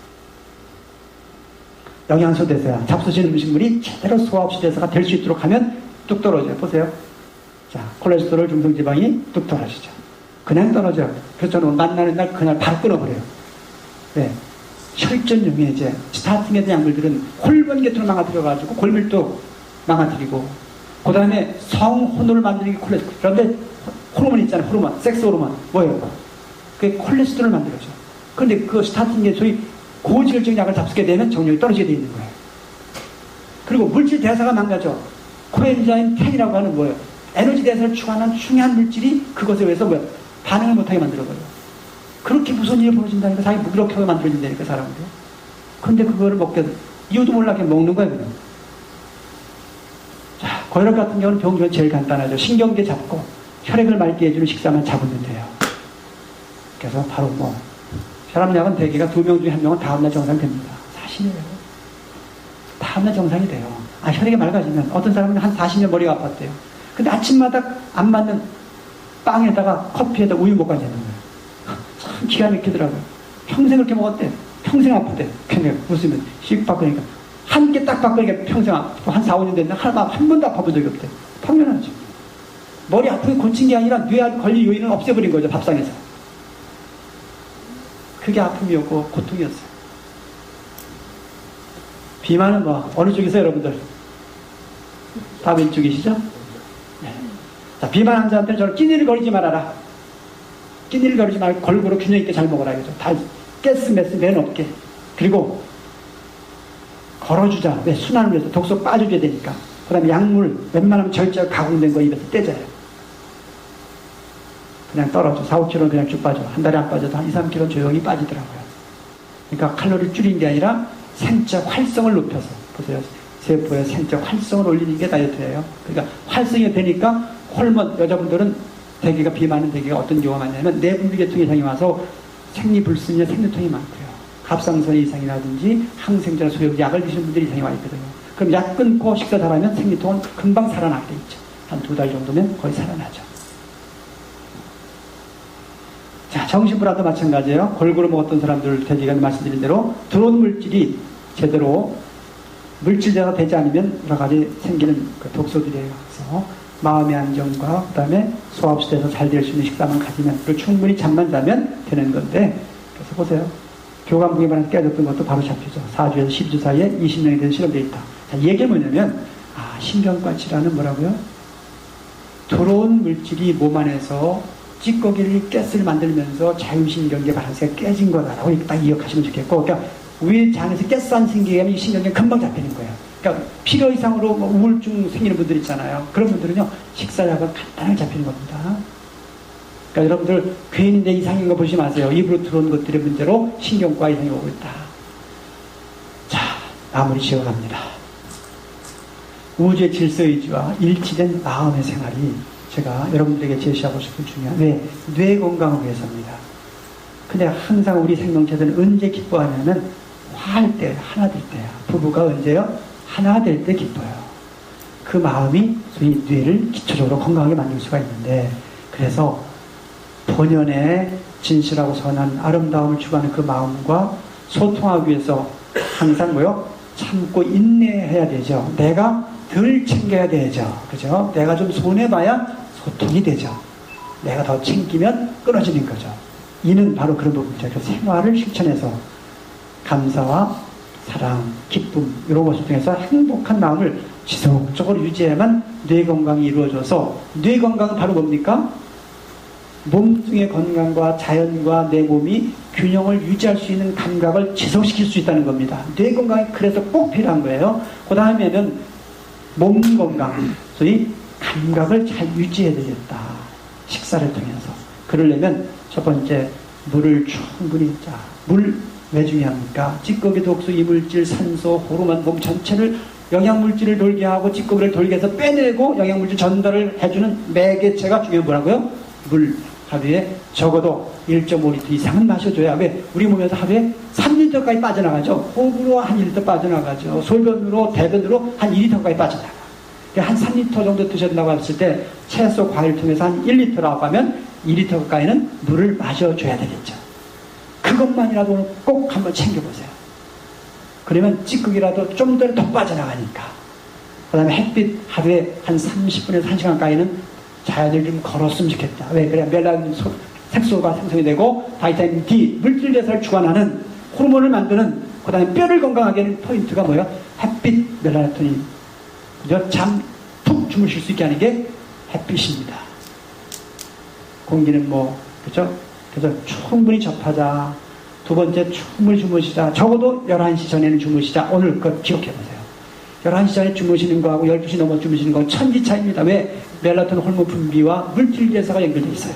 영양소 대사, 잡수시는 음식물이 제대로 소화 없이 대사가 될 수 있도록 하면 뚝 떨어져요. 보세요. 자, 콜레스테롤, 중성지방이 뚝 떨어지죠. 그냥 떨어져요. 그래서 저는 만나는 날 그날 바로 끊어버려요. 네. 혈전용에 이제 스타팅에 대한 약물들은 홀번 계통을 망가뜨려가지고 골밀도 망가뜨리고, 그 다음에 성혼을 만들기 콜레스테롤. 그런데 호르몬 있잖아요. 호르몬. 섹스 호르몬. 뭐예요? 그게 콜레스테롤을 만들어줘. 그런데 그 스타팅에 소위 고지혈증 약을 잡수게 되면 정력이 떨어지게 돼 있는 거예요. 그리고 물질 대사가 망가져. 코엔자임 10이라고 하는 뭐예요? 에너지 대사를 추구하는 중요한 물질이 그것에 의해서 뭐예요? 반응을 못하게 만들어버려요. 그렇게 무서운 일이 벌어진다니까. 자기 무기력하게 만들어진다니까, 사람들. 근데 그거를 먹게, 이유도 몰라 그냥 먹는 거예요, 그냥. 자, 고혈압 같은 경우는 병조는 제일 간단하죠. 신경계 잡고 혈액을 맑게 해주는 식사만 잡으면 돼요. 그래서 바로 뭐, 혈압약은 대개가 2명 중에 1명은 다음날 정상됩니다. 사실이에요. 다음날 정상이 돼요. 아, 혈액이 맑아지면 어떤 사람은 한 40년 머리가 아팠대요. 근데 아침마다 안 맞는 빵에다가 커피에다 우유 먹고 앉는 거예요. 참 기가 막히더라고요. 평생 그렇게 먹었대. 평생 아프대. 그냥 웃으면 씩 바꾸니까 한 개 딱 바꾸니까 평생 아프고 한 4, 5년 됐는데 한 번도 아파본 적이 없대. 당연하죠. 머리 아프게 고친 게 아니라 뇌에 걸린 요인을 없애버린 거죠. 밥상에서. 그게 아픔이었고 고통이었어요. 비만은 뭐 어느 쪽이세요, 여러분들? 다 왼쪽이시죠? 네. 자, 비만 환자한테는 저는 끼니를 거리지 말아라. 끼니를 거리지 말고 골고루 균형 있게 잘 먹어라. 그죠? 다 가스 메스 맨 없게. 그리고 걸어주자. 왜? 순환을 위해서 독소 빠져줘야 되니까. 그 다음에 약물 웬만하면 절제하고 가공된 거 입에서 떼져요. 그냥 떨어져. 4, 5kg 그냥 쭉 빠져. 한 달에 안 빠져도 한 2, 3kg 조용히 빠지더라고요. 그러니까 칼로리를 줄인 게 아니라 생적 활성을 높여서. 보세요. 세포의 생적 활성을 올리는 게 다이어트예요. 그러니까 활성이 되니까 호르몬, 여자분들은 대개가 비만은 대개가 어떤 경우가 많냐면 내분비계통 이상이 와서 생리불순이나 생리통이 많고요. 갑상선 이상이라든지 항생제나 소염 약을 드시는 분들이 이상이 와 있거든요. 그럼 약 끊고 식사 잘하면 생리통은 금방 살아나게 돼 있죠. 한 2달 정도면 거의 살아나죠. 자, 정신불안도 마찬가지예요. 골고루 먹었던 사람들 대개가 말씀드린 대로 들어온 물질이 제대로 물질대가 되지 않으면 여러 가지 생기는 그 독소들이에요. 그래서 마음의 안정과 그 다음에 소화흡수돼서 잘 될 수 있는 식사만 가지면, 그리고 충분히 잠만 자면 되는 건데, 그래서 보세요. 교감부기만 깨졌던 것도 바로 잡히죠. 4주에서 12주 사이에 20명에 대한 실험 데이터. 자, 이 얘기가 뭐냐면, 아, 신경과 질환은 뭐라고요? 들어온 물질이 몸 안에서 찌꺼기를 가스를 만들면서 자율신경계 바란스가 깨진 거다라고 딱 기억하시면 좋겠고, 그러니까 위장에서 가스 안 생기게 하면 이 신경계는 금방 잡히는 거예요. 그러니까 필요 이상으로 뭐 우울증 생기는 분들 있잖아요. 그런 분들은요, 식사약은 간단하게 잡히는 겁니다. 그러니까 여러분들 괜히 내 이상인 거 보지 마세요. 입으로 들어온 것들의 문제로 신경과 이상이 오고 있다. 자, 마무리 지어갑니다. 우주의 질서의지와 일치된 마음의 생활이 제가 여러분들에게 제시하고 싶은 중요한, 왜? 뇌 건강을 위해서입니다. 근데 항상 우리 생명체들은 언제 기뻐하냐면 화할 때, 하나 될 때야. 부부가 언제요? 하나 될 때 기뻐요. 그 마음이 소위 뇌를 기초적으로 건강하게 만들 수가 있는데, 그래서 본연의 진실하고 선한 아름다움을 추구하는 그 마음과 소통하기 위해서 항상 뭐요? 참고 인내해야 되죠. 내가 덜 챙겨야 되죠. 그죠? 내가 좀 손해봐야 소통이 되죠. 내가 더 챙기면 끊어지는 거죠. 이는 바로 그런 부분이죠. 그 생활을 실천해서 감사와 사랑, 기쁨 이런 것을 통해서 행복한 마음을 지속적으로 유지해야만 뇌 건강이 이루어져서, 뇌 건강은 바로 뭡니까? 몸뚱의 건강과 자연과 내 몸이 균형을 유지할 수 있는 감각을 지속시킬 수 있다는 겁니다. 뇌 건강이 그래서 꼭 필요한 거예요. 그 다음에는 몸 건강, 소위 감각을 잘 유지해야 되겠다. 식사를 통해서. 그러려면 첫 번째, 물을 충분히 물 왜 중요합니까? 찌꺼기, 독소, 이물질, 산소, 호르몬, 몸 전체를 영양물질을 돌게 하고 찌꺼기를 돌게 해서 빼내고 영양물질 전달을 해주는 매개체가 중요한 뭐라고요? 물. 하루에 적어도 1.5리터 이상은 마셔줘야. 왜? 우리 몸에서 하루에 3리터까지 빠져나가죠. 호흡으로 한 1리터 빠져나가죠. 소변으로, 대변으로 한 2리터까지 빠져나가. 한 3리터 정도 드셨다고 했을 때 채소, 과일 통해서 한 1리터라고 하면 2리터 가까이는 물을 마셔줘야 되겠죠. 그것만이라도 꼭 한번 챙겨보세요. 그러면 찌꺼기라도 좀 더 빠져나가니까. 그 다음에 햇빛 하루에 한 30분에서 1시간 가까이는 자연을 좀 걸었으면 좋겠다. 왜? 그래 멜라닌 색소가 생성이 되고 바이타민 D, 물질대사를 주관하는 호르몬을 만드는 그 다음에 뼈를 건강하게 하는 포인트가 뭐예요? 햇빛, 멜라토닌. 그죠? 잠 푹 주무실 수 있게 하는 게 햇빛입니다. 공기는 뭐, 그죠? 그래서 충분히 접하자. 두 번째, 충분히 주무시자. 적어도 11시 전에는 주무시자. 오늘 그거 기억해보세요. 11시 전에 주무시는 거하고 12시 넘어 주무시는 건 천지 차이입니다. 왜? 멜라토닌 호르몬 분비와 물질대사가 연결되어 있어요.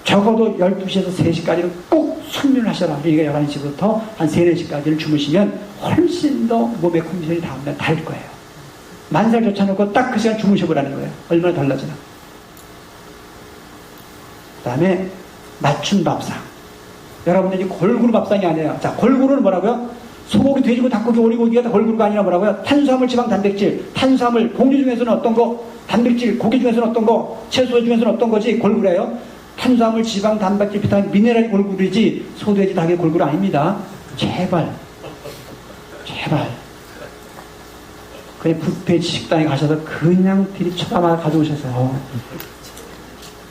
적어도 12시에서 3시까지는 꼭 숙면을 하셔라. 그러니까 11시부터 한 3, 4시까지를 주무시면 훨씬 더 몸의 컨디션이 다음날 다를 거예요. 만살 젖혀놓고 딱 그 시간 주무셔보라는 거예요. 얼마나 달라지나. 그 다음에 맞춤 밥상. 여러분들이 골고루 밥상이 아니에요. 자, 골고루는 뭐라고요? 소고기, 돼지고기, 닭고기, 오리고기가 다 골고루가 아니라 뭐라고요? 탄수화물, 지방, 단백질. 탄수화물, 공주 중에서는 어떤 거? 단백질, 고기 중에서는 어떤 거? 채소 중에서는 어떤 거지? 골고루예요. 탄수화물, 지방, 단백질, 비타민, 미네랄이 골고루이지 소, 돼지, 닭이 골고루 아닙니다. 제발. 그냥 뷔페 식당에 가셔서 그냥 들이쳐담아 가져오셔서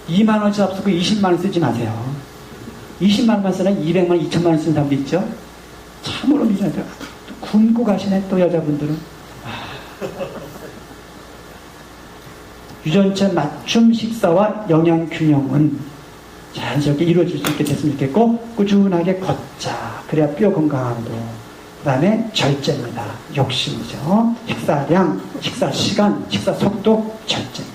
2만원치 앞서고 20만원 쓰지 마세요. 20만원만 쓰는 200만원, 2천만원 쓰는 사람도 있죠. 참으로 미안해요. 굶고 가시네 또 여자분들은. 유전체 맞춤 식사와 영양 균형은 자연스럽게 이루어질 수 있게 됐으면 좋겠고, 꾸준하게 걷자. 그래야 뼈 건강하고, 그 다음에 절제입니다. 욕심이죠. 식사량, 식사 시간, 식사 속도, 절제.